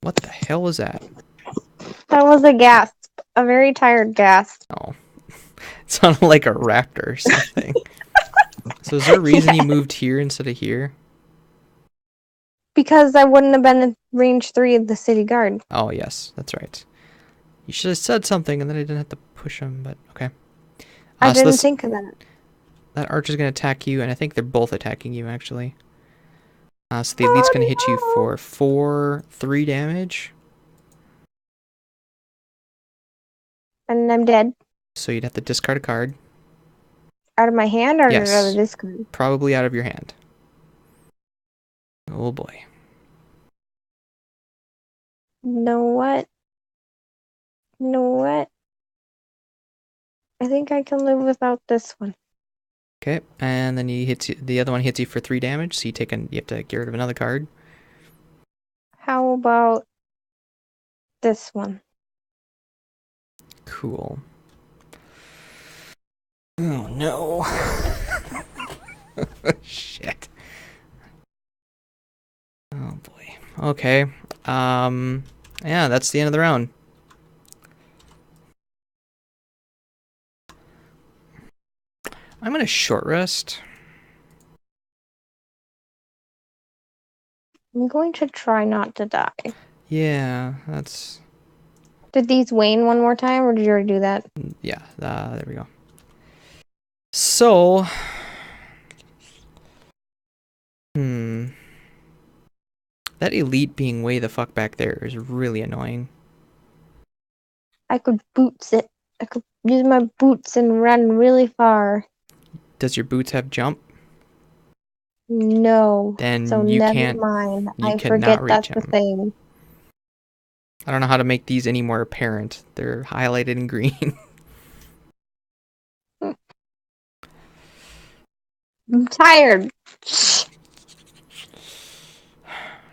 What the hell was that? That was a gasp. A very tired gasp. Oh. It sounded like a raptor or something. So is there a reason you moved here instead of here? Because I wouldn't have been in range 3 of the city guard. Oh, yes, that's right. You should have said something and then I didn't have to push him, but okay. I so didn't think of that. That archer's going to attack you, and I think they're both attacking you, actually. So the elite's going to hit you for 3 damage. And I'm dead. So you'd have to discard a card. Out of my hand or Yes. out of this card? Probably out of your hand. Oh boy. Know what? I think I can live without this one. Okay, and then the other one hits you for 3 damage, so you have to get rid of another card. How about this one? Cool. Oh no. Shit. Oh boy. Okay. Yeah, that's the end of the round. I'm gonna short rest. I'm going to try not to die. Yeah, that's... Did these wane one more time, or did you already do that? Yeah, there we go. So... That elite being way the fuck back there is really annoying. I could boots it. I could use my boots and run really far. Does your boots have jump? No. Then so you never can't. mind. You I cannot forget reach that's him. the thing. I don't know how to make these any more apparent. They're highlighted in green. I'm tired.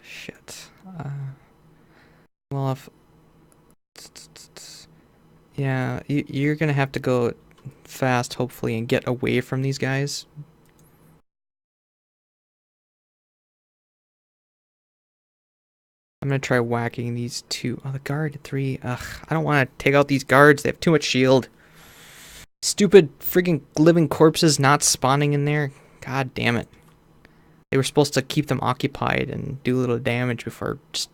Shit. Well, if... Yeah, you're gonna have to go fast, hopefully, and get away from these guys. I'm gonna try whacking these 2. Oh, the guard 3. Ugh, I don't want to take out these guards. They have too much shield. Stupid freaking living corpses not spawning in there. God damn it. They were supposed to keep them occupied and do a little damage before just...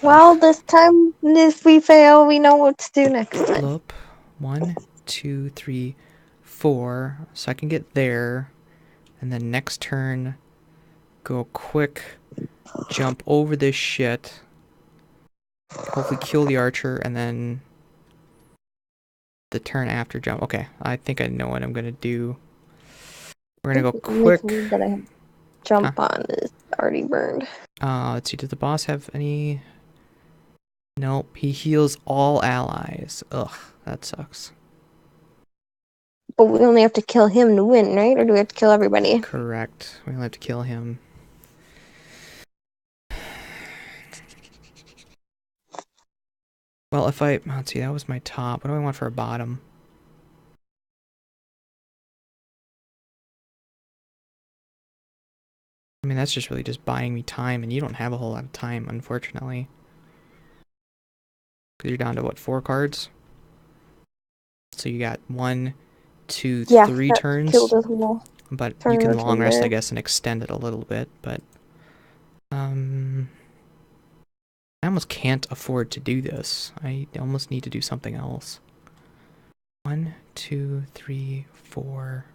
Well, this time, if we fail, we know what to do next time. Up. 1, 2, 3, 4. So I can get there. And then next turn, go quick, jump over this shit. Hopefully kill the archer, and then the turn after jump. Okay, I think I know what I'm gonna do. We're gonna go quick. That I have jump on is already burned. Let's see, does the boss have any... Nope, he heals all allies. Ugh, that sucks. But we only have to kill him to win, right? Or do we have to kill everybody? Correct. We only have to kill him. Well, if I... Let's see, that was my top. What do I want for a bottom? I mean, that's just really just buying me time, and you don't have a whole lot of time, unfortunately. Because you're down to, what, 4 cards? So you got 1, 2, 3 that turns. killed us all. But Turn you can or long two rest, there. I guess, and extend it a little bit, but... I almost can't afford to do this. I almost need to do something else. 1, 2, 3, 4...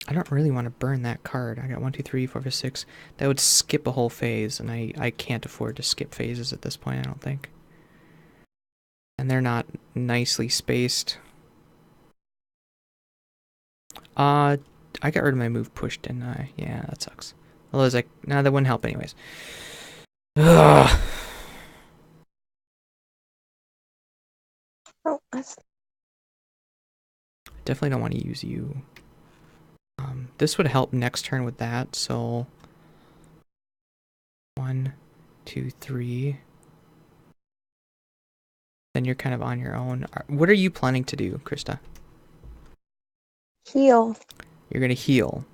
I don't really want to burn that card. I got 1, 2, 3, 4, 5, 6. That would skip a whole phase, and I can't afford to skip phases at this point, I don't think. And they're not nicely spaced. I got rid of my move push, didn't I? Yeah, that sucks. Otherwise, nah, that wouldn't help anyways. Ugh. Oh, that's Definitely don't want to use you. This would help next turn with that, so... 1, 2, 3... Then you're kind of on your own. What are you planning to do, Krista? heal. You're going to heal.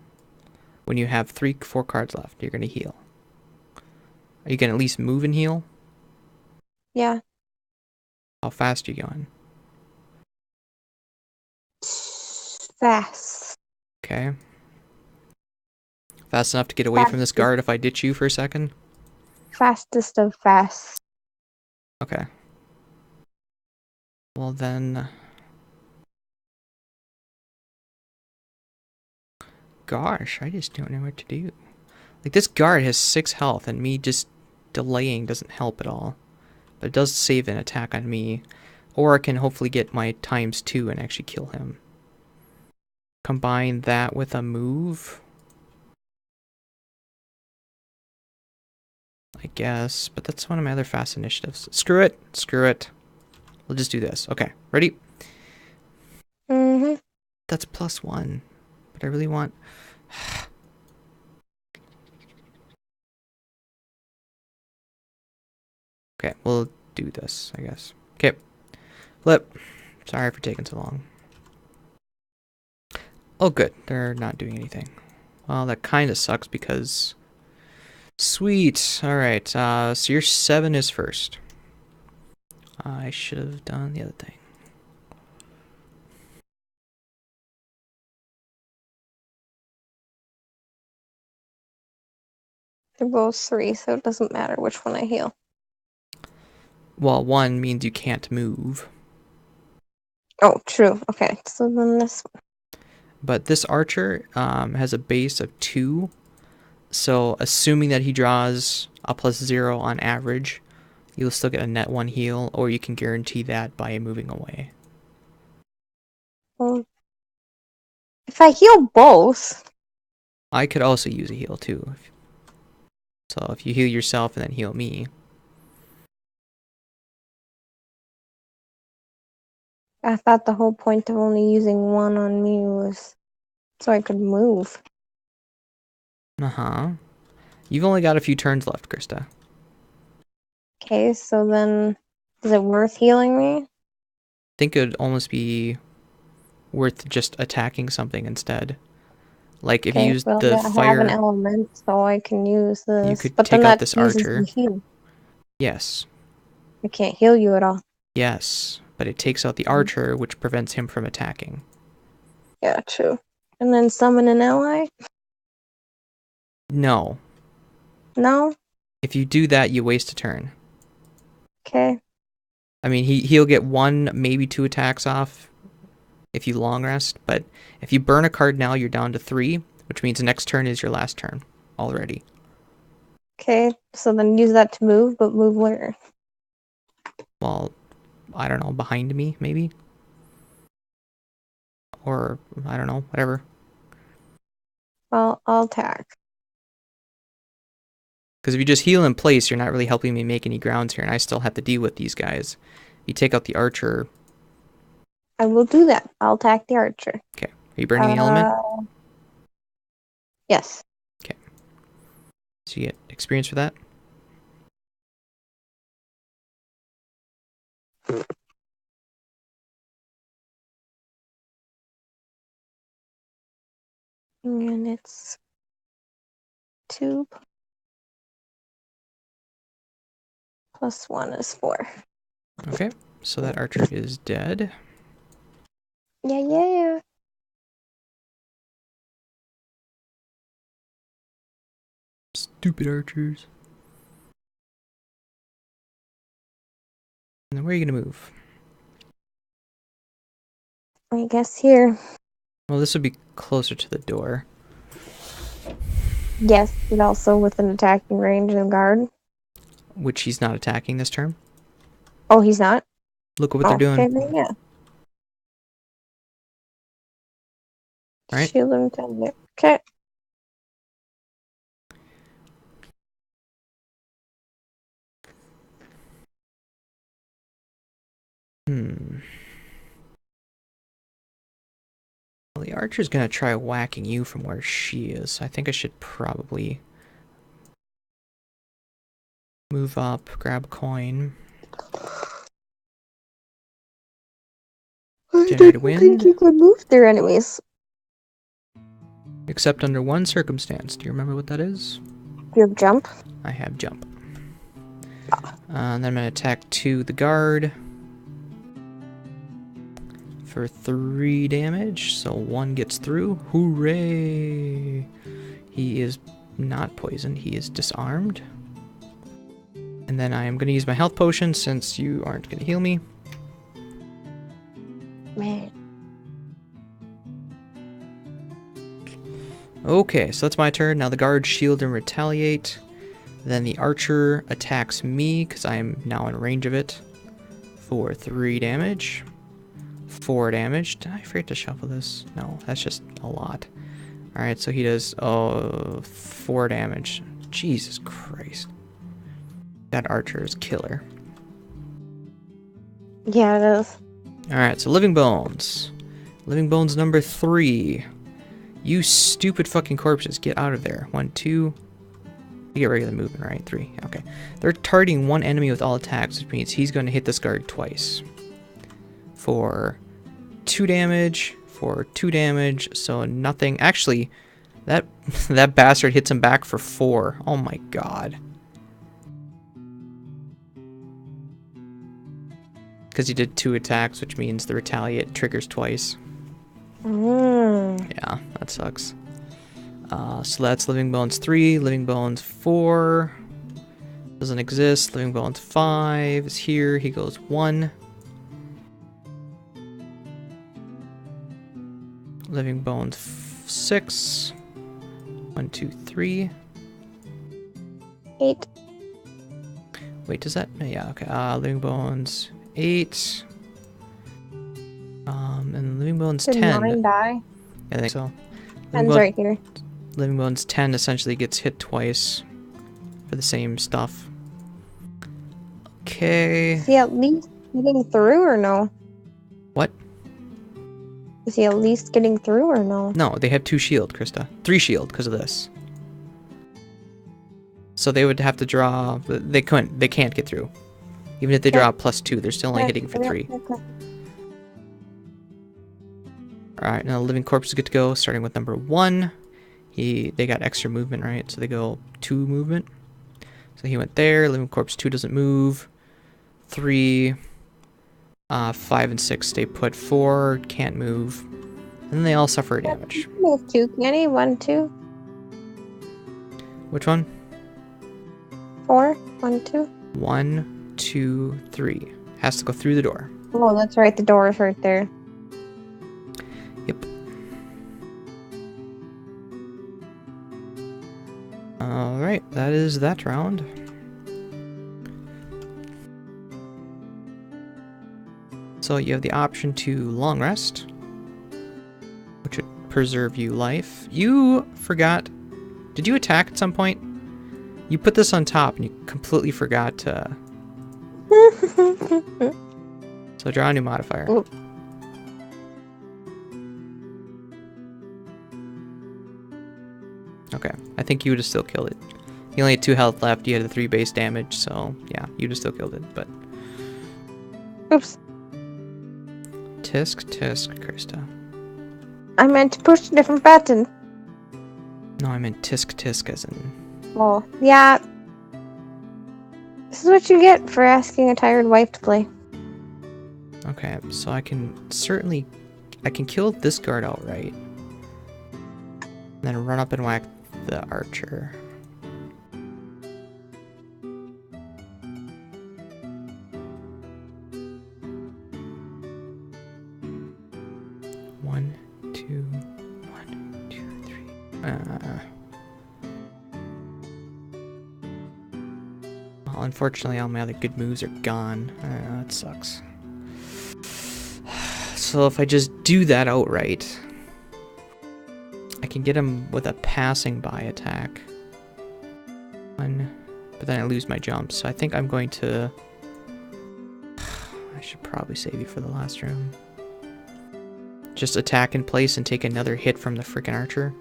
When you have 3, 4 cards left, you're going to heal. Are you going to at least move and heal? Yeah. How fast are you going? Fast. Okay. Fast enough to get away from this guard if I ditch you for a second? Fastest of fast. Okay. Well then... Gosh, I just don't know what to do. Like, this guard has 6 health, and me just delaying doesn't help at all. But it does save an attack on me. Or I can hopefully get my ×2 and actually kill him. Combine that with a move, I guess. But that's one of my other fast initiatives. Screw it. Screw it. We'll just do this. Okay, ready? Mm-hmm. That's +1. But I really want... Okay, we'll do this, I guess. Okay. Flip. Sorry for taking so long. Oh, good. They're not doing anything. Well, that kind of sucks because... Sweet. Alright, so your 7 is first. I should have done the other thing. They're both 3, so it doesn't matter which one I heal. Well, 1 means you can't move. Oh, true. Okay, so then this one. But this archer has a base of 2. So assuming that he draws a +0 on average, you'll still get a net 1 heal, or you can guarantee that by moving away. Well, if I heal both... I could also use a heal too. So if you heal yourself and then heal me. I thought the whole point of only using 1 on me was so I could move. Uh-huh. You've only got a few turns left, Krista. Okay, so then is it worth healing me? I think it would almost be worth just attacking something instead. Like if you Okay, use well, the I have an fire, element, so I can use you this. could But then take out that this uses archer. the heal. Yes. I can't heal you at all. Yes. But it takes out the archer, which prevents him from attacking. Yeah, true. And then summon an ally? No. No? If you do that, you waste a turn. Okay. I mean, he'll get 1, maybe 2 attacks off if you long rest, but if you burn a card now, you're down to 3, which means the next turn is your last turn already. Okay, so then use that to move, but move where? Well, I don't know, behind me, maybe? Or, I don't know, whatever. Well, I'll attack. Because if you just heal in place, you're not really helping me make any grounds here, and I still have to deal with these guys. You take out the archer. I will do that. I'll attack the archer. Okay. Are you burning the element? Yes. Okay. So you get experience for that? And it's 2 plus 1 is 4. Okay, so that archer is dead. Yeah. Stupid archers. And then where are you gonna move? I guess here. Well, this would be closer to the door. Yes, but also with an attacking range and guard. Which he's not attacking this turn. Oh, he's not? Look at what they're doing. Okay, then, yeah. Right. Shield him down there. Okay. Well, the archer's gonna try whacking you from where she is. I think I should probably move up, grab a coin. Generate a wind. think you could move there anyways. Except under one circumstance. Do you remember what that is? You have jump? I have jump. And then I'm gonna attack the guard. For 3 damage, so 1 gets through. Hooray! He is not poisoned, he is disarmed. And then I am going to use my health potion since you aren't going to heal me. Man. Okay, so that's my turn. Now the guard shield and retaliate. Then the archer attacks me because I am now in range of it for 3 damage. 4 damage. Did I forget to shuffle this? No, that's just a lot. Alright, so he does 4 damage. Jesus Christ. That archer is killer. Yeah, it is. Alright, so Living Bones. Living Bones number 3. You stupid fucking corpses, get out of there. 1, 2. You get regular movement, right? 3. Okay. They're targeting one enemy with all attacks, which means he's going to hit this guard twice. For 2 damage, for 2 damage, so nothing. Actually, that bastard hits him back for 4. Oh my god. Because he did 2 attacks, which means the retaliate triggers twice. Yeah, that sucks. So that's Living Bones 3, Living Bones 4. Doesn't exist. Living Bones 5 is here. He goes 1. Living Bones 6. 1, 2, 3. 8. Wait, does that? Yeah, okay. Living Bones 8. And Living Bones Did 10. 9 die? I think so. Ten's right here. Living Bones 10 essentially gets hit twice for the same stuff. Okay. Is he at least getting through or no? What? Is he at least getting through or no? No, they have 2 shield, Krista. 3 shield because of this. So they would have to draw. They couldn't. They can't get through. Even if they draw +2, they're still only hitting for 3. Okay. Alright, now Living Corpses get to go, starting with number 1. They got extra movement, right? So they go 2 movement. So he went there. Living Corpse 2 doesn't move. 3, 5, and 6 stay put. 4 can't move. And then they all suffer damage. Move 2, can he? 1, 2, Which one? 4, 1, 2. 1, 2, 3. Has to go through the door. Oh, that's right. The door is right there. Yep. Alright, that is that round. So you have the option to long rest, which would preserve you life. You forgot. Did you attack at some point? You put this on top and you completely forgot to. So draw a new modifier. Oop. Okay, I think you would have still killed it. You only had 2 health left, you had the 3 base damage, so yeah, you would have still killed it, but... Oops. Tisk, Krista. I meant to push a different button. No, I meant tisk tisk as in... Oh, yeah. This is what you get for asking a tired wife to play. Okay, so I can certainly... I can kill this guard outright. And then run up and whack the archer. One, two, three. Well, unfortunately, all my other good moves are gone. That sucks. So if I just do that outright, I can get him with a passing by attack. But then I lose my jump, so I think I'm going to... I should probably save you for the last room. Just attack in place and take another hit from the frickin' archer.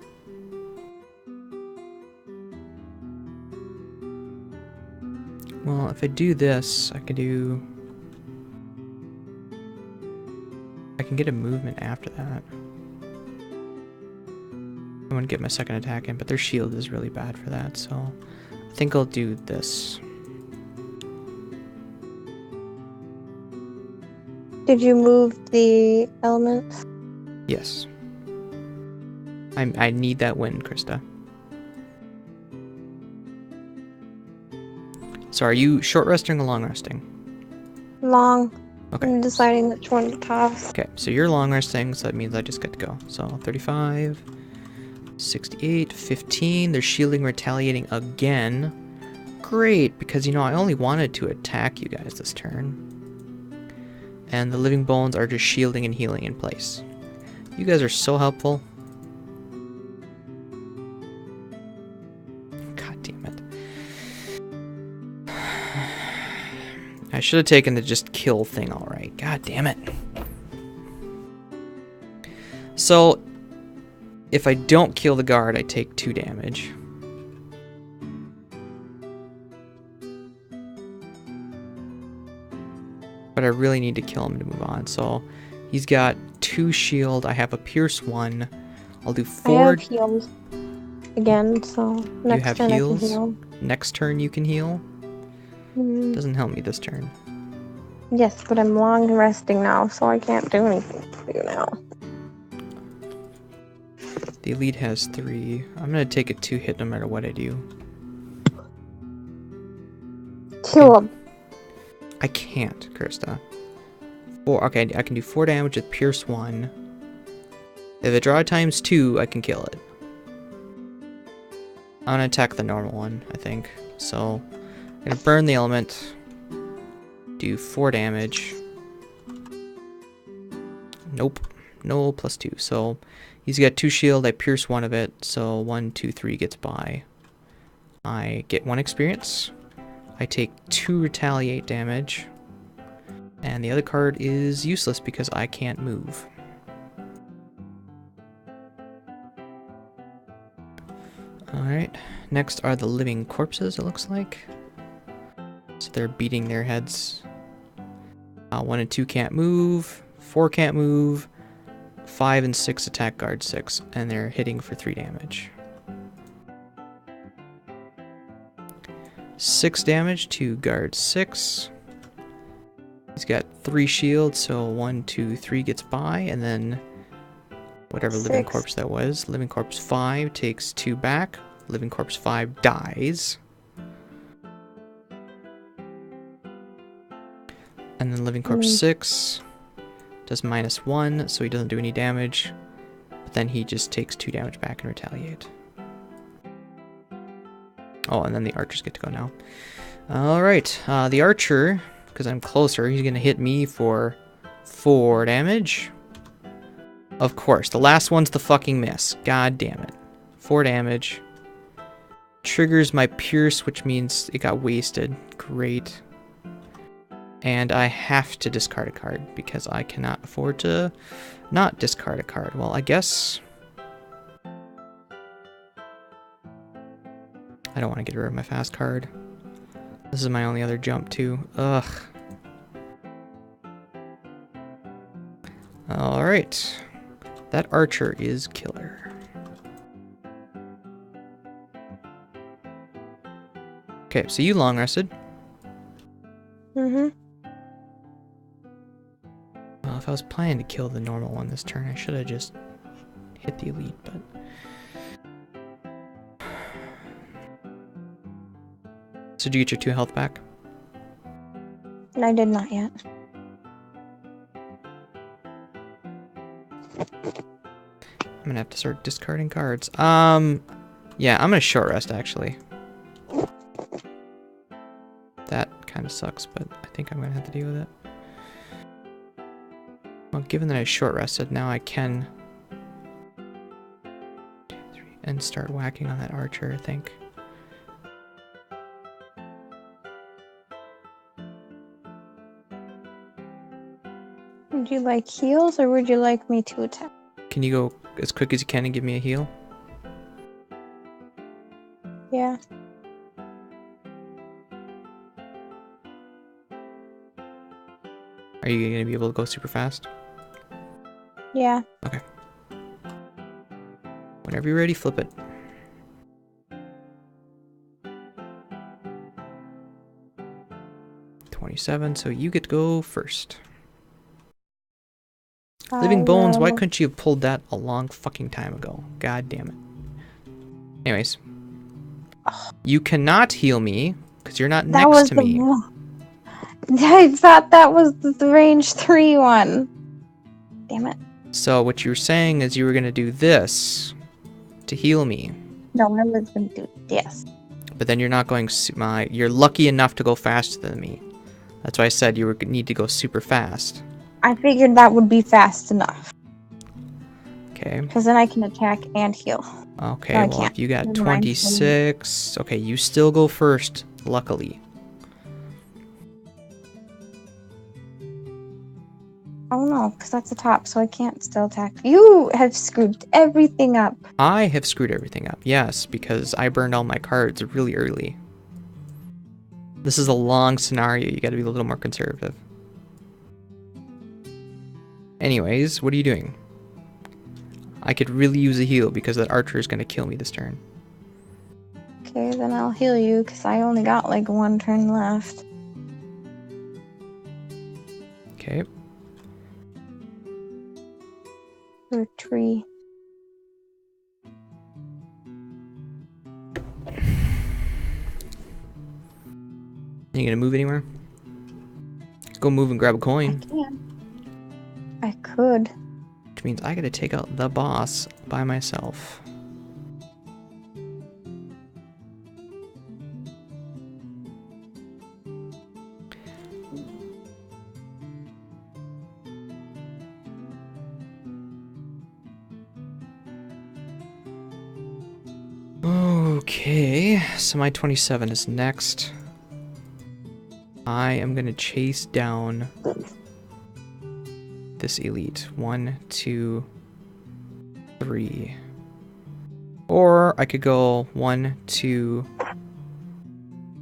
Well, if I do this, I can get a movement after that. I want to get my second attack in, but their shield is really bad for that, so I think I'll do this. Did you move the elements? Yes. I need that win, Krista. So are you short resting or long resting? Long. Okay. I'm deciding which one to toss. Okay, so you're long resting, so that means I just get to go. So 35, 68, 15. They're shielding, retaliating again. Great, because you know I only wanted to attack you guys this turn. And the living bones are just shielding and healing in place. You guys are so helpful. God damn it. I should have taken the just kill thing, alright. God damn it. So, if I don't kill the guard, I take 2 damage. But I really need to kill him to move on. So, he's got 2 shield. I have a pierce 1. I'll do 4. I have heals again, so next turn heals? I can heal. Next turn you can heal? Doesn't help me this turn. Yes, but I'm long resting now, so I can't do anything for you now. The elite has 3. I'm gonna take a 2 hit no matter what I do. Kill him. I can't, Krista. 4. Okay, I can do 4 damage with pierce 1. If it draw times 2, I can kill it. I'm gonna attack the normal one, I think. So, I'm gonna burn the element. Do 4 damage. Nope. No, plus 2. So, he's got 2 shield. I pierce 1 of it. So, 1, 2, 3 gets by. I get 1 experience. I take 2 retaliate damage. And the other card is useless because I can't move. Alright. Next are the living corpses, it looks like. So they're beating their heads. 1 and 2 can't move. 4 can't move. 5 and 6 attack guard 6. And they're hitting for 3 damage. 6 damage to guard 6. He's got 3 shields, so 1, 2, 3 gets by, and then whatever 6. living corpse that was. Living corpse 5 takes 2 back. Living corpse 5 dies. And then living corpse 6 does -1, so he doesn't do any damage. But then he just takes 2 damage back and retaliate. Oh, and then the archers get to go now. Alright, the archer, because I'm closer, he's going to hit me for 4 damage. Of course, the last one's the fucking miss. God damn it. 4 damage. Triggers my pierce, which means it got wasted. Great. And I have to discard a card, because I cannot afford to not discard a card. Well, I guess... I don't want to get rid of my fast card. This is my only other jump, too. Ugh. Alright. That archer is killer. Okay, so you long rested. Mm-hmm. Well, if I was planning to kill the normal one this turn, I should have just hit the elite, but... So did you get your 2 health back? And I did not yet. I'm gonna have to start discarding cards. Yeah, I'm gonna short rest, actually. That kind of sucks, but I think I'm gonna have to deal with it. Well, given that I short rested, now I can... and start whacking on that archer, I think. Would you like heals, or would you like me to attack? Can you go as quick as you can and give me a heal? Yeah. Are you gonna be able to go super fast? Yeah. Okay. Whenever you're ready, flip it. $27, so you get to go first. Living Bones, why couldn't you have pulled that a long fucking time ago? God damn it. Anyways. You cannot heal me, because you're not next to me. I thought that was the range 3 one. Damn it. So what you were saying is you were going to do this to heal me. No, I was going to do this. But then you're not going... you're lucky enough to go faster than me. That's why I said you would need to go super fast. I figured that would be fast enough. Okay. Because then I can attack and heal. Okay, No, I well, can't. if you got Never mind. 26... Okay, you still go first, luckily. Oh no, because that's the top, so I can't still attack. You have screwed everything up. I have screwed everything up, yes, because I burned all my cards really early. This is a long scenario, you gotta be a little more conservative. Anyways, what are you doing? I could really use a heal because that archer is gonna kill me this turn. Okay, then I'll heal you, because I only got like 1 turn left. Okay. Or tree. Are you gonna move anywhere? Go move and grab a I coin. can. I could. Which means I gotta take out the boss by myself. Okay, so my 27 is next. I am gonna chase down this elite. 1, 2, 3. Or I could go 1, 2,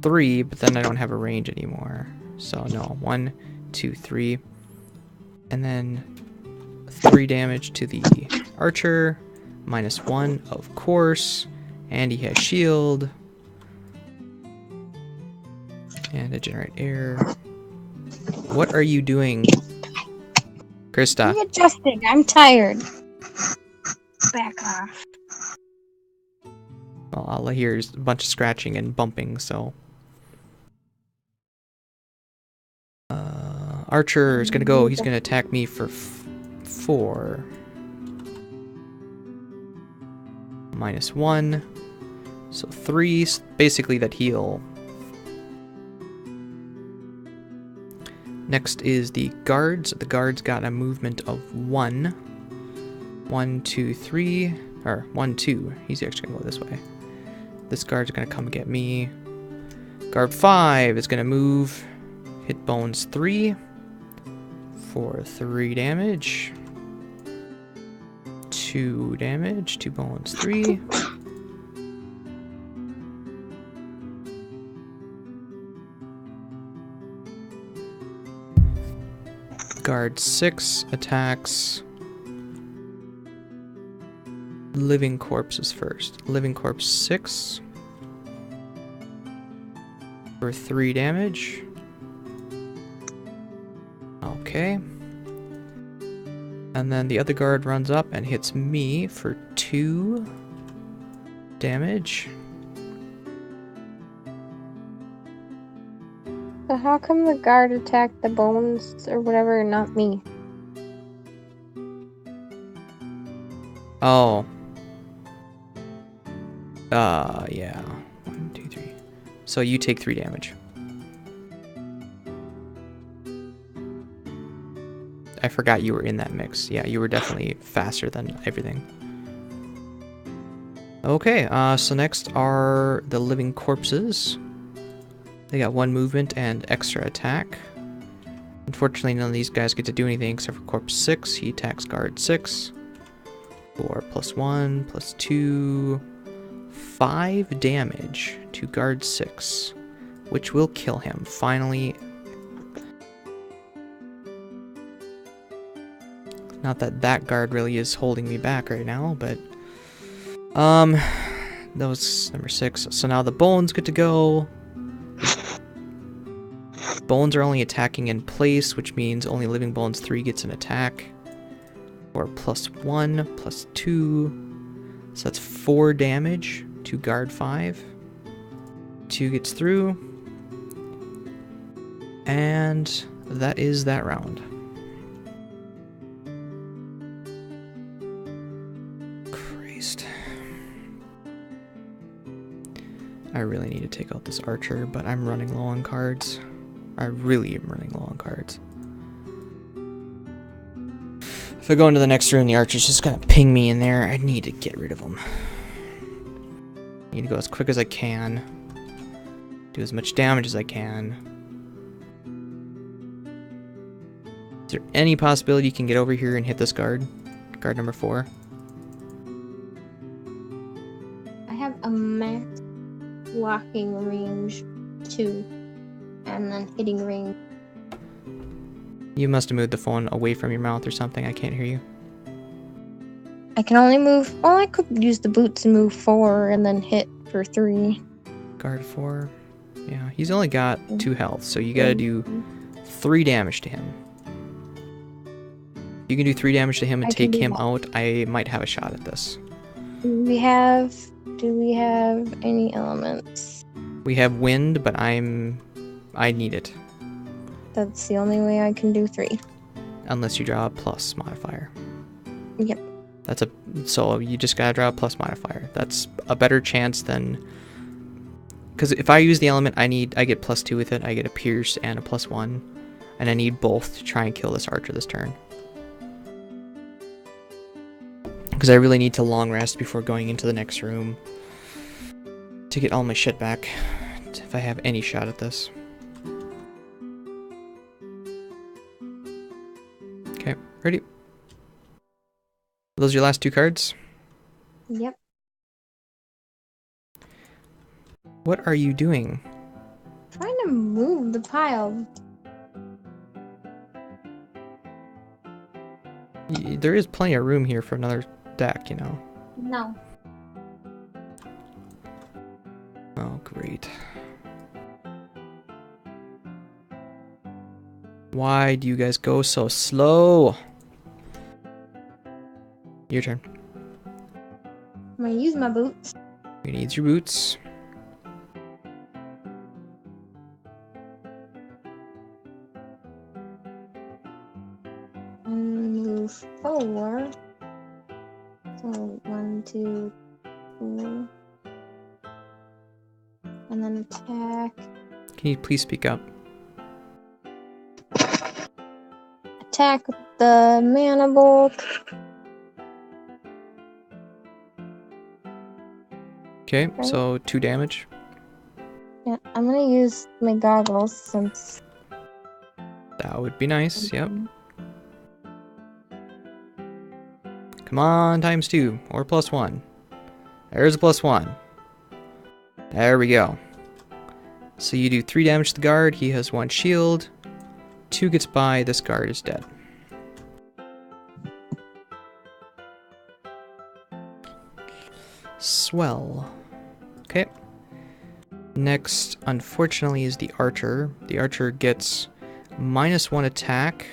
3, but then I don't have a range anymore. So no, 1, 2, 3. And then 3 damage to the archer. -1, of course. And he has shield. And a generate air. What are you doing, Krista? I'm adjusting. I'm tired. Back off. Well, all I hear is a bunch of scratching and bumping, so... Archer is gonna go. He's gonna attack me for 4. -1. So 3, basically that heal. Next is the guards. The guards got a movement of 1. 1, 2, 3. Or 1, 2. He's actually gonna go this way. This guard's gonna come get me. Guard 5 is gonna move. Hit bones 3. For 3 damage. 2 damage. 2 bones 3. Guard 6 attacks living corpses first. Living corpse 6. For 3 damage. Okay. And then the other guard runs up and hits me for 2 damage. So how come the guard attacked the bones or whatever, not me? Oh. Yeah. 1, 2, 3. So you take 3 damage. I forgot you were in that mix. Yeah, you were definitely faster than everything. Okay, so next are the living corpses. They got 1 movement and extra attack. Unfortunately, none of these guys get to do anything except for Corpse 6. He attacks Guard 6. For +1, +2, 5 damage to Guard 6, which will kill him. Finally. Not that that guard really is holding me back right now, but that was number 6. So now the bones get to go. Bones are only attacking in place, which means only living bones 3 gets an attack. Or +1, +2. So that's 4 damage to guard 5. 2 gets through. And that is that round. Christ. I really need to take out this archer, but I'm running low on cards. I really am running low on cards. If I go into the next room, the archer's just gonna ping me in there. I need to get rid of him. I need to go as quick as I can. Do as much damage as I can. Is there any possibility you can get over here and hit this guard? Guard number 4. I have a max walking range 2, and then hitting range. You must have moved the phone away from your mouth or something. I can't hear you. I can only move. Well, I could use the boots and move 4 and then hit for 3. Guard 4. Yeah, he's only got 2 health, so you gotta do 3 damage to him. You can do 3 damage to him and take him out. I might have a shot at this. Do we have any elements? We have wind, but I need it. That's the only way I can do 3. Unless you draw a plus modifier. Yep. So you just gotta draw a plus modifier. That's a better chance than, because if I use the element, I get +2 with it. I get a pierce and a +1, and I need both to try and kill this archer this turn. Because I really need to long rest before going into the next room to get all my shit back, if I have any shot at this. Okay, ready? Those are your last 2 cards? Yep. What are you doing? Trying to move the pile. There is plenty of room here for another deck, you know. No. Oh, great. Why do you guys go so slow? Your turn. I'm gonna use my boots. You need your boots. Move 4. So 1, 2, 4. And then attack. Can you please speak up? Attack with the mana bolt. Okay, so 2 damage. Yeah, I'm gonna use my goggles since. That would be nice, yep. Come on, ×2, or +1. There's a +1. There we go. So you do 3 damage to the guard, he has 1 shield. 2 gets by, this guard is dead. Swell. Okay. Next, unfortunately, is the archer. The archer gets -1 attack.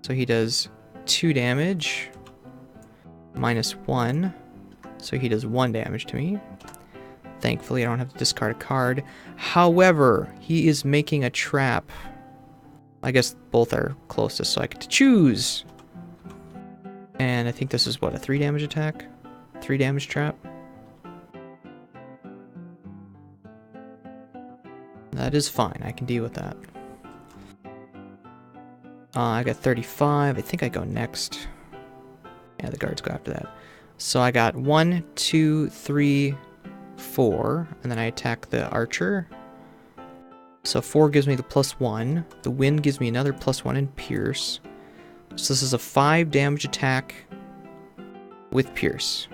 So he does 2 damage. -1. So he does 1 damage to me. Thankfully, I don't have to discard a card. However, he is making a trap. I guess both are closest, so I get to choose. And I think this is what, a 3 damage attack? 3 damage trap? That is fine. I can deal with that. I got 35. I think I go next. Yeah, the guards go after that. So I got 1, 2, 3, 4. And then I attack the archer. So 4 gives me the +1. The wind gives me another +1 in pierce. So this is a 5 damage attack with pierce.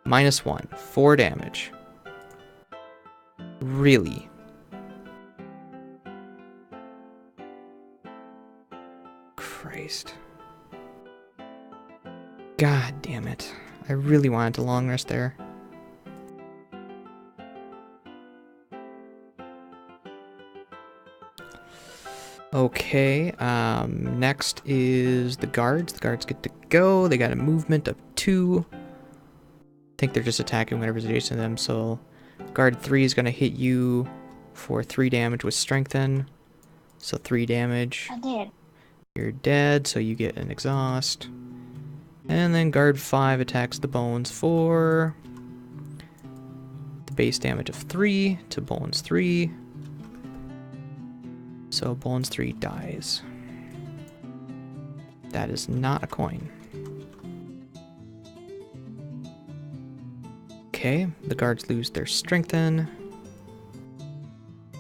-1. 4 damage. Really? Christ. God damn it. I really wanted to long rest there. Okay, next is the guards. The guards get to go. They got a movement of 2. I think they're just attacking whatever's adjacent to them, so guard 3 is going to hit you for 3 damage with strengthen. So 3 damage. I did. You're dead, so you get an exhaust. And then guard 5 attacks the bones for the base damage of 3 to bones 3. So bones 3 dies. That is not a coin. Okay, the guards lose their strengthen.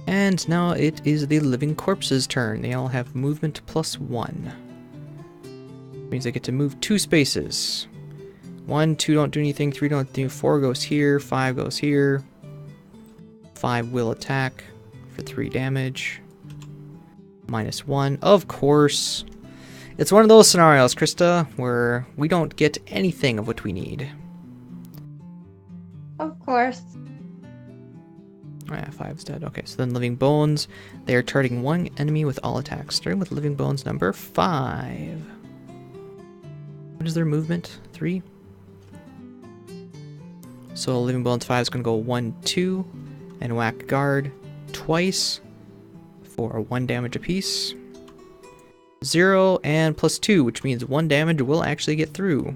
And now it is the living corpses' turn. They all have movement +1. Means they get to move 2 spaces. 1, 2 don't do anything, 3 don't do, 4 goes here, 5 goes here. 5 will attack for 3 damage. -1. Of course. It's one of those scenarios, Krista, where we don't get anything of what we need. Of course. Oh yeah, 5's dead. Okay, so then Living Bones. They are targeting 1 enemy with all attacks, starting with Living Bones number 5. What is their movement? 3? So Living Bones 5 is going to go 1, 2, and whack guard twice for 1 damage apiece. 0 and +2, which means 1 damage will actually get through.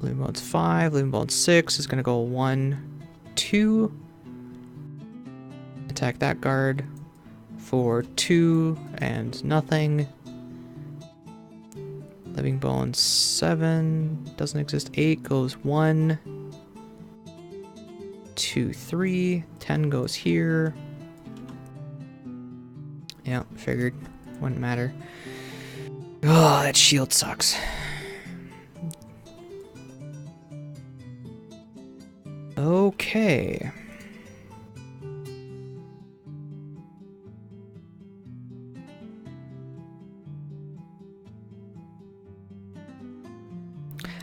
Living Bones 5, Living Bones 6 is going to go 1, 2. Attack that guard for 2 and nothing. Living Bones 7 doesn't exist. 8 goes 1, 2, 3. 10 goes here. Yeah, figured. Wouldn't matter. Oh, that shield sucks. Okay.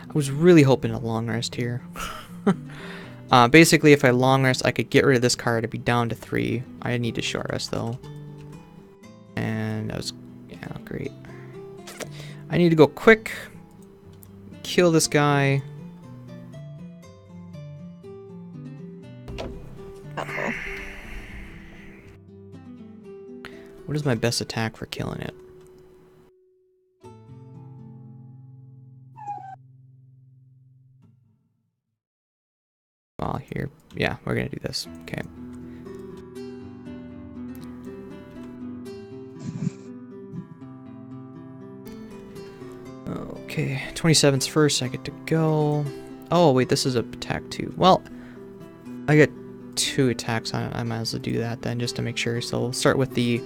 I was really hoping a long rest here. Basically, if I long rest, I could get rid of this card. I'd be down to 3. I need to short rest, though. And that was... yeah, great. I need to go quick. Kill this guy. Uh-oh. What is my best attack for killing it? Well, here. Yeah, we're gonna do this. Okay. Okay, 27's first, I get to go. Oh, wait, this is a attack 2. Well, I get 2 attacks on it. I might as well do that then, just to make sure. So we'll start with the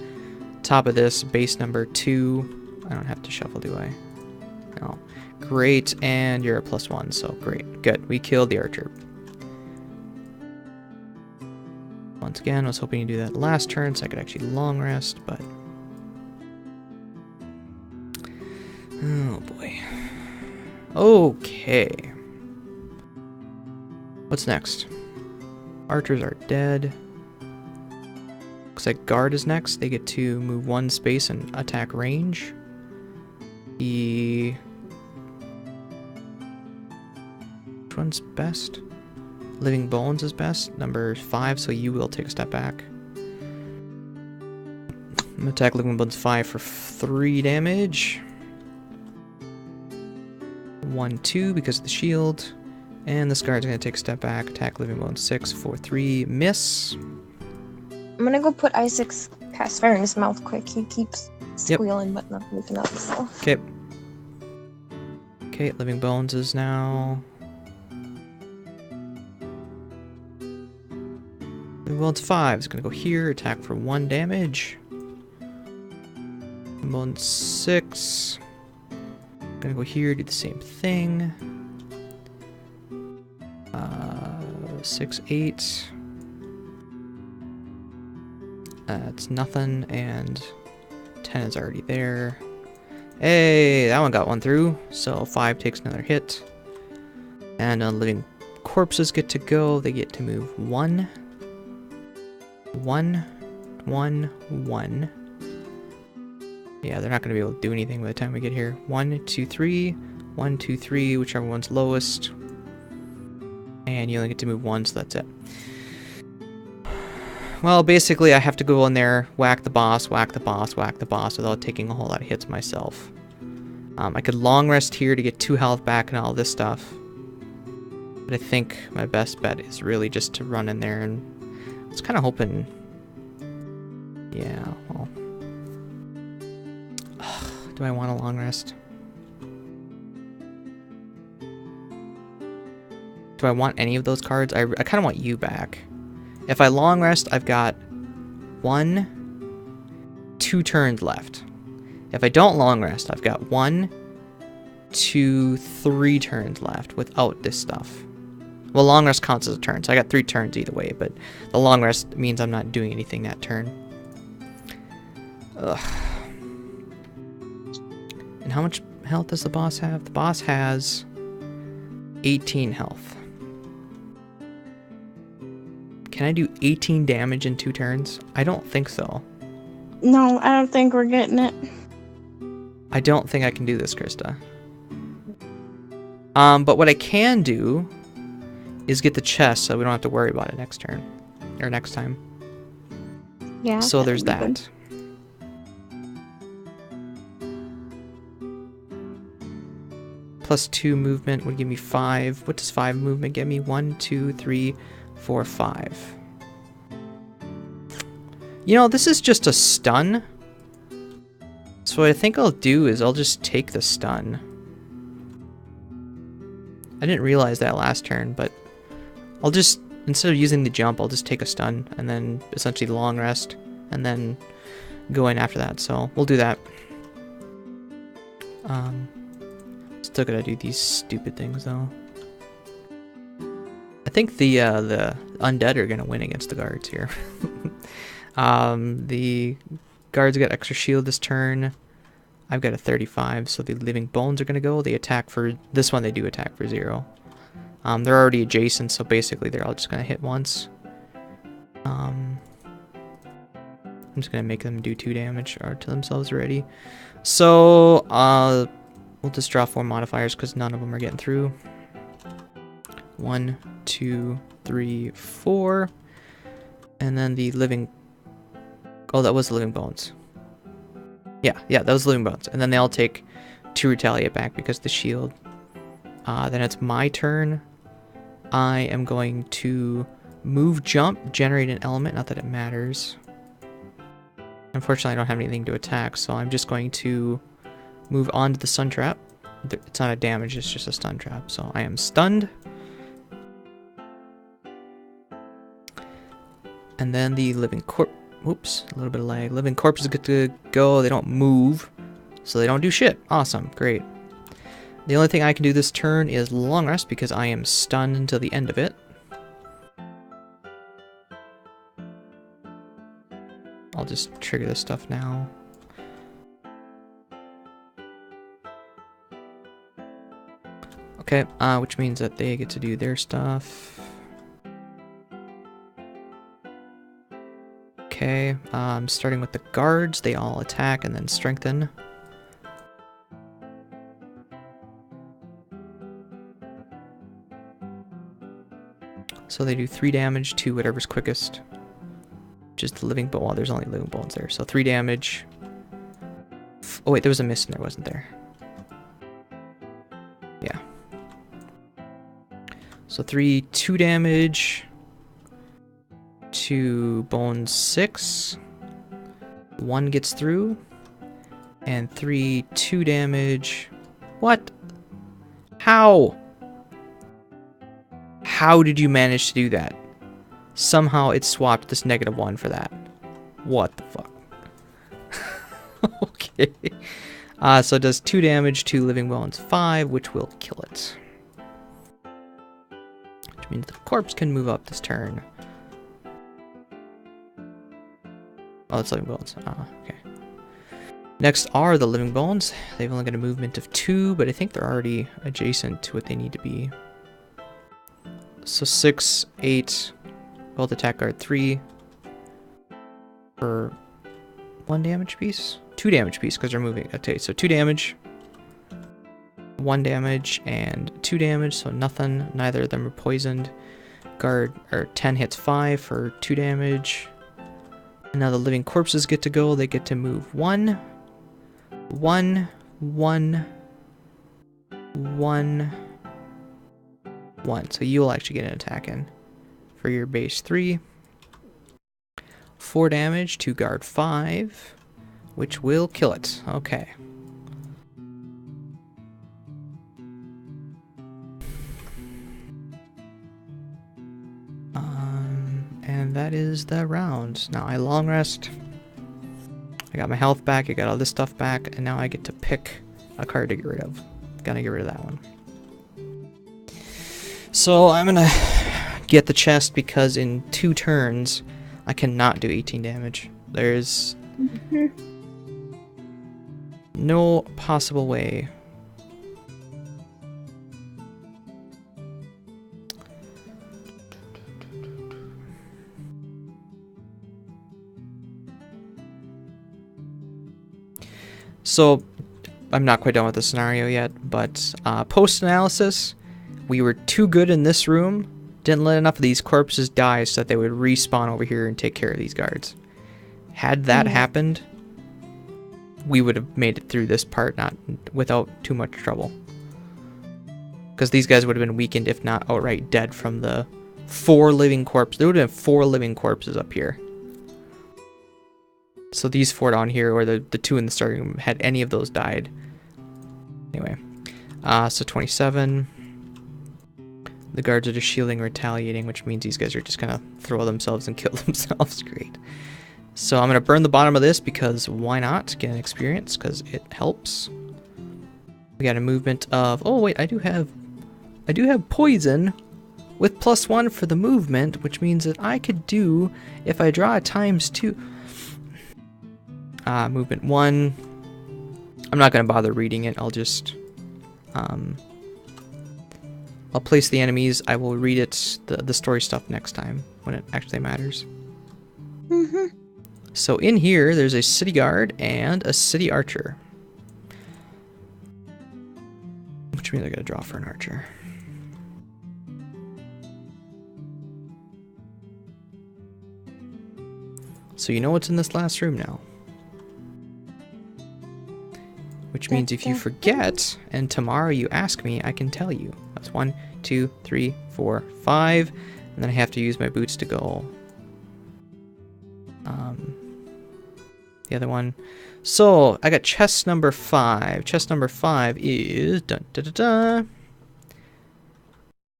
top of this, base number 2. I don't have to shuffle, do I? No. Great, and you're a +1, so great. Good, we killed the archer. Once again, I was hoping to do that last turn so I could actually long rest, but... oh boy. Okay. What's next? Archers are dead. Looks like guard is next. They get to move 1 space and attack range. Which one's best? Living Bones is best. Number 5, so you will take a step back. I'm gonna attack Living Bones 5 for 3 damage. 1, 2 because of the shield. And this guard's gonna take a step back. Attack Living Bones 6 for 3. Miss. I'm gonna go put Isaac's pacifier in his mouth quick. He keeps squealing but not waking up, so. Okay. Okay, Living Bones is now... Living Bones 5 is gonna go here, attack for 1 damage. Living Bones 6. Gonna go here, do the same thing. 6, 8. It's nothing, and 10 is already there. Hey, that one got 1 through, so 5 takes another hit. And living corpses get to go. They get to move 1. 1, 1, 1. Yeah, they're not going to be able to do anything by the time we get here. 1, 2, 3. 1, 2, 3, whichever one's lowest. And you only get to move 1, so that's it. Well, basically, I have to go in there, whack the boss, whack the boss, whack the boss without taking a whole lot of hits myself. I could long rest here to get 2 health back and all this stuff. But I think my best bet is really just to run in there, and I was kind of hoping... Yeah, well... Do I want a long rest? Do I want any of those cards? I kind of want you back. If I long rest, I've got 1, 2 turns left. If I don't long rest, I've got 1, 2, 3 turns left without this stuff. Well, long rest counts as a turn, so I got 3 turns either way, but the long rest means I'm not doing anything that turn. Ugh. And how much health does the boss have? The boss has 18 health. Can I do 18 damage in 2 turns? I don't think so. No, I don't think we're getting it. I don't think I can do this, Krista. But what I can do is get the chest so we don't have to worry about it next turn. Or next time. Yeah. So there's that. Plus 2 movement would give me 5. What does 5 movement get me? 1, 2, 3, 4, 5. You know, this is just a stun. So what I think I'll do is I'll just take the stun. I didn't realize that last turn, but I'll just, instead of using the jump, I'll just take a stun and then essentially long rest and then go in after that. So we'll do that. Still gotta do these stupid things though. I think the undead are gonna win against the guards here. The guards got extra shield this turn. I've got a 35, so the living bones are gonna go. They attack for this one. They do attack for 0. They're already adjacent, so basically they're all just gonna hit once. I'm just gonna make them do 2 damage or to themselves already. So we'll just draw 4 modifiers because none of them are getting through. 1, 2, 3, 4. And then the living... Oh, that was the living bones. Yeah, that was living bones. And then they all take 2 retaliate back because the shield. Then it's my turn. I am going to move, jump, generate an element. Not that it matters. Unfortunately, I don't have anything to attack, so I'm just going to move on to the stun trap. It's not a damage, it's just a stun trap. So I am stunned. And then the living corpse. Oops, a little bit of lag. Living corpses get to go. They don't move, so they don't do shit. Awesome, great. The only thing I can do this turn is long rest because I am stunned until the end of it. I'll just trigger this stuff now. Okay, which means that they get to do their stuff. Okay, starting with the guards, they all attack and then strengthen. So they do 3 damage to whatever's quickest. Just the living bone. Well, there's only living bones there. So 3 damage. Oh wait, there was a miss in there, wasn't there? Yeah. So 2 damage to bone 6. 1 gets through. And 2 damage. What? How? How did you manage to do that? Somehow it swapped this -1 for that. What the fuck? Okay. So it does 2 damage to living bones 5, which will kill it. Which means the corpse can move up this turn. Oh, it's living bones. Okay. Next are the living bones. They've only got a movement of 2, but I think they're already adjacent to what they need to be. So 6, 8, both attack guard 3 for 1 damage piece? 2 damage piece because they're moving. Okay, so 2 damage, 1 damage, and 2 damage, so nothing. Neither of them are poisoned. Guard, or 10 hits 5 for 2 damage. And now the living corpses get to go. They get to move 1, 1, 1, 1, 1. So you'll actually get an attack in for your base 3. 4 damage to guard 5, which will kill it. Okay. And that is the round. Now I long rest. I got my health back, I got all this stuff back, and now I get to pick a card to get rid of. Gotta get rid of that one. So I'm gonna get the chest because in 2 turns I cannot do 18 damage. There's no possible way. So I'm not quite done with the scenario yet, but post-analysis, we were too good in this room, didn't let enough of these corpses die so that they would respawn over here and take care of these guards. Had that happened, we would have made it through this part not without too much trouble. Because these guys would have been weakened, if not outright dead, from the 4 living corpses. There would have been 4 living corpses up here. So these 4 down here, or the 2 in the starting room, had any of those died. Anyway, so 27. The guards are just shielding, retaliating, which means these guys are just gonna throw themselves and kill themselves. Great. So I'm gonna burn the bottom of this because why not? Get an experience because it helps. We got a movement of, oh wait, I do have poison with +1 for the movement, which means that I could do, if I draw a ×2. Movement 1. I'm not gonna bother reading it. I'll just I'll place the enemies. I will read it, the story stuff next time when it actually matters. So in here, there's a city guard and a city archer. Which means I gotta draw for an archer. So you know what's in this last room now. Which means if you forget, and tomorrow you ask me, I can tell you. That's 1, 2, 3, 4, 5. And then I have to use my boots to go. The other one. So, I got chest number 5. Chest number 5 is...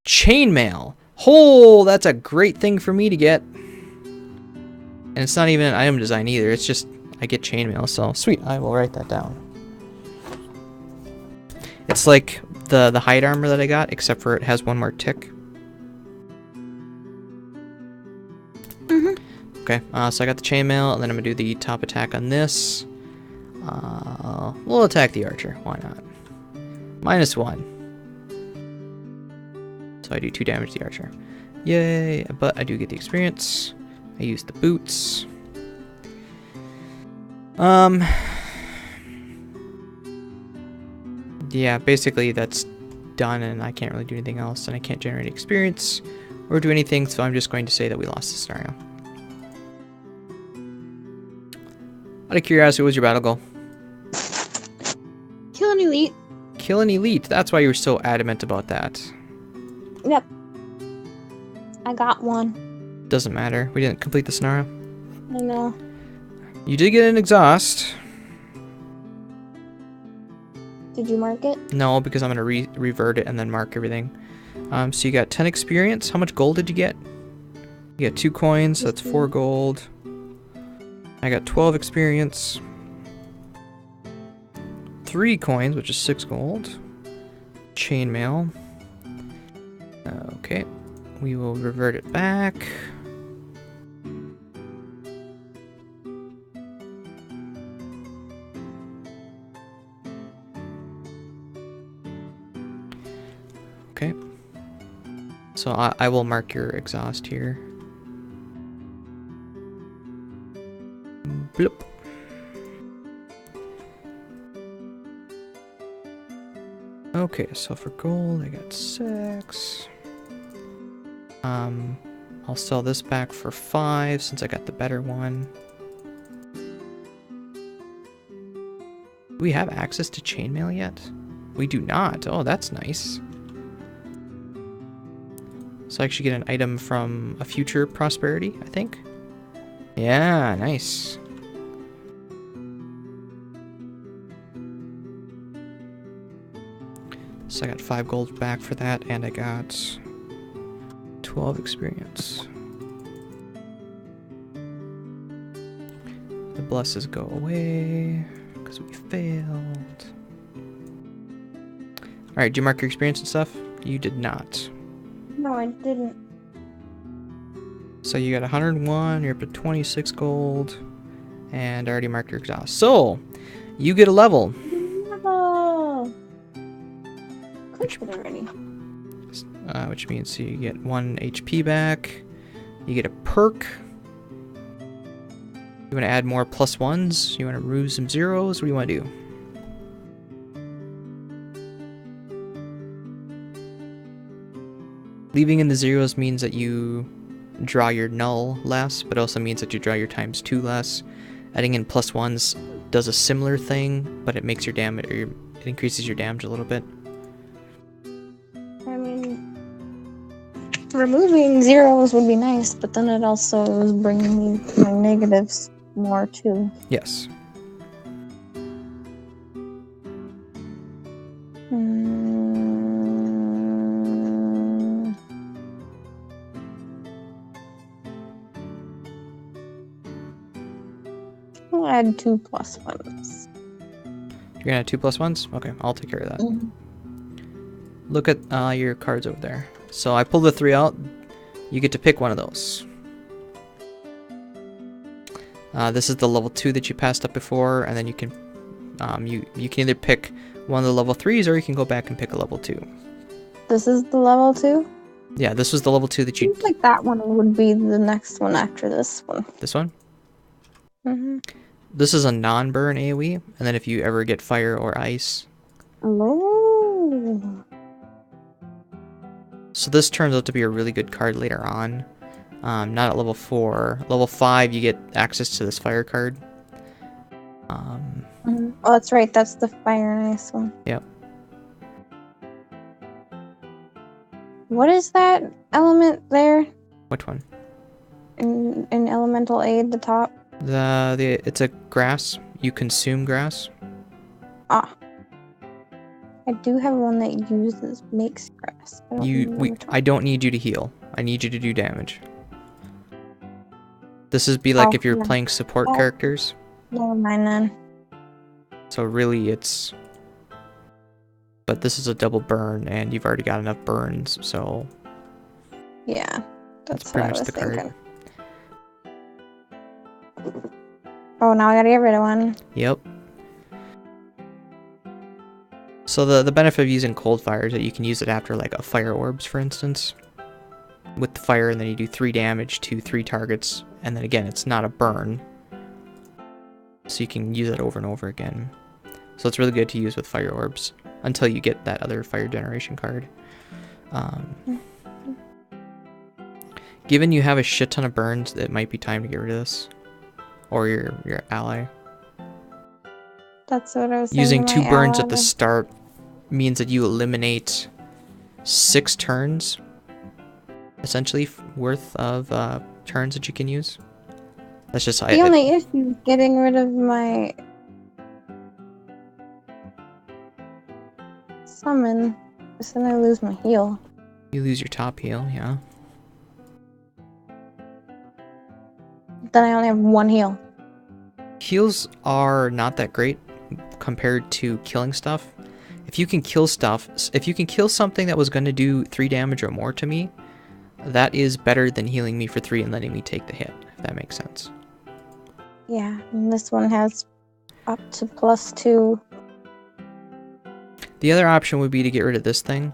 chainmail. Oh, that's a great thing for me to get. And it's not even an item design either. It's just, I get chainmail. So, sweet. I will write that down. It's like the hide armor that I got, except for it has 1 more tick. Okay, so I got the chainmail, and then I'm gonna do the top attack on this. We'll attack the archer. Why not? -1. So I do 2 damage to the archer. Yay! But I do get the experience. I use the boots. Yeah, basically that's done, and I can't really do anything else, and I can't generate experience or do anything, so I'm just going to say that we lost the scenario. Out of curiosity, what was your battle goal? Kill an elite. Kill an elite. That's why you were so adamant about that. Yep. I got one. Doesn't matter. We didn't complete the scenario. I know. You did get an exhaust. Did you mark it? No, because I'm going to revert it and then mark everything. So you got 10 experience. How much gold did you get? You got 2 coins, so that's 4 gold. I got 12 experience. 3 coins, which is 6 gold. Chainmail. Okay. We will revert it back. Okay. So I will mark your exhaust here. Bloop. Okay, so for gold, I got 6. I'll sell this back for 5 since I got the better one. Do we have access to chainmail yet? We do not. Oh, that's nice. So I actually get an item from a future prosperity, I think. Yeah, nice. So I got 5 gold back for that, and I got 12 experience. The blesses go away because we failed. Alright, did you mark your experience and stuff? You did not. No, I didn't. So you got 101, you're up to 26 gold, and I already marked your exhaust. So, you get a level. No. Clicked it already. Which means you get 1 HP back. You get a perk. You want to add more +1s? You want to remove some zeros? What do you want to do? Leaving in the zeros means that you draw your null less, but also means that you draw your ×2 less. Adding in +1s does a similar thing, but it makes your damage, or it increases your damage a little bit. I mean, removing zeros would be nice, but then it also is bringing me my negatives more too. Yes. I'll add 2 +1s. You're gonna add 2 +1s? Okay, I'll take care of that. Mm-hmm. Look at your cards over there. So I pulled the 3 out. You get to pick one of those. This is the level 2 that you passed up before, and then you can you can either pick one of the level 3s, or you can go back and pick a level 2. This is the level 2? Yeah, this was the level 2 that you... Seems like that one would be the next one after this one. This one? Mm-hmm. This is a non-burn AoE, and then if you ever get fire or ice... Oh. So this turns out to be a really good card later on. Not at level 4. Level 5, you get access to this fire card. Mm-hmm. Oh, that's right. That's the fire and ice one. Yep. What is that element there? Which one? In elemental aid, the top? It's a grass. You consume grass. Ah. I do have one that makes grass. I don't need you to heal. I need you to do damage. This is like if you're playing support characters. Never mind then. So really it's... But this is a double burn, and you've already got enough burns, so... Yeah, that's pretty what much I was the thinking. card. Oh, now I gotta get rid of one. Yep. So the benefit of using cold fire is that you can use it after like a fire orbs, for instance. With the fire, and then you do 3 damage to 3 targets, and then again, it's not a burn. So you can use it over and over again. So it's really good to use with fire orbs until you get that other fire generation card. Given you have a shit ton of burns, it might be time to get rid of this. Or your ally. That's what I was saying. Using to 2 my burns ally. at the start means that you eliminate 6 turns, essentially, worth of turns that you can use. That's just... The only issue is getting rid of my summon, because then I lose my heal. You lose your top heal, yeah. Then I only have 1 heal. Heals are not that great compared to killing stuff. If you can kill stuff, if you can kill something that was going to do 3 damage or more to me, that is better than healing me for 3 and letting me take the hit, if that makes sense. Yeah, and this one has up to +2. The other option would be to get rid of this thing.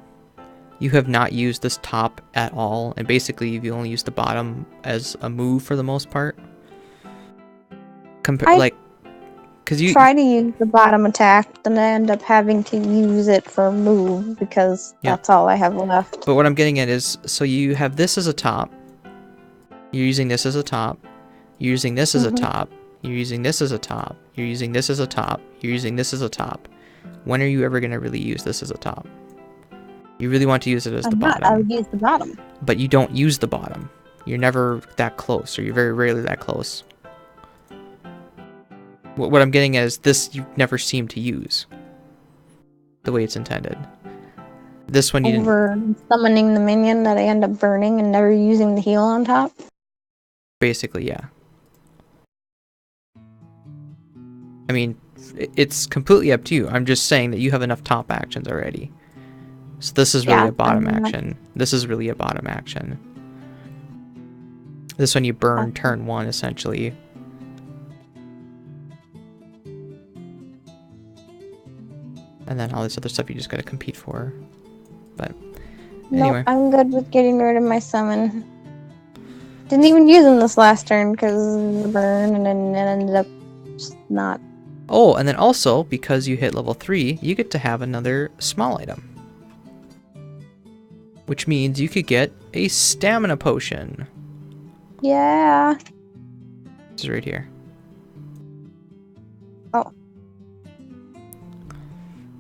You have not used this top at all, and basically you've only used the bottom as a move for the most part. Because you try to use the bottom attack, then I end up having to use it for a move because that's all I have left. But what I'm getting at is, so you have this as a top. You're using this as a top. You're using this as a top. You're using this as a top. You're using this as a top. You're using this as a top. When are you ever going to really use this as a top? You really want to use it as the bottom. I would use the bottom. But you don't use the bottom. You're never that close, or you're very rarely that close. What I'm getting at is this you never seem to use the way it's intended. This one you didn't... summoning the minion that I end up burning and never using the heal on top? Basically, yeah. I mean, it's completely up to you. I'm just saying that you have enough top actions already. So this is really a bottom action. This is really a bottom action. This one you burn turn 1, essentially. And then all this other stuff you just gotta compete for. But anyway. Nope, I'm good with getting rid of my summon. Didn't even use them this last turn because of the burn, and then it ended up just not. Oh, and then also, because you hit level 3, you get to have another small item. Which means you could get a stamina potion. Yeah. This is right here. Oh.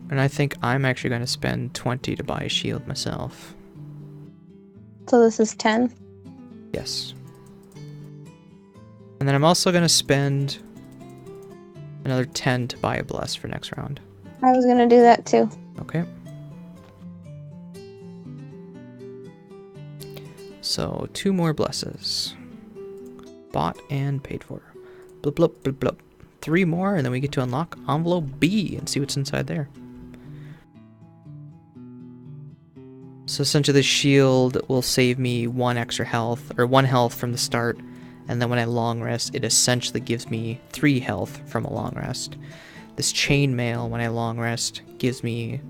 And I think I'm actually going to spend 20 to buy a shield myself. So this is 10? Yes. And then I'm also going to spend another 10 to buy a bless for next round. I was going to do that too. Okay. So 2 more blesses. Bought and paid for. Blub blub blub blub. 3 more and then we get to unlock envelope B and see what's inside there. So essentially the shield will save me 1 extra health, or 1 health from the start, and then when I long rest, it essentially gives me 3 health from a long rest. This chainmail, when I long rest, gives me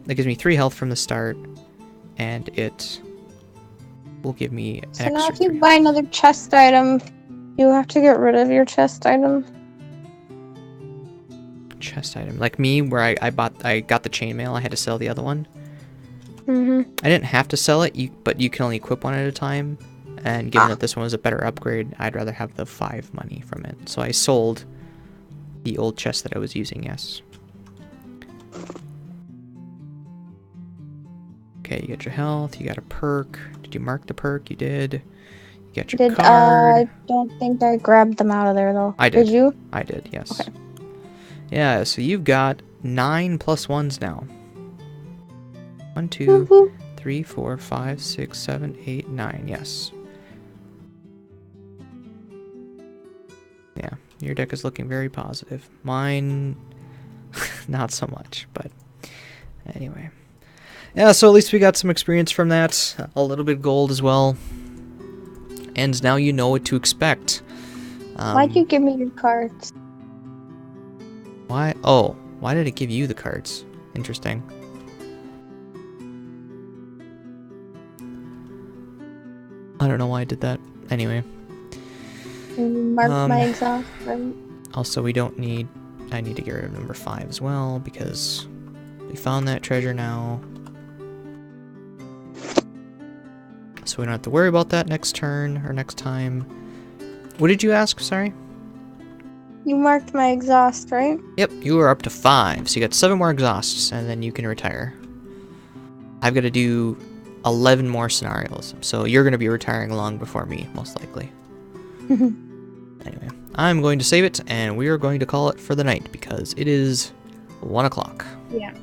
3 health from the start, and it will give me an extra. So now if you buy another chest item, you have to get rid of your chest item. Chest item, like me, where I got the chainmail, I had to sell the other one. I didn't have to sell it, but you can only equip one at a time. And given that this one was a better upgrade, I'd rather have the 5 money from it. So I sold the old chest that I was using, yes. Okay, you got your health, you got a perk. Did you mark the perk? You did. You got your card. I don't think I grabbed them out of there, though. I did. Did you? I did, yes. Okay. Yeah, so you've got 9 plus 1s now. 1, 2, 3, 4, 5, 6, 7, 8, 9. Yes. Yeah, your deck is looking very positive. Mine, not so much, but anyway. Yeah, so at least we got some experience from that. A little bit of gold as well. And now you know what to expect. Why'd you give me your cards? Why? Oh, why did it give you the cards? Interesting. I don't know why I did that. Anyway. Mark my exhaust, right? Also, we don't need... I need to get rid of number 5 as well, because we found that treasure now. So we don't have to worry about that next turn, or next time. What did you ask? Sorry? You marked my exhaust, right? Yep, you are up to 5, so you got 7 more exhausts, and then you can retire. I've got to do 11 more scenarios, so you're going to be retiring long before me, most likely. Anyway, I'm going to save it, and we are going to call it for the night, because it is 1 o'clock. Yeah.